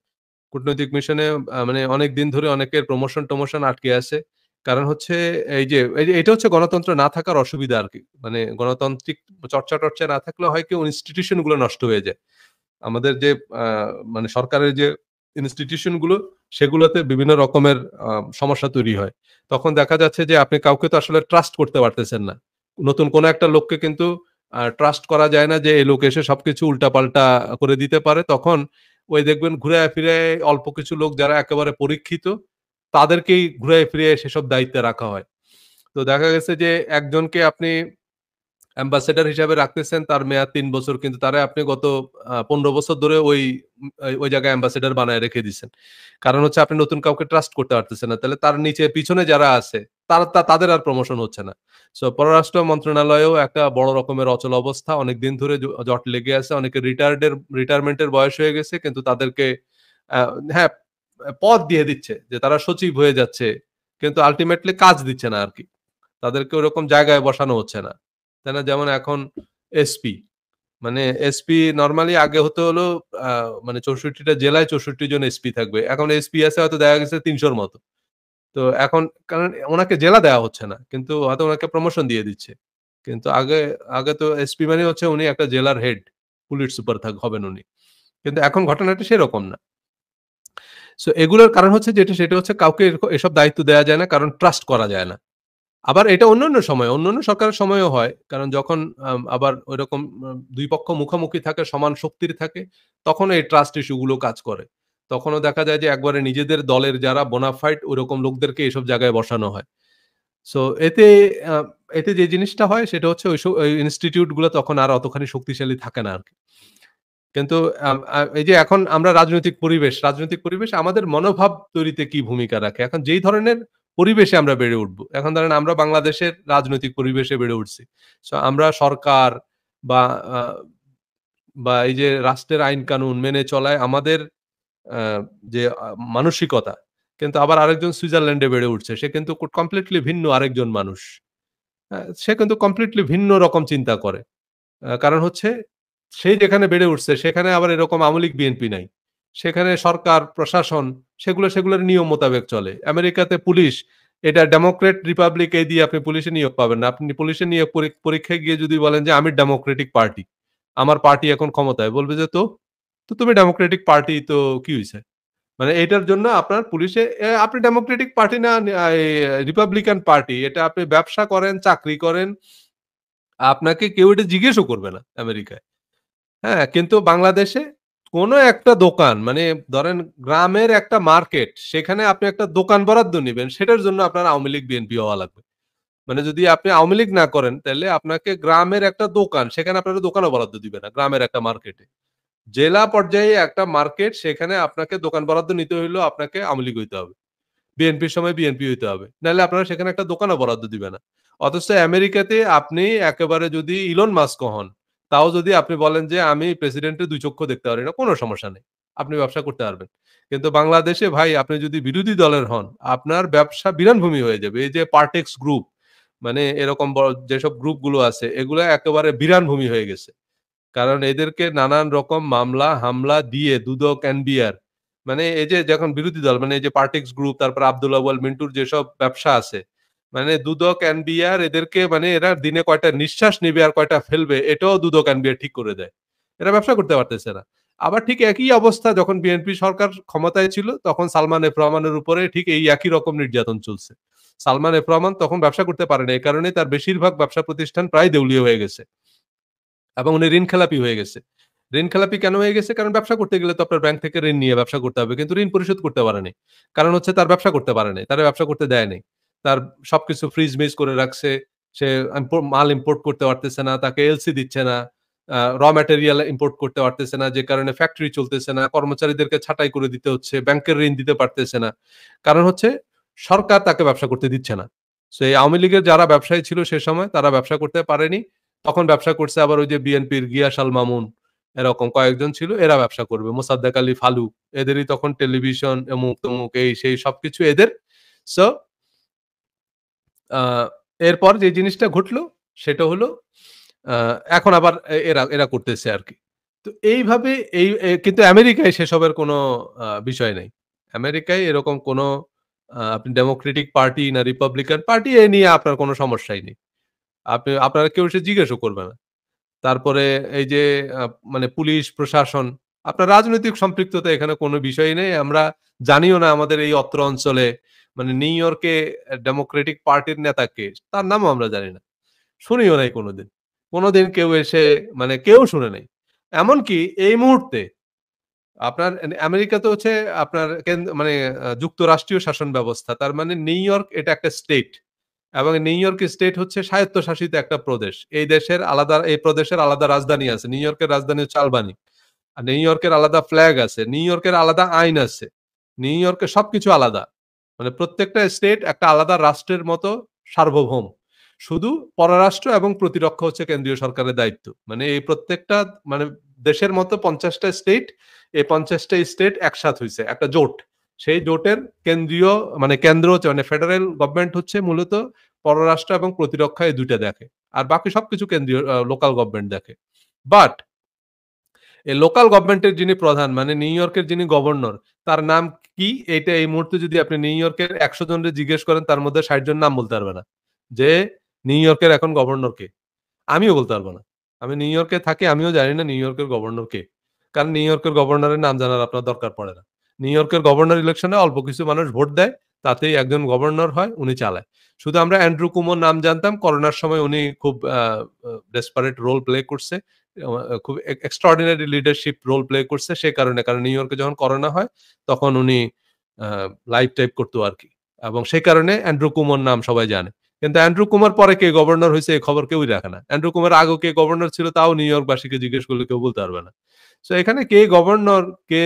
কূটনৈতিক মিশনে মানে অনেকদিন ধরে অনেকের প্রমোশন-টমোশন আটকে আছে। কারণ হচ্ছে এটা হচ্ছে গণতন্ত্র না থাকার অসুবিধা আরকি। মানে গণতান্ত্রিক চর্চা-টর্চা না থাকলে হয় কি ইনস্টিটিউশন গুলো নষ্ট হয়ে যায়। আমাদের যে আ মানে সরকারের যে ইনস্টিটিউশন গুলো সেগুলোতে বিভিন্ন রকমের সমস্যা তৈরি হয়। তখন দেখা যাচ্ছে যে আপনি কাউকে তো আসলে ট্রাস্ট করতে পারতেছেন না। নতুন কোনো একটা লোককে কিন্তু ট্রাস্ট করা যায় না যে এই লোক এসে সবকিছু উল্টাপাল্টা করে দিতে পারে। তখন ওই দেখবেন ঘুরায় ফিরায় অল্প কিছু লোক যারা একেবারে পরীক্ষিত, তাদেরকেই ঘুরায় ফিরিয়ে সেসব দায়িত্বে রাখা হয়। তো দেখা গেছে যে একজনকে আপনি অ্যাম্বাসেডর হিসাবে রাখতেছেন, তার মেয়াদ ৩ বছর, কিন্তু তারে আপনি গত ১৫ বছর ধরে ওই জায়গায় অ্যাম্বাসেডর বানায় রেখে দিছেন। কারণ হচ্ছে আপনি নতুন কাউকে ট্রাস্ট করতে পারতেছেন না। তাহলে তার নিচে পিছনে যারা আছে তাদের আর প্রমোশন হচ্ছে না। সো পররাষ্ট্র মন্ত্রণালয়েও একটা বড় রকমের অচল অবস্থা। অনেকদিন ধরে জট লেগে আছে। অনেকে রিটায়ারমেন্ট এর বয়স হয়ে গেছে, কিন্তু তাদেরকে আ হ্যাঁ, পদ দিয়ে দিচ্ছে যে তারা সচিব হয়ে যাচ্ছে। কিন্তু আল্টিমেটলি কাজ দিচ্ছে না আরকি। তাদেরকে ওরকম জায়গায় বসানো হচ্ছে না। তাই না? যেমন এখন এসপি, মানে এসপি নরমালি আগে হতো হলো আ মানে ৬৪ টা জেলায় ৬৪ জন এসপি থাকবে। এখন এসপি আছে হয়তো দেখা গেছে ৩০০ র মতো। তো এখন কারণ উনাকে জেলা দেওয়া হচ্ছে না। কিন্তু হয়তো উনাকে প্রমোশন দিয়ে দিচ্ছে। কিন্তু আগে তো এসপি মানে হচ্ছে উনি একটা জেলার হেড, পুলিশ সুপার হবেন উনি। কিন্তু এখন ঘটনাটা সেরকম না। সো এগুলোর কারণ হচ্ছে যেটা সেটা হচ্ছে কাউকে এসব দায়িত্ব দেয়া যায় না, কারণ ট্রাস্ট করা যায় না। আবার এটা অন্যান্য সরকারের সময়েও হয়। কারণ যখন আবার ঐরকম ২ পক্ষ মুখামুখি থাকে, সমান শক্তির থাকে, তখন এই ট্রাস্ট ইস্যু গুলো কাজ করে। তখনও দেখা যায় যে একবারে নিজেদের দলের যারা বোনাফাইড ঐরকম লোকদেরকে এসব জায়গায় বসানো হয়। সো আ এতে যে জিনিসটা হয় সেটা হচ্ছে ওই ইনস্টিটিউট গুলো তখন আর অতখানি শক্তিশালী থাকে না আরকি। কিন্তু আম আ এই যে এখন আমরা রাজনৈতিক পরিবেশ আমাদের মনোভাব তৈরিতে কি ভূমিকা রাখে? এখন যেই ধরনের পরিবেশে আমরা বেড়ে উঠবো। এখন ধরেন আমরা বাংলাদেশের রাজনৈতিক পরিবেশে বেড়ে উঠছি। সো আমরা সরকার বা আ বা এই যে রাষ্ট্রের আইন কানুন মেনে চলায় আমাদের আ যে মানসিকতা, কিন্তু আবার আরেকজন সুইজারল্যান্ডে বেড়ে উঠছে। সে কিন্তু কমপ্লিটলি ভিন্ন আরেকজন মানুষ। সে কিন্তু কমপ্লিটলি ভিন্ন রকম চিন্তা করে। কারণ হচ্ছে সে যেখানে বেড়ে উঠছে সেখানে আবার এরকম আওয়ামী লীগ বিএনপি নাই। সেখানে সরকার, প্রশাসন সেগুলোর নিয়ম মোতাবেক চলে। আমেরিকাতে পুলিশ, এটা ডেমোক্রেট রিপাবলিক এই দিয়ে আপনি পুলিশে নিয়োগ পাবেন না। আপনি পুলিশে নিয়োগ পরীক্ষায় গিয়ে যদি বলেন যে আমি ডেমোক্রেটিক পার্টি, আমার পার্টি এখন ক্ষমতায়, বলবে যে তো তুমি ডেমোক্রেটিক পার্টি তো কি হইছে? মানে এটার জন্য আপনার পুলিশে আপনি ডেমোক্রেটিক পার্টি না, রিপাবলিকান পার্টি, এটা আপনি ব্যবসা করেন, চাকরি করেন, আপনাকে কেউ এটা জিজ্ঞেসও করবে না আমেরিকায়। হ্যাঁ, কিন্তু বাংলাদেশে কোনো একটা দোকান, মানে ধরেন গ্রামের একটা মার্কেট, সেখানে আপনি একটা দোকান বরাদ্দ নিবেন, সেটার জন্য আপনার আওয়ামী লীগ, বিএনপি হওয়া লাগবে। মানে যদি আপনি আওয়ামী লীগ না করেন, তাইলে আপনাকে গ্রামের একটা দোকান, সেখানে আপনার দোকানও বরাদ্দ দিবে না, গ্রামের একটা মার্কেটে। জেলা পর্যায়ে একটা মার্কেট, সেখানে আপনাকে দোকান বরাদ্দ নিতে হইলেও আপনাকে আওয়ামী লীগ হইতে হবে। বিএনপির সময় বিএনপি হইতে হবে। নাহলে আপনারা সেখানে একটা দোকানও বরাদ্দ দিবে না। অথচ আমেরিকাতে আপনি একেবারে যদি ইলন মাস্ক হন, তাও যদি আপনি বলেন যে আমি প্রেসিডেন্টের ২ চক্ষু দেখতে পারি না, কোন সমস্যা নেই। আপনি ব্যবসা করতে পারবেন। কিন্তু বাংলাদেশে ভাই আপনি যদি বিরোধী দলের হন, আপনার ব্যবসা বিরানভূমি হয়ে যাবে। এই যে পার্টেক্স গ্রুপ, মানে এরকম যেসব গ্রুপগুলো আছে, এগুলা একেবারে বিরানভূমি হয়ে গেছে। কারণ এদেরকে নানান রকম মামলা হামলা দিয়ে দুদক এনবিআর, মানে এই যে যখন বিরোধী দল, মানে এই যে পার্টিক্স গ্রুপ, তারপর আব্দুল আউয়াল মিন্টুর যেসব ব্যবসা আছে, মানে দুদক এনবিআর এদেরকে, মানে এরা দিনে কয়টা নিঃশ্বাস নিবে আর কয়টা ফেলবে এটাও দুদক এনবিআর ঠিক করে দেয়। এরা ব্যবসা করতে পারতেছে না। আবার ঠিক একই অবস্থা যখন বিএনপি সরকার ক্ষমতায় ছিল, তখন সালমান এফ রহমানের উপরে ঠিক এই একই রকম নির্যাতন চলছে। সালমান এফ রহমান তখন ব্যবসা করতে পারে না। এই কারণেই তার বেশিরভাগ ব্যবসা প্রতিষ্ঠান প্রায় দেউলিয়া হয়ে গেছে। এবং উনি ঋণখেলাপি হয়ে গেছে। ঋণখেলাপি কেন হয়ে গেছে? কারণ ব্যবসা করতে গেলে তো আপনার ব্যাংক থেকে ঋণ নিয়ে ব্যবসা করতে হবে। কিন্তু ঋণ পরিশোধ করতে পারে নাই। কারণ হচ্ছে তার ব্যবসা করতে পারে নাই। তারে ব্যবসা করতে দেয় নাই। তার সবকিছু ফ্রিজ-মিজ করে রাখছে। সে মাল ইম্পোর্ট করতে পারতেছে না। তাকে এলসি দিচ্ছে না। র ম্যাটেরিয়াল ইম্পোর্ট করতে পারতেছে না। যে কারণে ফ্যাক্টরি চলতেছে না। কর্মচারীদেরকে ছাঁটাই করে দিতে হচ্ছে। ব্যাংকের ঋণ দিতে পারতেছে না। কারণ হচ্ছে সরকার তাকে ব্যবসা করতে দিচ্ছে না। সো এই আওয়ামী লীগের যারা ব্যবসায়ী ছিল সে সময়, তারা ব্যবসা করতে পারেনি। তখন ব্যবসা করছে আবার ওই যে বিএনপির গিয়াস আল মামুন, এরকম কয়েকজন ছিল, এরা ব্যবসা করবে। মোসাদ্দেক আলী ফালু, এদেরই তখন টেলিভিশন অমুক-তমুক এই সেই সবকিছু এদের। সো আ এরপর যে জিনিসটা ঘটলো সেটা হলো আ এখন আবার এরা করতেছে আরকি। তো এইভাবে কিন্তু আমেরিকায় সেসবের কোনো বিষয় নাই। আমেরিকায় এরকম কোনো আপনি ডেমোক্রেটিক পার্টি না রিপাবলিকান পার্টি, এ নিয়ে আপনার কোনো সমস্যাই নেই। আপনারা কেউ এসে জিজ্ঞেসও করবে না। তারপরে এই যে আ মানে পুলিশ প্রশাসন, আপনার রাজনৈতিক সম্পৃক্ততা এখানে কোনো বিষয়ই নেই। আমরা জানিও না আমাদের এই অত্র অঞ্চলে মানে নিউ ইয়র্কে ডেমোক্রেটিক পার্টির নেতা কে? তার নামও আমরা জানি না। শুনিও নাই কোনোদিন। কোনোদিন কেউ এসে মানে কেউ শুনে নাই। এমনকি এই মুহূর্তে আপনার আমেরিকাতে হচ্ছে আপনার মানে যুক্তরাষ্ট্রীয় শাসন ব্যবস্থা। তার মানে নিউ ইয়র্ক এটা একটা স্টেট এবং নিউ ইয়র্ক স্টেট হচ্ছে স্বায়ত্তশাসিত একটা প্রদেশ। এই প্রদেশের আলাদা রাজধানী আছে। নিউ ইয়র্কের রাজধানী হচ্ছে আলবানি। আর নিউ ইয়র্কের আলাদা ফ্ল্যাগ আছে। নিউ ইয়র্কের আলাদা আইন আছে। নিউ ইয়র্কে সবকিছু আলাদা। মানে প্রত্যেকটা স্টেট একটা আলাদা রাষ্ট্রের মতো সার্বভৌম। শুধু পররাষ্ট্র এবং প্রতিরক্ষা হচ্ছে কেন্দ্রীয় সরকারের দায়িত্ব। মানে এই প্রত্যেকটা মানে দেশের মতো ৫০ টা স্টেট, এই ৫০ টা স্টেট একসাথ হইছে, একটা জোট। সেই জোটের কেন্দ্রীয় মানে কেন্দ্র হচ্ছে মানে ফেডারেল গভর্নমেন্ট হচ্ছে মূলত পররাষ্ট্র এবং প্রতিরক্ষা এই ২ টা দেখে। আর বাকি সবকিছু কেন্দ্রীয় লোকাল গভর্নমেন্ট দেখে। বাট এই লোকাল গভর্নমেন্টের যিনি প্রধান মানে নিউ ইয়র্কের যিনি গভর্নর তার নাম কি? এইটা এই মুহূর্তে যদি আপনি নিউ ইয়র্কের ১০০ জনরে জিজ্ঞেস করেন তার মধ্যে ৬০ জন নাম বলতে পারবে না। যে নিউ ইয়র্কের এখন গভর্নর কে? আমিও বলতে পারব না। আমি নিউ ইয়র্কে থাকি, আমিও জানি না নিউ ইয়র্কের গভর্নর কে? কারণ নিউ ইয়র্কের গভর্নরের নাম জানার আপনার দরকার পড়ে না। নিউ ইয়র্কের গভর্নর ইলেকশনে অল্প কিছু মানুষ ভোট দেয়, তাতেই একজন গভর্নর হয়, উনি চালায়। শুধু আমরা অ্যান্ড্রু কুমোর নাম জানতাম, করোনার সময় উনি খুব ডেসপারেট রোল প্লে করছে। খুব এক্সট্রাঅর্ডিনারি লিডারশিপ রোল প্লে করছে সে কারণে। কারণ নিউ ইয়র্কে যখন করোনা হয়, তখন উনি আ লাইভ টাইপ করতো আরকি। এবং সে কারণে অ্যান্ড্রু কুমোর নাম সবাই জানে। কিন্তু অ্যান্ড্রু কুমার পরে কে গভর্নর হইছে এই খবর কেউই রাখে না। অ্যান্ড্রু কুমার আগেও কে গভর্নর ছিল তাও নিউ ইয়র্কবাসীকে জিজ্ঞেস করলে কেউ বলতে পারবে না। সো এখানে কে গভর্নর, কে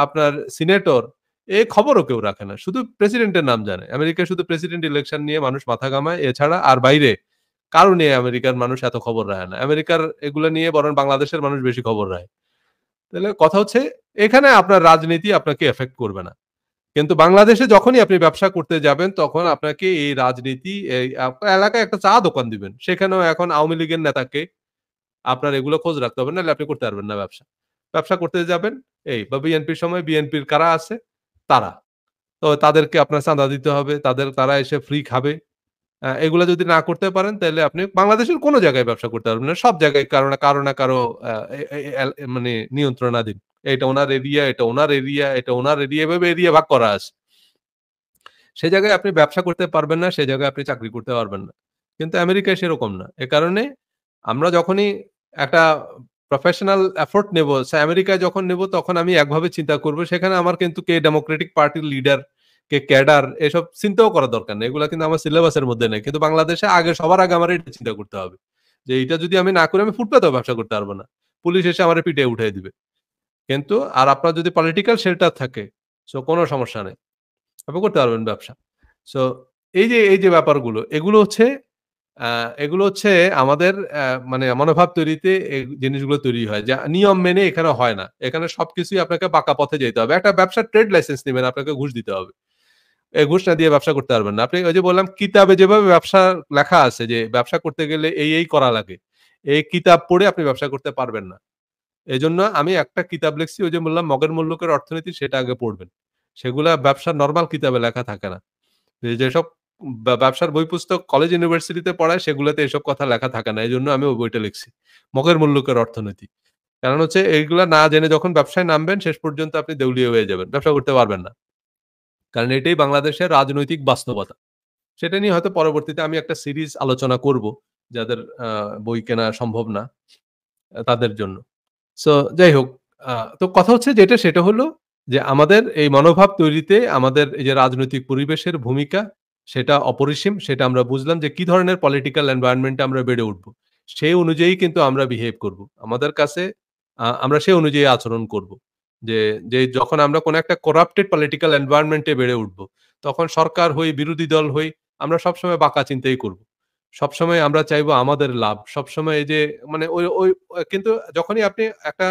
আপনার সিনেটর এই খবরও কেউ রাখে না। শুধু প্রেসিডেন্টের নাম জানে। আমেরিকায় শুধু প্রেসিডেন্ট ইলেকশন নিয়ে মানুষ মাথা ঘামায়। এছাড়া আর বাইরে কারো নিয়ে আমেরিকার মানুষ এত খবর রাখে না। আমেরিকার এগুলো নিয়ে বরং বাংলাদেশের মানুষ বেশি খবর রাখে। তাহলে কথা হচ্ছে এখানে আপনার রাজনীতি আপনাকে এফেক্ট করবে না। কিন্তু বাংলাদেশে যখনই আপনি ব্যবসা করতে যাবেন, তখন আপনাকে এই রাজনীতি এই আপনার এলাকায় একটা চা দোকান দিবেন। সেখানেও এখন আওয়ামী লীগের নেতাকে আপনার এগুলো খোঁজ রাখতে হবে, নাহলে আপনি করতে পারবেন না ব্যবসা। ব্যবসা করতে যাবেন এই বা বিএনপির সময় বিএনপির কারা আছে? তারা। তো তাদেরকে আপনার চাঁদা দিতে হবে, তারা এসে ফ্রি খাবে। এগুলা যদি না করতে পারেন তাইলে আপনি বাংলাদেশের কোন জায়গায় ব্যবসা করতে পারবেন না। সব জায়গায় কারো না কারো আ এ এ এল মানে নিয়ন্ত্রণাধীন। এটা উনার এরিয়া, এটা উনার এরিয়া, এটা উনার এরিয়া এভাবে এরিয়া ভাগ করা আছে। সে জায়গায় আপনি ব্যবসা করতে পারবেন না, সে জায়গায় আপনি চাকরি করতে পারবেন না। কিন্তু আমেরিকায় সেরকম না। এ কারণে আমরা যখনই একটা প্রফেশনাল এফোর্ট নেব, আমেরিকায় যখন নেব তখন আমি একভাবে চিন্তা করব। সেখানে আমার কিন্তু কে ডেমোক্রেটিক পার্টির লিডার, কে ক্যাডার এসব চিন্তাও করার দরকার নেই। এগুলা কিন্তু আমার সিলেবাসের মধ্যে নেই। কিন্তু বাংলাদেশে সবার আগে আমার এটা চিন্তা করতে হবে। যে এইটা যদি আমি না করি আমি ফুটপাতেও ব্যবসা করতে পারব না। পুলিশ এসে আমারে পিটায় উঠায় দিবে। কিন্তু আর আপনার যদি পলিটিক্যাল শেল্টার থাকে, সো কোন সমস্যা নেই। আপনি করতে পারবেন ব্যবসা। সো এই যে ব্যাপারগুলো, আ এগুলো হচ্ছে আমাদের মানে মনোভাব তৈরিতে এই জিনিসগুলো তৈরি হয়। যে নিয়ম মেনে এখানে হয় না। এখানে সবকিছুই আপনাকে পাকা পথে যেতে হবে। একটা ব্যবসার ট্রেড লাইসেন্স নিবেন, আপনাকে ঘুষ দিতে হবে। এই ঘুষ না দিয়ে ব্যবসা করতে পারবেন না। আপনি ওই যে বললাম কিতাবে যেভাবে ব্যবসা লেখা আছে যে ব্যবসা করতে গেলে এই করা লাগে। এই কিতাব পড়ে আপনি ব্যবসা করতে পারবেন না। এজন্য আমি একটা কিতাব লিখছি ওই যে বললাম মগের মুল্লুকের অর্থনীতি সেটা আগে পড়বেন। সেগুলা ব্যবসার নরমাল কিতাবে লেখা থাকে না। যেসব ব্যবসার বই পুস্তক কলেজ ইউনিভার্সিটিতে পড়ায় সেগুলোতে এসব কথা লেখা থাকে না। এজন্য আমি ওই বইটা লিখছি। মগের মুল্লুকের অর্থনীতি। কারণ হচ্ছে এইগুলা না জেনে যখন ব্যবসায় নামবেন শেষ পর্যন্ত আপনি দেউলিয়া হয়ে যাবেন। ব্যবসা করতে পারবেন না। কারণ এটাই বাংলাদেশের রাজনৈতিক বাস্তবতা। সেটা নিয়ে হয়তো পরবর্তীতে আমি একটা সিরিজ আলোচনা করব। যাদের বই কেনা সম্ভব না তাদের জন্য। সো যাই হোক, আ তো কথা হচ্ছে যেটা সেটা হলো যে আমাদের এই মনোভাব তৈরিতে আমাদের এই যে রাজনৈতিক পরিবেশের ভূমিকা সেটা অপরিসীম। সেটা আমরা বুঝলাম যে কি ধরনের পলিটিক্যাল এনভায়রনমেন্ট এ আমরা বেড়ে উঠবো। সেই অনুযায়ী কিন্তু আমরা বিহেভ করব। আমাদের কাছে আমরা সেই অনুযায়ী আচরণ করব। যে, যখন আমরা কোন একটা করাপ্টেড পলিটিক্যাল এনভায়রনমেন্ট এ বেড়ে উঠবো, তখন সরকার হই, বিরোধী দল হই, আমরা সবসময় বাঁকা চিন্তাই করব। সবসময় আমরা চাইবো আমাদের লাভ। সবসময় এই যে মানে ওই ওই কিন্তু যখনই আপনি একটা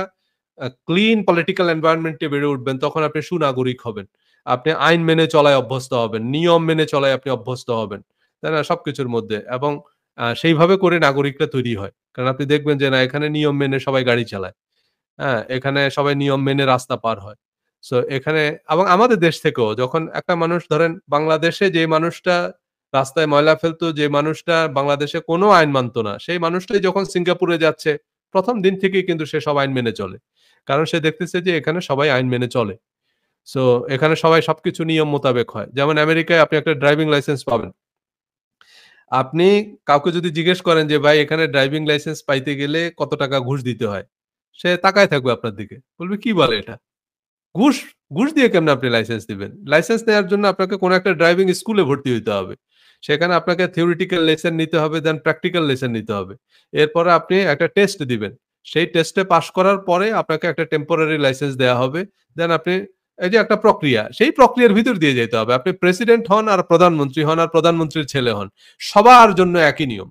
ক্লিন পলিটিক্যাল এনভায়রনমেন্ট এ বেড়ে উঠবেন, তখন আপনি সুনাগরিক হবেন। আপনি আইন মেনে চলায় অভ্যস্ত হবেন। নিয়ম মেনে চলায় আপনি অভ্যস্ত হবেন। তাই না? সবকিছুর মধ্যে এবং সেইভাবে করে নাগরিকরা তৈরি হয়। কারণ আপনি দেখবেন যে না এখানে নিয়ম মেনে সবাই গাড়ি চালায়। হ্যাঁ? এখানে সবাই নিয়ম মেনে রাস্তা পার হয়। সো এখানে এবং আমাদের দেশ থেকেও যখন একটা মানুষ ধরেন বাংলাদেশে যে মানুষটা রাস্তায় ময়লা ফেলতো, যে মানুষটা বাংলাদেশে কোনো আইন মানত না, সেই মানুষটাই যখন সিঙ্গাপুরে যাচ্ছে, ১ম দিন থেকেই কিন্তু সে সব আইন মেনে চলে। কারণ সে দেখতেছে যে এখানে সবাই আইন মেনে চলে। সো এখানে সবাই সবকিছু নিয়ম মোতাবেক হয়। যেমন আমেরিকায় আপনি একটা ড্রাইভিং লাইসেন্স পাবেন। আপনি কাউকে যদি জিজ্ঞেস করেন যে, "ভাই এখানে ড্রাইভিং লাইসেন্স পাইতে গেলে কত টাকা ঘুষ দিতে হয়?" সে তাকায় থাকবে আপনার দিকে। বলবে, "কি বলে এটা? ঘুষ? ঘুষ দিয়ে কেমনে আপনি লাইসেন্স দিবেন? লাইসেন্স নেওয়ার জন্য আপনাকে কোন একটা ড্রাইভিং স্কুলে ভর্তি হইতে হবে। সেখানে আপনাকে থিওরিটিক্যাল লেসন নিতে হবে, দেন প্র্যাকটিক্যাল লেসন নিতে হবে। এরপরে আপনি একটা টেস্ট দিবেন। সেই টেস্টে পাস করার পরে আপনাকে একটা টেম্পোরারি লাইসেন্স দেয়া হবে। দেন আপনি এই যে একটা প্রক্রিয়া, সেই প্রক্রিয়ার ভিতর দিয়ে যাইতে হবে। আপনি প্রেসিডেন্ট হন আর প্রধানমন্ত্রী হন আর প্রধানমন্ত্রীর ছেলে হন। সবার জন্য একই নিয়ম।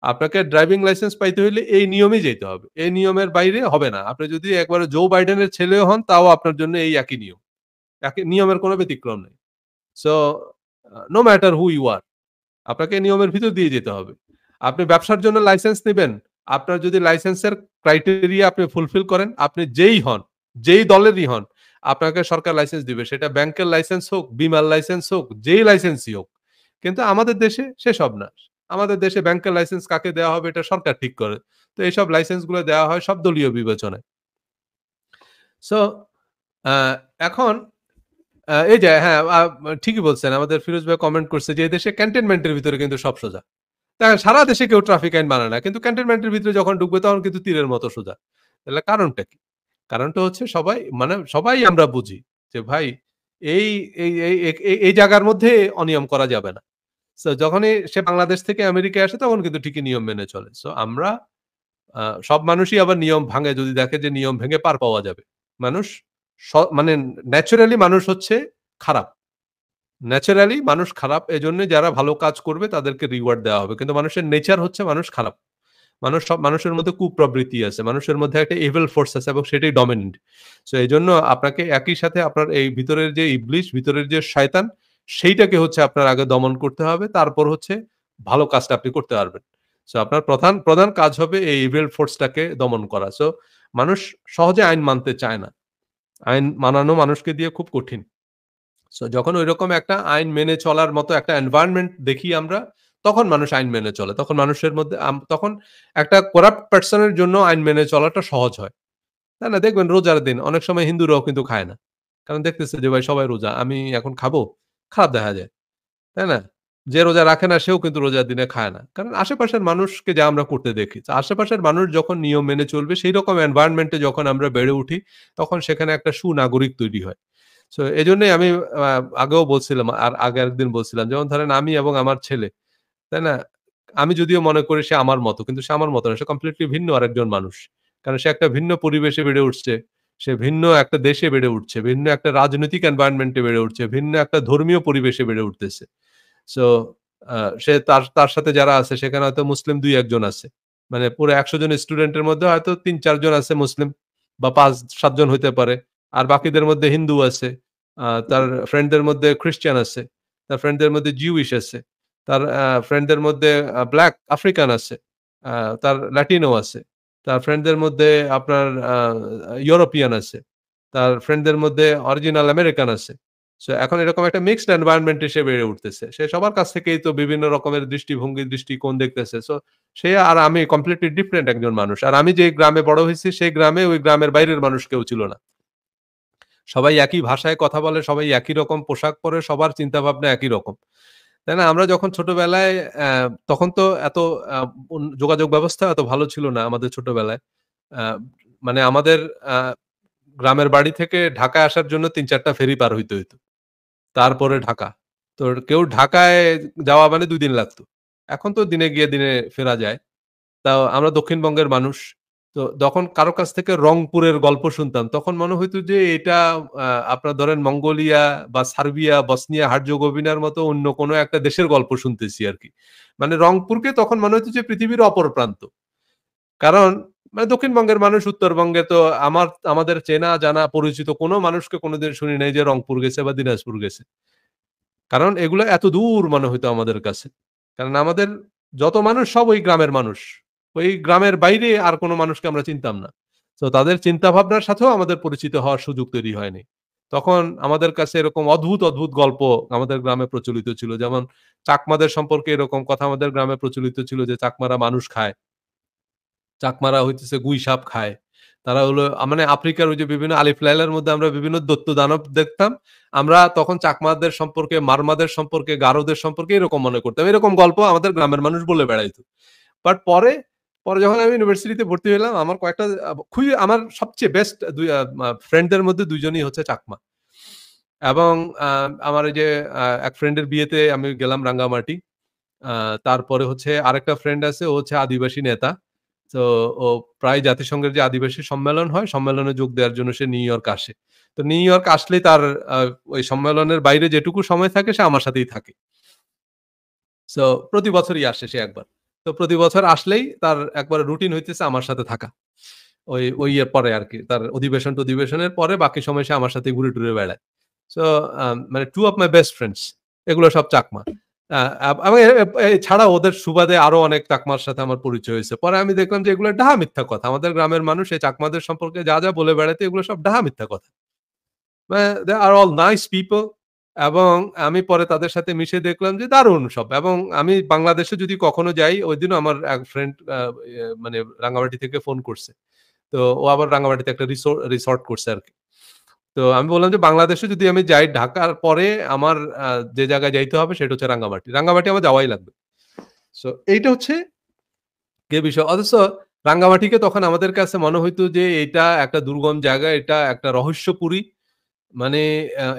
আপনাকে ড্রাইভিং লাইসেন্স পাইতে হইলে এই নিয়মেই যাইতে হবে। এই নিয়মের বাইরে হবে না। আপনি যদি একবারে জো বাইডেনের ছেলেও হন, তাও আপনার জন্য এই একই নিয়ম। একই নিয়মের কোনো ব্যতিক্রম নেই। So no matter who you are, আপনাকে এই নিয়মের ভিতর দিয়ে যেতে হবে। আপনি ব্যবসার জন্য লাইসেন্স নিবেন। আপনার যদি লাইসেন্সের ক্রাইটেরিয়া আপনি ফুলফিল করেন, আপনি যেই হন, যেই দলেরই হন, আপনাকে সরকার লাইসেন্স দিবে। সেটা ব্যাংকের লাইসেন্স হোক, বীমার লাইসেন্স হোক, যেই লাইসেন্সই হোক। কিন্তু আমাদের দেশে সেসব না। আমাদের দেশে ব্যাংকের লাইসেন্স কাকে দেওয়া হবে এটা সরকার ঠিক করে। তো এইসব লাইসেন্স গুলো দেওয়া হয় সব দলীয় বিবেচনায়। সো আ এখন এই যে হ্যাঁ, ঠিকই বলছেন। আমাদের ফিরোজ ভাই কমেন্ট করছে যে, "এদেশে ক্যান্টনমেন্টের ভিতরে কিন্তু সব সোজা।" দেখেন সারা দেশে কেউ ট্রাফিক আইন মানে না। কিন্তু ক্যান্টনমেন্টের ভিতরে যখন ঢুকবে তখন কিন্তু তীরের মতো সোজা। তাহলে কারণটা কি? কারণটা হচ্ছে সবাই মানে সবাই আমরা বুঝি যে ভাই এই এই জায়গার মধ্যে অনিয়ম করা যাবে না। সো যখনই সে বাংলাদেশ থেকে আমেরিকায় আসে তখন কিন্তু ঠিকই নিয়ম মেনে চলে। সো আমরা সব মানুষই আবার নিয়ম ভাঙে যদি দেখে যে নিয়ম ভেঙে পার পাওয়া যাবে। মানুষ মানে ন্যাচারালি মানুষ হচ্ছে খারাপ। ন্যাচারালি মানুষ খারাপ। এজন্য যারা ভালো কাজ করবে তাদেরকে রিওয়ার্ড দেওয়া হবে। কিন্তু মানুষের নেচার হচ্ছে মানুষ খারাপ। সব মানুষের মধ্যে কুপ্রবৃত্তি আছে। মানুষের মধ্যে একটা ইভিল ফোর্স আছে এবং সেটাই ডমিন্যান্ট। সো এজন্য আপনাকে একই সাথে আপনার এই ভিতরের যে ইবলিশ, ভিতরের যে শয়তান সেইটাকে হচ্ছে আপনার আগে দমন করতে হবে। তারপর হচ্ছে ভালো কাজটা আপনি করতে পারবেন। সো আপনার প্রধান কাজ হবে এই ইভিল ফোর্সটাকে দমন করা। সো মানুষ সহজে আইন মানতে চায় না। আইন মানানো মানুষকে দিয়ে খুব কঠিন। সো যখন ঐরকম একটা আইন মেনে চলার মতো একটা এনভায়রনমেন্ট দেখি আমরা, তখন মানুষ আইন মেনে চলে। তখন মানুষের মধ্যে তখন একটা করাপ্ট পারসন এর জন্য আইন মেনে চলাটা সহজ হয়। তাই না? দেখবেন রোজার দিন অনেক সময় হিন্দুরাও কিন্তু খায় না। কারণ দেখতেছে যে ভাই সবাই রোজা। আমি এখন খাবো? খারাপ দেখা যায়। তাই না? যে রোজা রাখে না সেও কিন্তু রোজার দিনে খায় না। কারণ আশেপাশের মানুষকে যা আমরা করতে দেখি। আশেপাশের মানুষ যখন নিয়ম মেনে চলবে সেইরকম এনভায়রনমেন্ট এ যখন আমরা বেড়ে উঠি, তখন সেখানে একটা সুনাগরিক তৈরি হয়। সো এজন্যই আমি আ আগেও বলছিলাম আর আগে আরেকদিন বলছিলাম। যেমন ধরেন আমি এবং আমার ছেলে, তাই না? আমি যদিও মনে করি সে আমার মতো। কিন্তু সে আমার মতো না। সে কমপ্লিটলি ভিন্ন আরেকজন মানুষ। কারণ সে একটা ভিন্ন পরিবেশে বেড়ে উঠছে। সে ভিন্ন একটা দেশে বেড়ে উঠছে। ভিন্ন একটা রাজনৈতিক এনভায়রনমেন্ট এ বেড়ে উঠছে। ভিন্ন একটা ধর্মীয় পরিবেশে বেড়ে উঠতেছে। সো সে তার সাথে যারা আছে সেখানে হয়তো মুসলিম ২-১ জন আছে। মানে পুরো ১০০ জন স্টুডেন্টের মধ্যে হয়তো ৩-৪ জন আছে মুসলিম বা ৫-৭ জন হইতে পারে। আর বাকিদের মধ্যে হিন্দু আছে। তার ফ্রেন্ডদের মধ্যে খ্রিস্টান আছে। তার ফ্রেন্ডদের মধ্যে জিউইশ আছে। তার ফ্রেন্ডদের মধ্যে ব্লাক আফ্রিকান আছে। আ তার ল্যাটিনো আছে। তার ফ্রেন্ডদের মধ্যে আপনার ইউরোপিয়ান আছে। তার ফ্রেন্ডদের মধ্যে অরিজিনাল আমেরিকান আছে। সো এখন এরকম একটা মিক্সড এনভায়রনমেন্ট এ সে বেড়ে উঠতেছে। সে সবার কাছ থেকেই তো বিভিন্ন রকমের দৃষ্টিভঙ্গি, দৃষ্টিকোণ দেখতেছে। সো সে আর আমি কমপ্লিটলি ডিফারেন্ট একজন মানুষ। আর আমি যে গ্রামে বড় হইছি সেই গ্রামে ওই গ্রামের বাইরের মানুষ কেউ ছিল না। সবাই একই ভাষায় কথা বলে, সবাই একই রকম পোশাক পরে, সবার চিন্তাভাবনা একই রকম। তাই না? আমরা যখন ছোটবেলায় তখন তো এত আ যোগাযোগ ব্যবস্থা এত ভালো ছিল না আমাদের ছোটবেলায়। আ মানে আমাদের আ গ্রামের বাড়ি থেকে ঢাকায় আসার জন্য ৩-৪ টা ফেরি পার হইতে হইতো। তারপরে ঢাকা। তো কেউ ঢাকায় যাওয়া মানে ২ দিন লাগতো। এখন তো দিনে গিয়ে দিনে ফেরা যায়। তাও আমরা দক্ষিণবঙ্গের মানুষ। তো যখন কারো কাছ থেকে রংপুরের গল্প শুনতাম, তখন মনে হইতো যে এটা আপনার ধরেন মঙ্গোলিয়া বা সার্বিয়া, বসনিয়া হার্জেগোভিনার মতো অন্য কোনো একটা দেশের গল্প শুনতেছি আরকি। মানে রংপুরকে তখন মনে হইতো যে পৃথিবীর অপর প্রান্ত। কারণ মানে দক্ষিণবঙ্গের মানুষ উত্তরবঙ্গে তো আমাদের চেনা জানা পরিচিত কোনো মানুষকে কোনোদিন শুনি নাই যে রংপুর গেছে বা দিনাজপুর গেছে। কারণ এগুলো এত দূর মনে হইতো আমাদের কাছে। কারণ আমাদের যত মানুষ সব ওই গ্রামের মানুষ। ওই গ্রামের বাইরে আর কোন মানুষকে আমরা চিনতাম না। তো তাদের চিন্তাভাবনার সাথেও আমাদের পরিচিত হওয়ার সুযোগ তৈরি হয়নি। তখন আমাদের কাছে এরকম অদ্ভুত গল্প আমাদের গ্রামে প্রচলিত ছিল। যেমন চাকমাদের সম্পর্কে এরকম কথা আমাদের গ্রামে প্রচলিত ছিল যে চাকমারা মানুষ খায়। চাকমারা হইতেছে গুই সাপ খায়। তারা হলো মানে আফ্রিকার ওই যে বিভিন্ন আলিফ লায়লার মধ্যে আমরা বিভিন্ন দৈত্য দানব দেখতাম। আমরা তখন চাকমাদের সম্পর্কে, মারমাদের সম্পর্কে, গারোদের সম্পর্কে এরকম মনে করতাম। এরকম গল্প আমাদের গ্রামের মানুষ বলে বেড়াইত। বাট পরে যখন আমি ইউনিভার্সিটিতে ভর্তি হইলাম, আমার কয়েকটা খুবই আমার সবচেয়ে বেস্ট ২ ফ্রেন্ডদের মধ্যে ২ জনই হচ্ছে চাকমা। এবং আমার এই যে এক ফ্রেন্ডের বিয়েতে আমি গেলাম রাঙ্গামাটি। আ তারপরে হচ্ছে আরেকটা ফ্রেন্ড আছে, ও হচ্ছে আদিবাসী নেতা। তো ও প্রায় জাতিসংঘের যে আদিবাসী সম্মেলন হয়, সম্মেলনে যোগ দেওয়ার জন্য সে নিউ ইয়র্ক আসে। তো নিউ ইয়র্ক আসলেই তার আ ওই সম্মেলনের বাইরে যেটুকু সময় থাকে সে আমার সাথেই থাকে। সো প্রতি বছরই আসে সে একবার। তো প্রতি বছর আসলেই তার একবারে রুটিন হইতেছে আমার সাথে থাকা। ওই ইয়ের পরে আরকি। তার অধিবেশনের পরে বাকি সময় সে আমার সাথে ঘুরে টুরে বেড়ায়। সো মানে 2 অফ মাই বেস্ট ফ্রেন্ডস এগুলো সব চাকমা। আ এবং এছাড়া ওদের সুবাদে আরো অনেক চাকমার সাথে আমার পরিচয় হইছে। পরে আমি দেখলাম যে এগুলো ডাহা মিথ্যা কথা। আমাদের গ্রামের মানুষ এই চাকমাদের সম্পর্কে যা বলে বেড়াইতো এগুলো সব ডাহা মিথ্যা কথা। দে আর অল নাইস পিপল এবং আমি পরে তাদের সাথে মিশে দেখলাম যে দারুণ সব এবং আমি বাংলাদেশে যদি কখনো যাই, ঐদিনও আমার এক ফ্রেন্ড মানে রাঙ্গামাটি থেকে ফোন করছে। তো ও আবার রাঙ্গামাটিতে একটা রিসর্ট করছে আরকি। তো আমি বললাম যে বাংলাদেশে যদি আমি যাই ঢাকার পরে আমার যে জায়গায় যাইতে হবে সেটা হচ্ছে রাঙ্গামাটি। রাঙ্গামাটি আমার যাওয়াই লাগবে। সো এইটা হচ্ছে গিয়ে বিষয়। অথচ রাঙ্গামাটিকে তখন আমাদের কাছে মনে হইতো যে এটা একটা দুর্গম জায়গা, এটা একটা রহস্যপুরী। মানে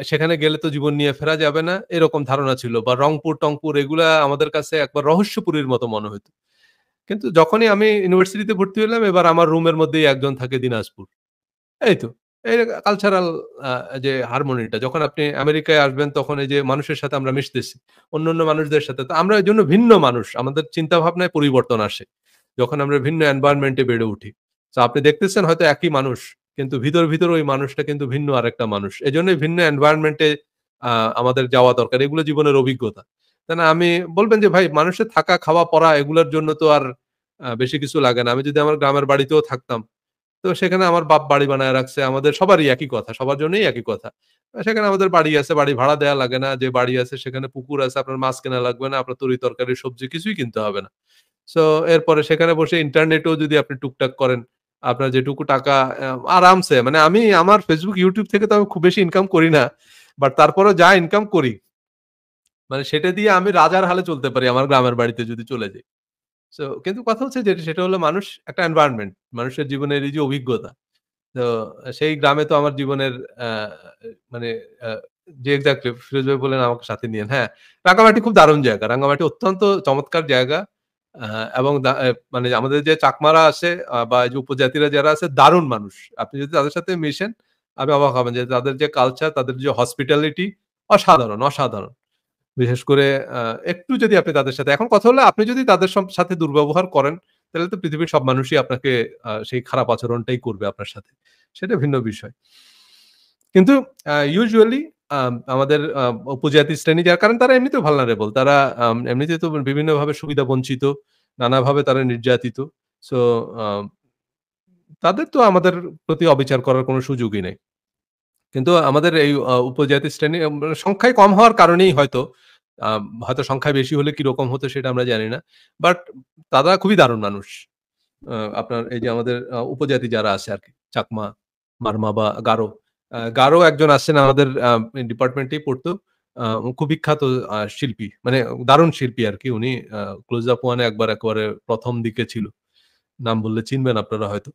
সেখানে গেলে তো জীবন নিয়ে ফেরা যাবে না, এরকম ধারণা ছিল। বা রংপুর-টংপুর এগুলা আমাদের কাছে একবার রহস্যপুরীর মতো মনে হইতো। কিন্তু যখনই আমি ইউনিভার্সিটিতে ভর্তি হইলাম, এবার আমার রুমের মধ্যেই একজন থাকে দিনাজপুর। এই তো। এই কালচারাল আ যে হারমোনিটা যখন আপনি আমেরিকায় আসবেন তখন এই যে মানুষের সাথে আমরা মিশতেছি। অন্যান্য মানুষদের সাথে। তো আমরা এজন্য ভিন্ন মানুষ। আমাদের চিন্তাভাবনায় পরিবর্তন আসে। যখন আমরা ভিন্ন এনভায়রনমেন্ট এ বেড়ে উঠি। সো আপনি দেখতেছেন হয়তো একই মানুষ। কিন্তু ভিতর ওই মানুষটা কিন্তু ভিন্ন আরেকটা মানুষ। এজন্যই ভিন্ন এনভায়রনমেন্ট এ আ আমাদের যাওয়া দরকার। এগুলো জীবনের অভিজ্ঞতা। তাই না? আমি বলবেন যে ভাই মানুষের থাকা, খাওয়া, পড়া এগুলোর জন্য তো আর বেশি কিছু লাগে না। আমি যদি আমার গ্রামের বাড়িতেও থাকতাম তো সেখানে আমার বাপ বাড়ি বানায় রাখছে। আমাদের সবারই একই কথা। সবার জন্যই একই কথা। সেখানে আমাদের বাড়ি আছে, বাড়ি ভাড়া দেয়া লাগে না। যে বাড়ি আছে সেখানে পুকুর আছে, আপনার মাছ কেনা লাগবে না, আপনার তরি-তরকারি, সবজি কিছুই কিনতে হবে না। সো এরপরে সেখানে বসে ইন্টারনেটেও যদি আপনি টুকটাক করেন, আপনার যেটুকু টাকা আরামসে মানে আমি আমার Facebook, YouTube থেকে তো আমি খুব বেশি ইনকাম করি না। বাট তারপরেও যা ইনকাম করি, মানে সেটা দিয়ে আমি রাজার হালে চলতে পারি আমার গ্রামের বাড়িতে যদি চলে যাই। সো কিন্তু কথা হচ্ছে যে সেটা হলো মানুষ একটা এনভায়রনমেন্ট। মানুষের জীবনের এই যে অভিজ্ঞতা। তো সেই গ্রামে তো আমার জীবনের আ মানে আ জি এক্সাক্টলি ফিরোজ ভাই বললেন আমাকে সাথে নিয়েন। হ্যাঁ, রাঙ্গামাটি খুব দারুণ জায়গা। রাঙ্গামাটি অত্যন্ত চমৎকার জায়গা। আ এবং মানে আমাদের যে চাকমারা আছে বা এই যে উপজাতিরা যারা আছে দারুণ মানুষ। আপনি যদি তাদের সাথে মিশেন, আপনি অবাক হবেন যে তাদের যে কালচার, তাদের যে হসপিটালিটি অসাধারণ। বিশেষ করে আ একটু যদি আপনি তাদের সাথে এখন কথা হলো আপনি যদি তাদের সাথে দুর্ব্যবহার করেন, তাহলে তো পৃথিবীর সব মানুষই আপনাকে সেই খারাপ আচরণটাই করবে আপনার সাথে। সেটা ভিন্ন বিষয়। কিন্তু ইউজুয়ালি আমাদের উপজাতি শ্রেণী যার কারণ তারা এমনিতেও ভালনারেবল। তারা এমনিতেই তো বিভিন্নভাবে সুবিধা বঞ্চিত, নানাভাবে তারা নির্যাতিত। সো আ তাদের তো আমাদের প্রতি অবিচার করার কোন সুযোগই নেই। কিন্তু আমাদের এই উপজাতি শ্রেণী সংখ্যায় কম হওয়ার কারণেই হয়তো সংখ্যায় বেশি হলে কিরকম হতো সেটা আমরা জানি না। বাট তারা খুবই দারুণ মানুষ। আপনার এই যে আমাদের উপজাতি যারা আছে আরকি চাকমা, মারমা বা গারো। গারো একজন আসছেন আমাদের ডিপার্টমেন্টেই পড়তো। খুব বিখ্যাত শিল্পী। মানে দারুণ শিল্পী আরকি উনি ক্লোজ আপ ওয়ান এ একবার একেবারে ১ম দিকে ছিল। নাম বললে চিনবেন আপনারা হয়তো।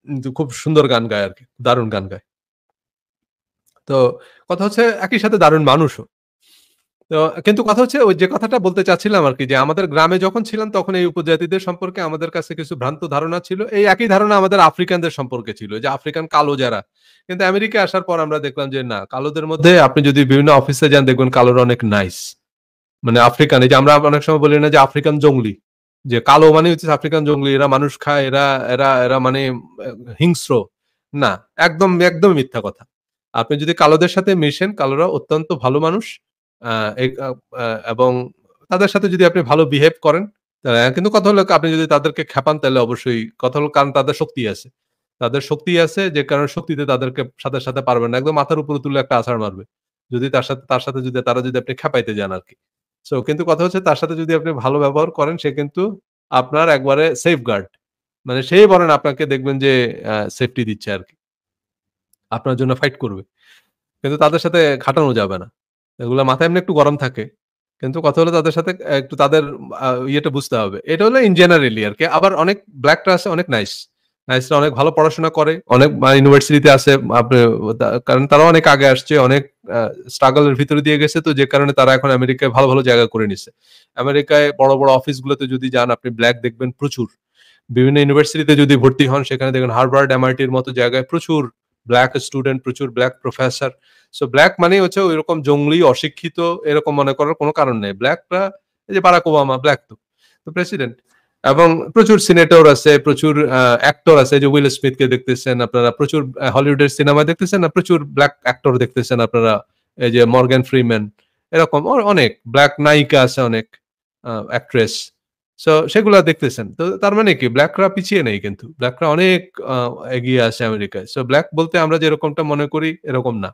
কিন্তু খুব সুন্দর গান গায় আরকি। দারুণ গান গায়। তো কথা হচ্ছে একই সাথে দারুণ মানুষও। তো কিন্তু কথা হচ্ছে ওই যে কথাটা বলতে চাচ্ছিলাম আরকি যে আমাদের গ্রামে যখন ছিলাম তখন এই উপজাতিদের সম্পর্কে আমাদের কাছে কিছু ভ্রান্ত ধারণা ছিল। এই একই ধারণা আমাদের আফ্রিকানদের সম্পর্কে ছিল। যে আফ্রিকান কালো যারা। কিন্তু আমেরিকায় আসার পর আমরা দেখলাম যে না, কালোদের মধ্যে আপনি যদি বিভিন্ন অফিসে যান দেখবেন কালোরা অনেক নাইস। মানে আফ্রিকান এই যে আমরা অনেক সময় বলি না যে আফ্রিকান জংলি। যে কালো মানে হচ্ছে আফ্রিকান জংলি। এরা মানুষ খায়, এরা মানে হিংস্র। না, একদমই মিথ্যা কথা। আপনি যদি কালোদের সাথে মেশেন, কালোরা অত্যন্ত ভালো মানুষ। আ এ আ আ এবং তাদের সাথে যদি আপনি ভালো বিহেভ করেন, কিন্তু কথা হলো আপনি যদি তাদেরকে খেপান তাহলে অবশ্যই কথা হলো কারণ তাদের শক্তি আছে। তাদের শক্তি আছে যে কারণে শক্তিতে তাদেরকে সাথে পারবেন না। একদম মাথার উপরে তুলে একটা আছাড় মারবে। যদি তার সাথে যদি তারা যদি আপনি খেপাইতে যান আরকি। সো কিন্তু কথা হচ্ছে তার সাথে যদি আপনি ভালো ব্যবহার করেন সে কিন্তু আপনার একবারে সেফগার্ড। মানে সেই বলেন আপনাকে দেখবেন যে সেফটি দিচ্ছে আরকি। আপনার জন্য ফাইট করবে। কিন্তু তাদের সাথে খাটানো যাবে না। এগুলা মাথায় এমনি একটু গরম থাকে। কিন্তু কথা হলো তাদের সাথে একটু তাদের ইয়েটা বুঝতে হবে। এটা হলো ইন জেনারেলি আরকি। আবার অনেক ব্লাকরা আছে অনেক নাইস। নাইসরা অনেক ভালো পড়াশোনা করে। অনেক ইউনিভার্সিটিতে আছে। আপনি কারণ তারাও অনেক আগে আসছে। অনেক আ স্ট্রাগল এর ভিতরে দিয়ে গেছে তো যে কারণে তারা এখন আমেরিকায় ভালো, ভালো জায়গা করে নিছে। আমেরিকায় বড়, বড় অফিসগুলোতে যদি যান আপনি ব্লাক দেখবেন প্রচুর। বিভিন্ন ইউনিভার্সিটিতে যদি ভর্তি হন সেখানে দেখবেন হার্ভার্ড, এমআইটির মতো জায়গায় প্রচুর ব্লাক স্টুডেন্ট, প্রচুর ব্লাক প্রফেসর। সো ব্লাক মানেই হচ্ছে ঐরকম জংলি, অশিক্ষিত এরকম মনে করার কোনো কারণ নেই। ব্লাকরা এই যে বারাক ওবামা ব্লাক তো প্রেসিডেন্ট। এবং প্রচুর সিনেটর আছে, প্রচুর অ্যাক্টর আছে যে উইল স্মিথকে দেখতেছেন আপনারা, প্রচুর হলিউডের সিনেমা দেখতেছেন না, প্রচুর ব্লাক অ্যাক্টর দেখতেছেন আপনারা। এই যে মর্গান ফ্রিম্যান এরকম অনেক ব্লাক নায়িকা আছে অনেক অ্যাক্ট্রেস। সো সেগুলা দেখতেছেন। তো তার মানে কি ব্লাকরা পিছিয়ে নেই কিন্তু। ব্লাকরা অনেক আ এগিয়ে আছে আমেরিকায়। সো ব্লাক বলতে আমরা যেরকমটা মনে করি এরকম না।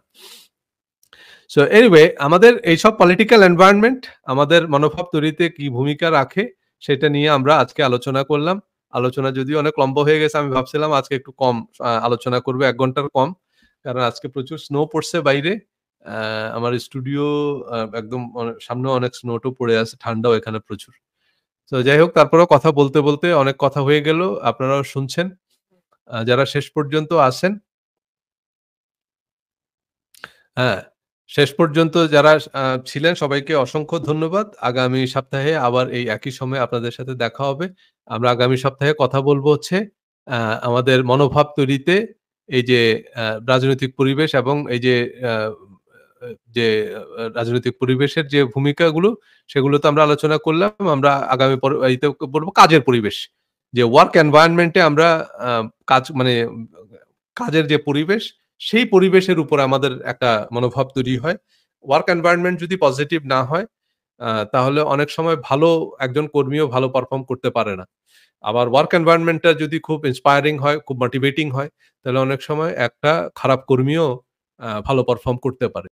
সো এনিওয়ে আমাদের এইসব পলিটিক্যাল এনভায়রনমেন্ট আমাদের মনোভাব তৈরিতে কি ভূমিকা রাখে সেটা নিয়ে আমরা আজকে আলোচনা করলাম। আলোচনা যদিও অনেক লম্বা হয়ে গেছে আমি ভাবছিলাম আজকে একটু কম আলোচনা করব ১ ঘন্টার কম। কারণ আজকে প্রচুর স্নো পড়ছে বাইরে। আ আমার স্টুডিও একদম সামনেও অনেক স্নো-টো পড়ে আছে। ঠান্ডাও এখানে প্রচুর। তো যাই হোক তারপরেও কথা বলতে, বলতে অনেক কথা হয়ে গেল। আপনারাও শুনছেন। যারা শেষ পর্যন্ত আছেন হ্যাঁ, শেষ পর্যন্ত যারা ছিলেন সবাইকে অসংখ্য ধন্যবাদ। আগামী সপ্তাহে আবার এই একই সময়ে আপনাদের সাথে দেখা হবে। আমরা আগামী সপ্তাহে কথা বলব হচ্ছে আ আমাদের মনোভাব তৈরিতে এই যে রাজনৈতিক পরিবেশ এবং এই যে আ আ যে রাজনৈতিক পরিবেশের যে ভূমিকাগুলো সেগুলো তো আমরা আলোচনা করলাম। আমরা আগামী ইতে বলব কাজের পরিবেশ। যে ওয়ার্ক এনভায়রনমেন্ট এ আমরা আ কাজ মানে কাজের যে পরিবেশ সেই পরিবেশের উপর আমাদের একটা মনোভাব তৈরি হয়। ওয়ার্ক এনভায়রনমেন্ট যদি পজিটিভ না হয়, তাহলে অনেক সময় ভালো একজন কর্মীও ভালো পারফর্ম করতে পারে না। আবার ওয়ার্ক এনভায়রনমেন্ট টা যদি খুব ইন্সপায়ারিং হয়, খুব মোটিভেটিং হয়, তাহলে অনেক সময় একটা খারাপ কর্মীও ভালো পারফর্ম করতে পারে।